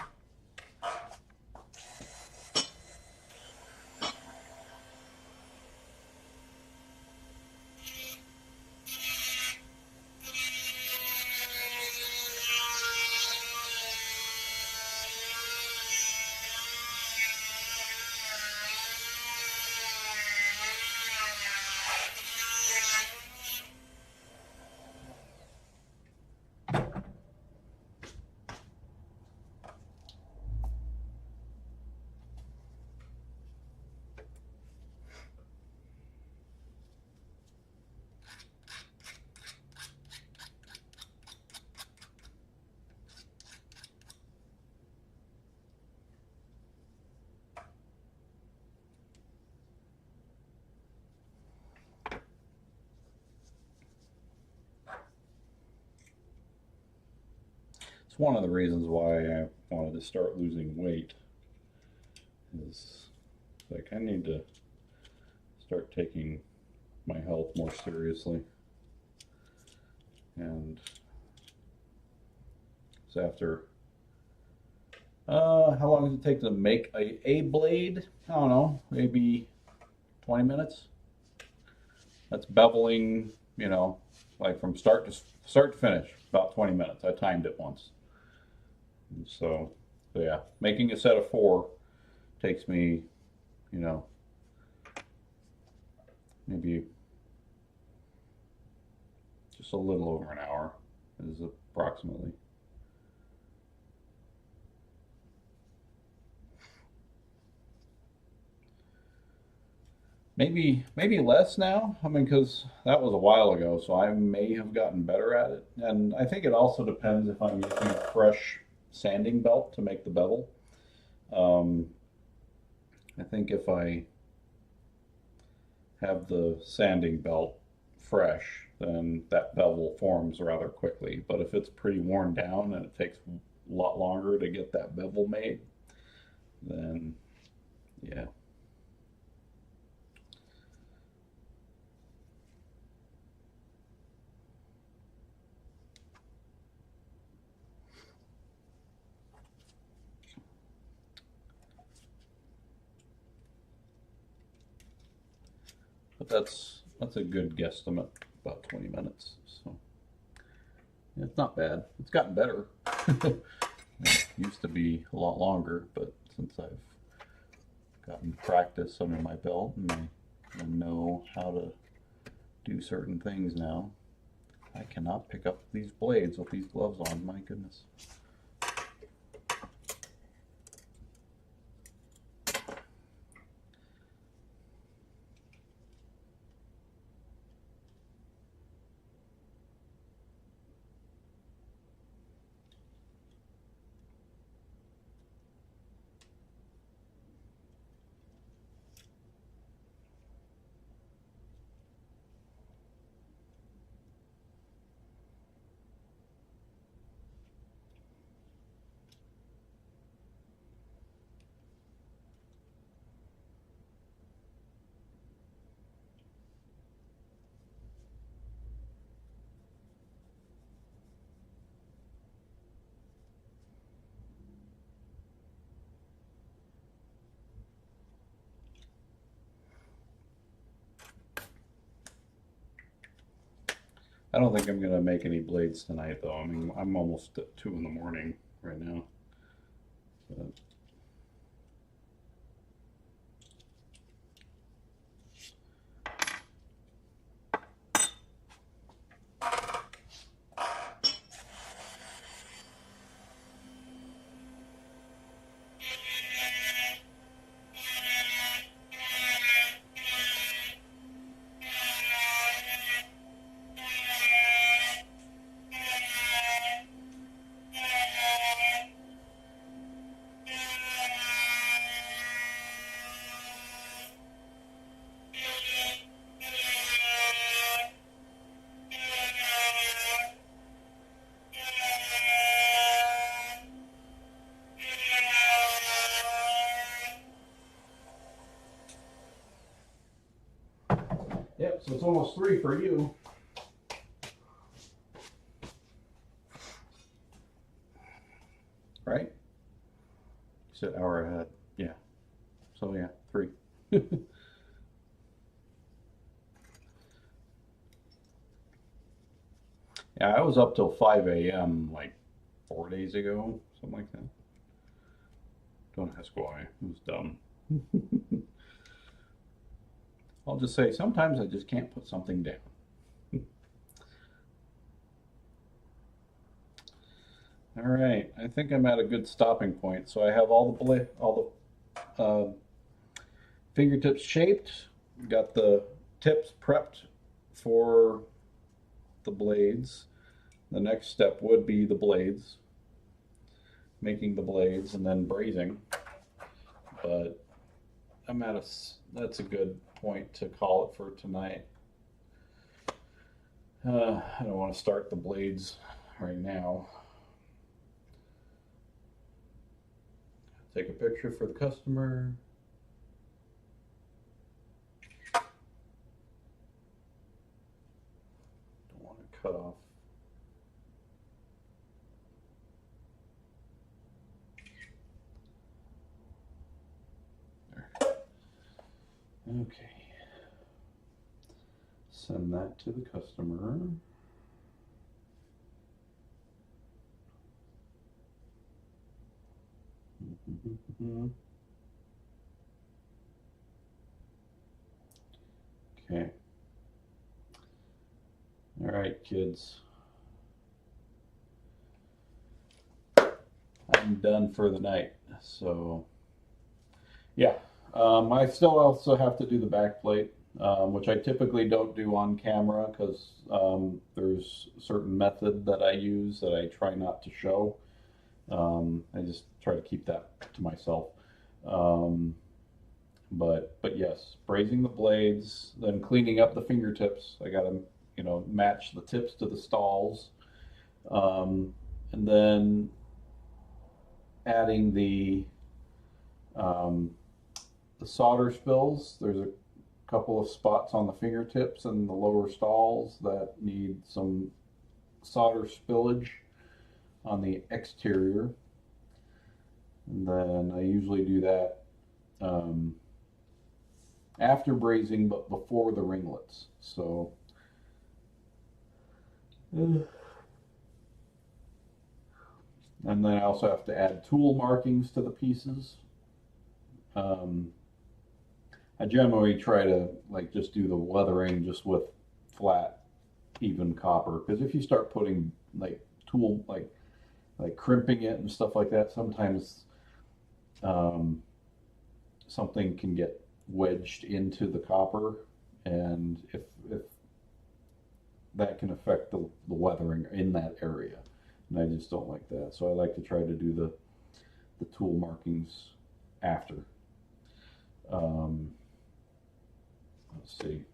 It's one of the reasons why I wanted to start losing weight. Is like I need to start taking my health more seriously. And it's after how long does it take to make a blade? I don't know, maybe 20 minutes. That's beveling, like from start to finish, about 20 minutes. I timed it once. And so yeah, making a set of 4 takes me, maybe just a little over an hour is approximately. Maybe less now. I mean, because that was a while ago, so I may have gotten better at it. And I think it also depends if I'm using a fresh sanding belt to make the bevel. I think if I have the sanding belt fresh, then that bevel forms rather quickly. But if it's pretty worn down and it takes a lot longer to get that bevel made, then yeah. But that's a good guesstimate, about 20 minutes. So yeah, it's not bad. It's gotten better. It used to be a lot longer, but since I've gotten practice under my belt and I know how to do certain things now, I cannot pick up these blades with these gloves on. My goodness. I don't think I'm gonna make any blades tonight, though. I mean, I'm almost at 2 in the morning right now. But yep, so it's almost 3 for you. Right? You said hour ahead. Yeah. So yeah, 3. Yeah, I was up till 5 a.m. like 4 days ago, something like that. Don't ask why. It was dumb. I'll just say sometimes I just can't put something down. All right, I think I'm at a good stopping point. So I have all the fingertips shaped. Got the tips prepped for the blades. The next step would be the blades, making the blades and then brazing. But I'm at that's a good point to call it for tonight. I don't want to start the blades right now. Take a picture for the customer. Don't want to cut off. There. Okay. Send that to the customer. Okay. All right, kids. I'm done for the night. So, yeah. I still also have to do the back plate, which I typically don't do on camera because there's a certain method that I use that I try not to show. I just try to keep that to myself. But yes, brazing the blades, then cleaning up the fingertips. I got to, match the tips to the stalls, and then adding the solder spills. There's a couple of spots on the fingertips and the lower stalls that need some solder spillage on the exterior. And then I usually do that after brazing, but before the ringlets. So, and then I also have to add tool markings to the pieces. I generally try to just do the weathering just with flat, even copper, because if you start putting tool crimping it and stuff like that, sometimes something can get wedged into the copper, and if that can affect the weathering in that area, and I just don't like that. So I like to try to do the tool markings after. Let's see.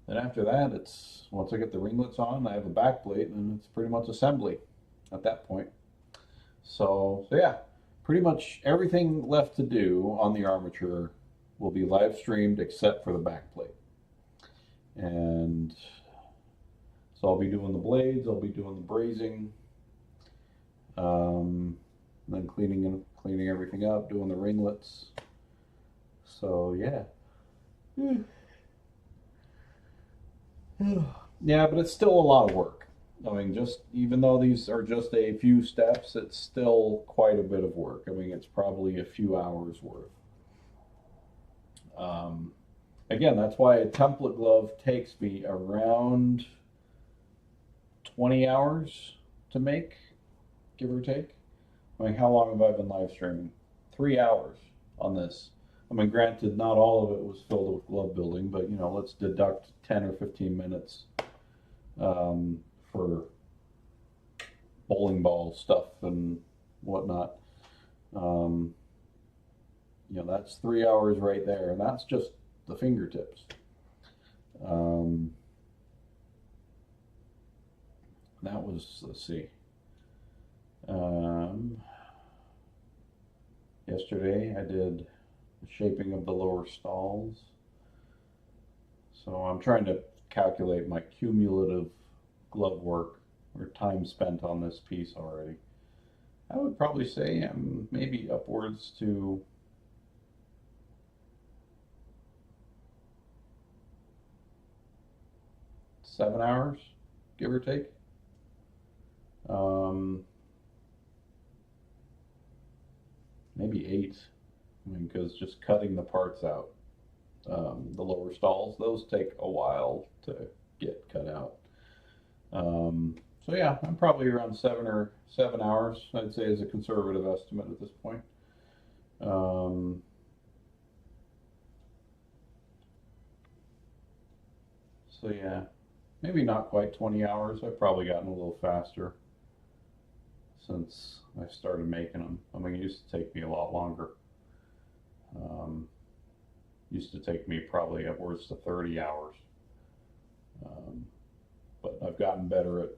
Then after that, once I get the ringlets on, I have a back plate, and it's pretty much assembly at that point. So yeah, pretty much everything left to do on the armature will be live streamed except for the back plate. And so I'll be doing the blades, I'll be doing the brazing, then cleaning everything up, doing the ringlets. So yeah. Yeah, but it's still a lot of work. I mean, just even though these are just a few steps, it's still quite a bit of work. I mean, it's probably a few hours worth. Um, Again, that's why a template glove takes me around 20 hours to make, give or take. I mean, how long have I been live streaming? 3 hours on this. I mean, granted, not all of it was filled with glove building, but let's deduct 10 or 15 minutes for bowling ball stuff and whatnot. Um, that's 3 hours right there, and that's just the fingertips. Um, that was, let's see. Yesterday I did the shaping of the lower stalls. So I'm trying to calculate my cumulative glove work or time spent on this piece already. I would probably say I'm maybe upwards to 7 hours, give or take. Maybe 8. I mean, because just cutting the parts out, the lower stalls, those take a while to get cut out. So yeah, I'm probably around 7 hours, I'd say, is a conservative estimate at this point. So yeah, maybe not quite 20 hours. I've probably gotten a little faster since I started making them. I mean, it used to take me a lot longer. Used to take me probably upwards to 30 hours. But I've gotten better at,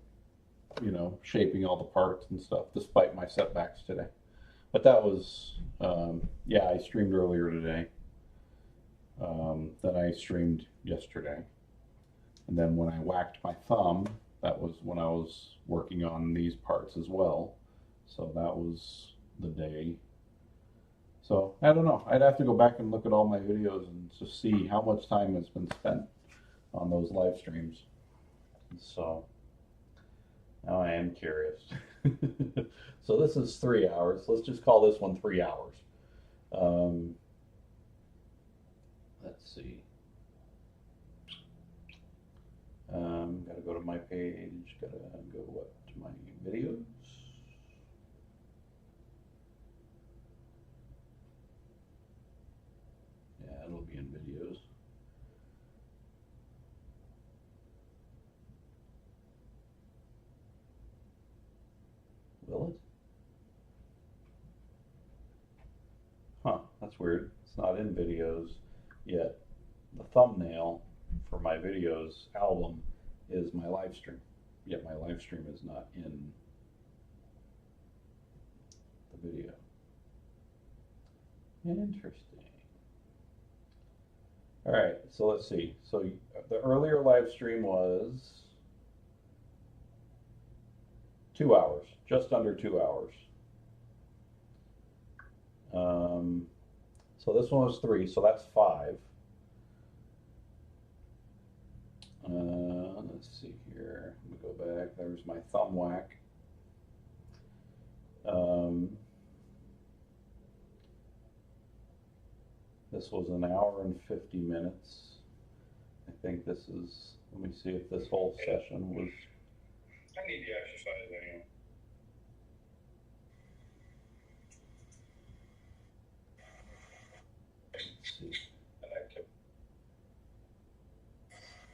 shaping all the parts and stuff, despite my setbacks today. But that was, yeah, I streamed earlier today. Then I streamed yesterday. And then when I whacked my thumb, that was when I was working on these parts as well. So that was the day. So I don't know. I'd have to go back and look at all my videos and just see how much time has been spent on those live streams. So now I am curious. So this is 3 hours. Let's just call this one 3 hours. Let's see. Gotta go to my page. Gotta go to my videos. Yeah, it'll be in videos. Will it? Huh, that's weird. It's not in videos yet. The thumbnail for my videos album is my live stream. Yet my live stream is not in the video. Interesting. All right, so let's see. So the earlier live stream was 2 hours, just under 2 hours. So this one was 3, so that's 5. Let's see here. Let me go back. There's my thumb whack. This was an hour and 50 minutes. I think this is, let me see if this whole session was. I need the exercise anyway. Let's see.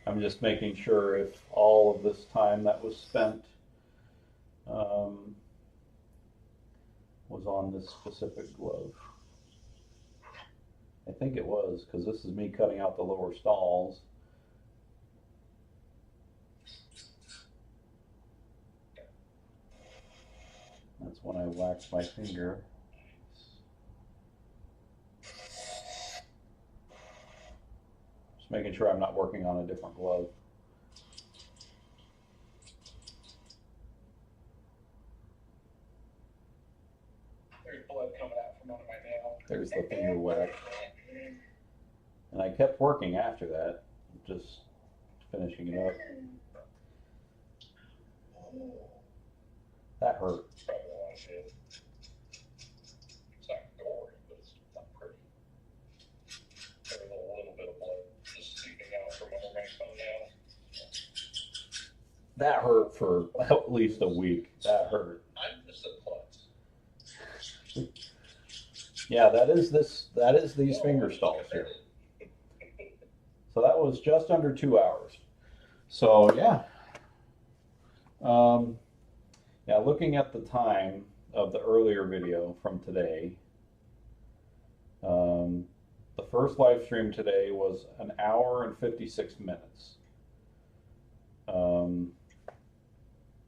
I'm just making sure if all of this time that was spent was on this specific glove. I think it was, because this is me cutting out the lower stalls. That's when I whacked my finger. Just making sure I'm not working on a different glove. There's blood coming out from under my nail. There's the finger whack. And I kept working after that, just finishing it up. That hurt. It's probably a lot of shit. It's not gory, but it's not pretty. There's a little bit of blood just seeping out from under my thumbnail. That hurt for at least a week. That hurt. I'm just a klutz. Yeah, that is these finger stalls here. So that was just under 2 hours. So yeah. Yeah, looking at the time of the earlier video from today, the first live stream today was 1 hour and 56 minutes.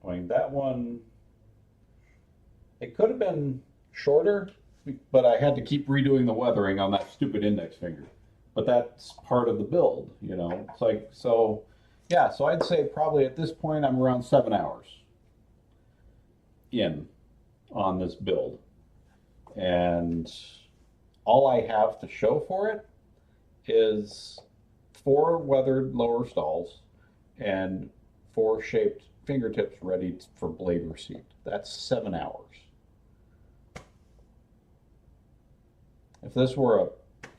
I mean, that one, it could have been shorter, but I had to keep redoing the weathering on that stupid index finger. But that's part of the build, you know. It's like, so, yeah, so I'd say probably at this point I'm around 7 hours in on this build. And all I have to show for it is 4 weathered lower stalls and 4 shaped fingertips ready for blade receipt. That's 7 hours. If this were a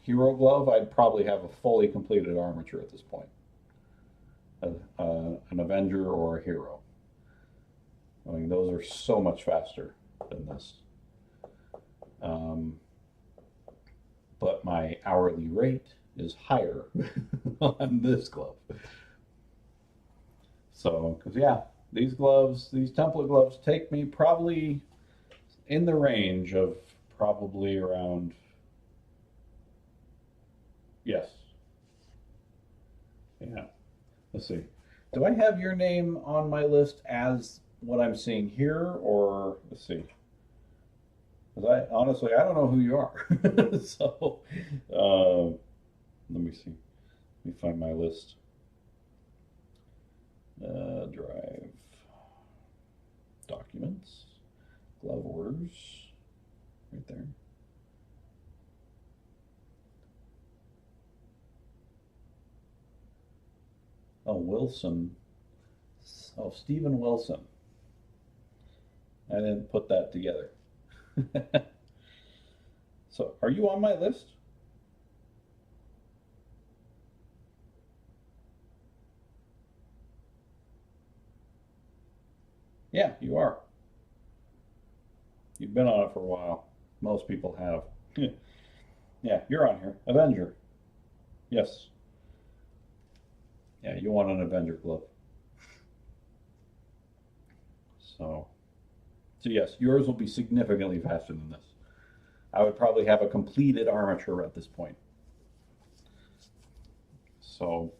Hero glove, I'd probably have a fully completed armature at this point. An Avenger or a Hero. I mean, those are so much faster than this. But my hourly rate is higher on this glove. So, because yeah, these gloves, these template gloves take me probably in the range of probably around, yes. Yeah. Let's see. Do I have your name on my list as what I'm seeing here, or let's see. Because I honestly, I don't know who you are. So, let me see. Let me find my list. Drive, documents, glove orders, right there. Oh, Wilson. Oh, Stephen Wilson. I didn't put that together. So, are you on my list? Yeah, you are. You've been on it for a while. Most people have. Yeah, you're on here. Avenger. Yes. Yeah, you want an Avenger glove. So yes, yours will be significantly faster than this. I would probably have a completed armature at this point. So,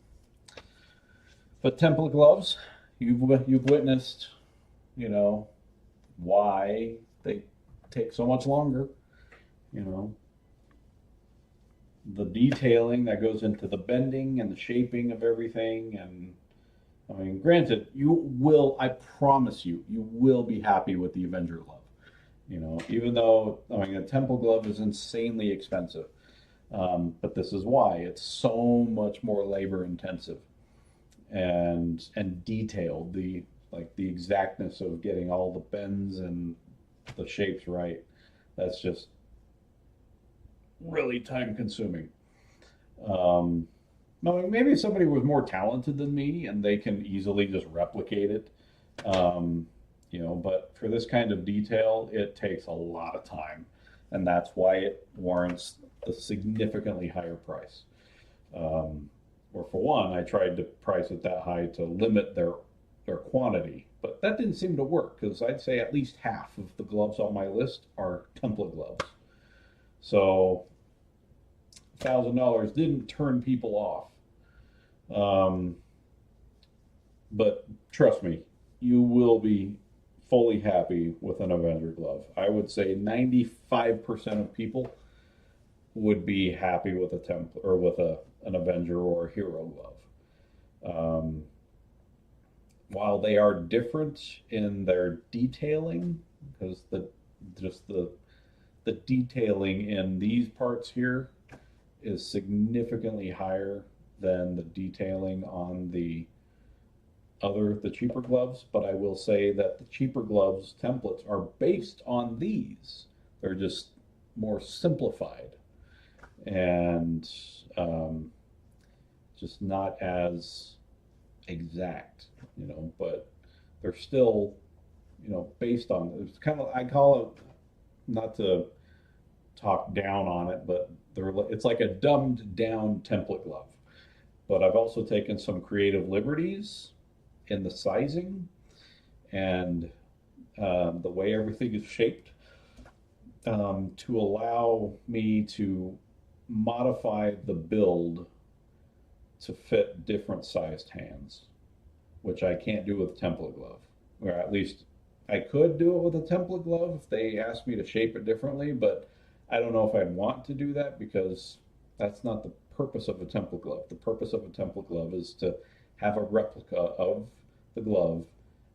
but template gloves, you've witnessed, you know, why they take so much longer, you know, the detailing that goes into the bending and the shaping of everything. And I mean, granted, you will, I promise you, you will be happy with the Avenger glove. You know, even though, I mean, a temple glove is insanely expensive. But this is why it's so much more labor intensive and detailed. The exactness of getting all the bends and the shapes right. That's just really time consuming. No, maybe somebody was more talented than me and they can easily just replicate it. You know, but for this kind of detail, it takes a lot of time, and that's why it warrants a significantly higher price. Or for one, I tried to price it that high to limit their quantity, but that didn't seem to work because I'd say at least half of the gloves on my list are template gloves. So $1,000 didn't turn people off. But trust me, you will be fully happy with an Avenger glove. I would say 95% of people would be happy with a template or with an Avenger or a Hero glove. While they are different in their detailing, because the detailing in these parts here is significantly higher than the detailing on the cheaper gloves, but I will say that the cheaper gloves templates are based on these. They're just more simplified and just not as exact, but they're still, based on, it's kind of, I call it, not to talk down on it, but it's like a dumbed down template glove. But I've also taken some creative liberties in the sizing and the way everything is shaped to allow me to modify the build to fit different sized hands, which I can't do with a template glove. Or at least I could do it with a template glove if they asked me to shape it differently, but I don't know if I'd want to do that because that's not the purpose of a template glove. The purpose of a template glove is to have a replica of the glove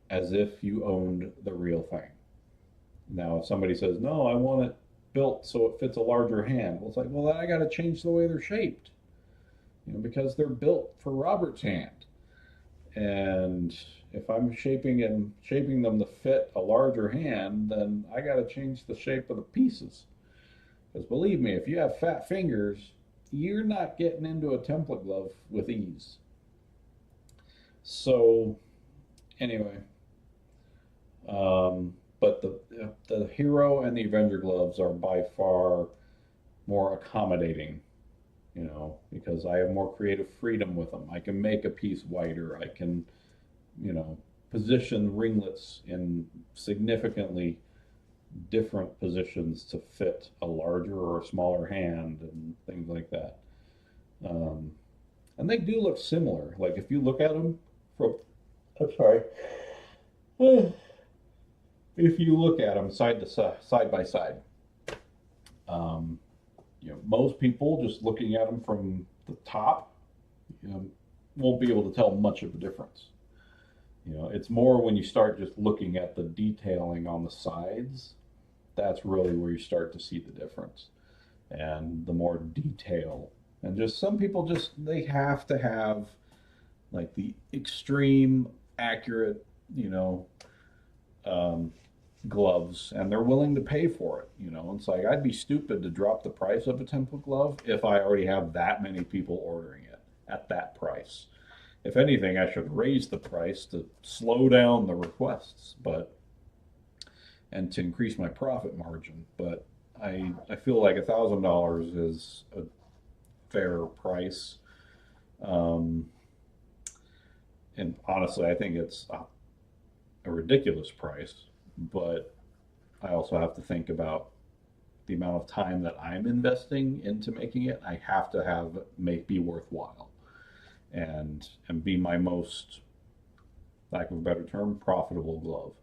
as if you owned the real thing. Now, if somebody says, no, I want it built so it fits a larger hand, well, it's like, well, then I got to change the way they're shaped, because they're built for Robert's hand. And if I'm shaping them to fit a larger hand, then I got to change the shape of the pieces. Because believe me, if you have fat fingers, you're not getting into a template glove with ease. So, anyway, but the Hero and the Avenger gloves are by far more accommodating, because I have more creative freedom with them. I can make a piece wider. I can, position ringlets in significantly different positions to fit a larger or a smaller hand and things like that. And they do look similar. Like if you look at them from, I'm sorry, if you look at them side by side, most people just looking at them from the top, won't be able to tell much of a difference. It's more when you start just looking at the detailing on the sides, that's really where you start to see the difference. And the more detail. And just some people they have to have like the extreme accurate, gloves, and they're willing to pay for it. It's like I'd be stupid to drop the price of a template glove if I already have that many people ordering it at that price. If anything, I should raise the price to slow down the requests, and to increase my profit margin. But I feel like $1,000 is a fair price. And honestly, I think it's a ridiculous price, but I also have to think about the amount of time that I'm investing into making it. I have to be worthwhile and be my most, lack of a better term, profitable glove.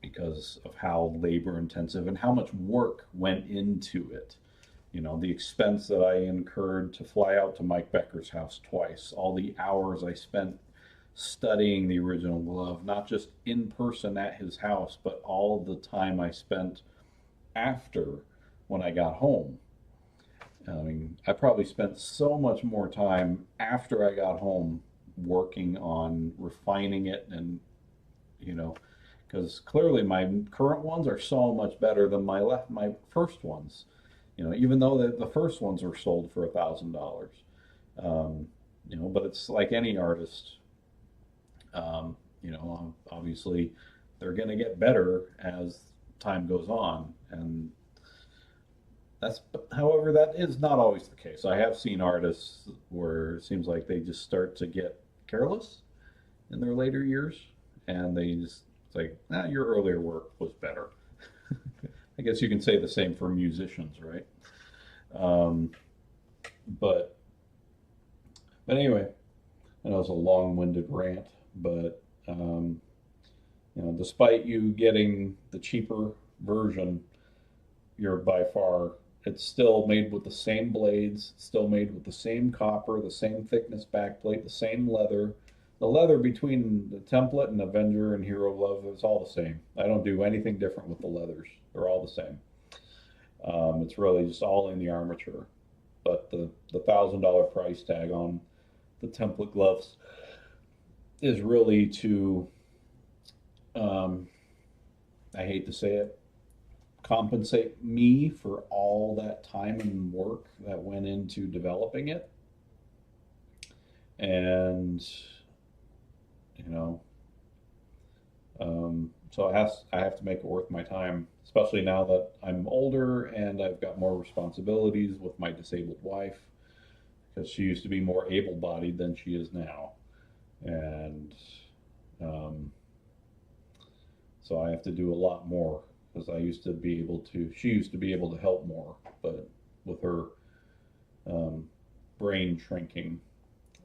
Because of how labor intensive and how much work went into it. The expense that I incurred to fly out to Mike Becker's house twice, all the hours I spent studying the original glove, not just in person at his house, but all the time I spent after when I got home. I probably spent so much more time after I got home working on refining it and, because clearly my current ones are so much better than my first ones. Even though the first ones were sold for $1,000. But it's like any artist. Obviously they're going to get better as time goes on, and however, that is not always the case. I have seen artists where it seems like they just start to get careless in their later years, and it's like, your earlier work was better. I guess you can say the same for musicians, right? But anyway, I know it's a long-winded rant, but despite you getting the cheaper version, it's still made with the same blades, still made with the same copper, the same thickness backplate, the same leather. The leather between the template and Avenger and Hero glove is all the same. I don't do anything different with the leathers. They're all the same. It's really just all in the armature. but the $1,000 price tag on the template gloves is really to, I hate to say it, compensate me for all that time and work that went into developing it. And, you know, so I have to make it worth my time, especially now that I'm older and I've got more responsibilities with my disabled wife, because she used to be more able-bodied than she is now. And so I have to do a lot more, because she used to be able to help more, but with her brain shrinking,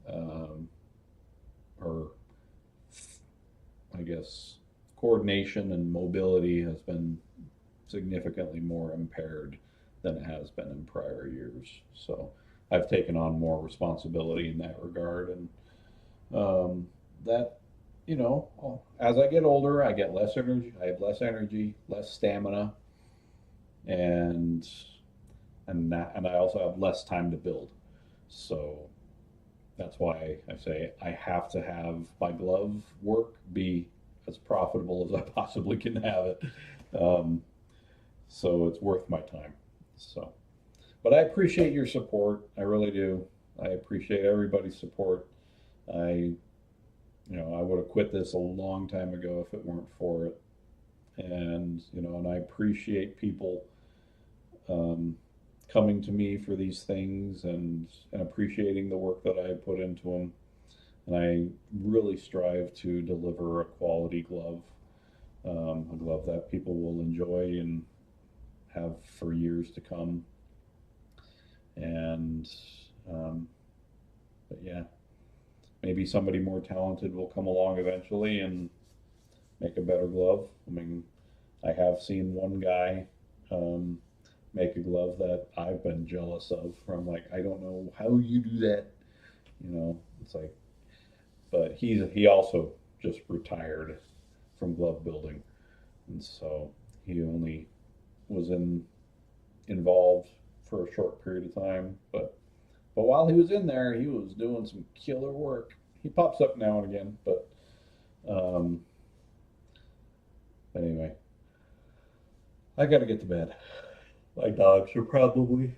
her, I guess, coordination and mobility has been significantly more impaired than it has been in prior years. So I've taken on more responsibility in that regard, and that, you know, as I get older, I get less energy. I have less energy, less stamina, and and I also have less time to build. So that's why I say I have to have my glove work be as profitable as I possibly can have it. Um, so it's worth my time. So, but I appreciate your support. I really do. I appreciate everybody's support. I, you know, I would have quit this a long time ago if it weren't for it. And, you know, and I appreciate people um, coming to me for these things, and appreciating the work that I put into them. And I really strive to deliver a quality glove, a glove that people will enjoy and have for years to come. And, but yeah, maybe somebody more talented will come along eventually and make a better glove. I mean, I have seen one guy make a glove that I've been jealous of. From like, I don't know how you do that. You know, it's like, but he also just retired from glove building, and so he only was involved for a short period of time. But while he was in there, he was doing some killer work. He pops up now and again, but um, anyway, I got to get to bed. My dogs are probably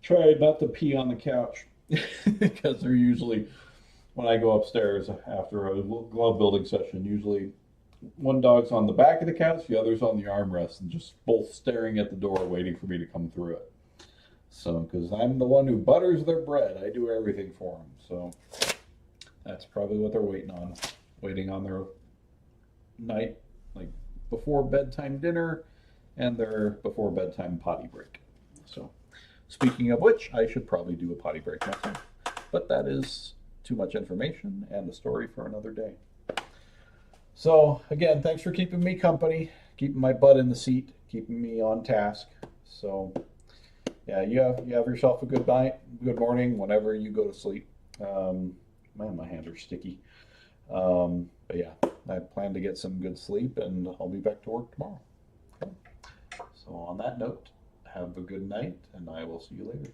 trying not to pee on the couch because they're usually, when I go upstairs after a glove building session, usually one dog's on the back of the couch, the other's on the armrest, and just both staring at the door waiting for me to come through it. So, because I'm the one who butters their bread, I do everything for them. So that's probably what they're waiting on their night, like before bedtime dinner and their before bedtime potty break. So speaking of which, I should probably do a potty break myself. But that is too much information and a story for another day. So again, thanks for keeping me company, keeping my butt in the seat, keeping me on task. So yeah, you have yourself a good night, good morning, whenever you go to sleep. Man, my hands are sticky. But yeah, I plan to get some good sleep, and I'll be back to work tomorrow. Okay. So on that note, have a good night, and I will see you later.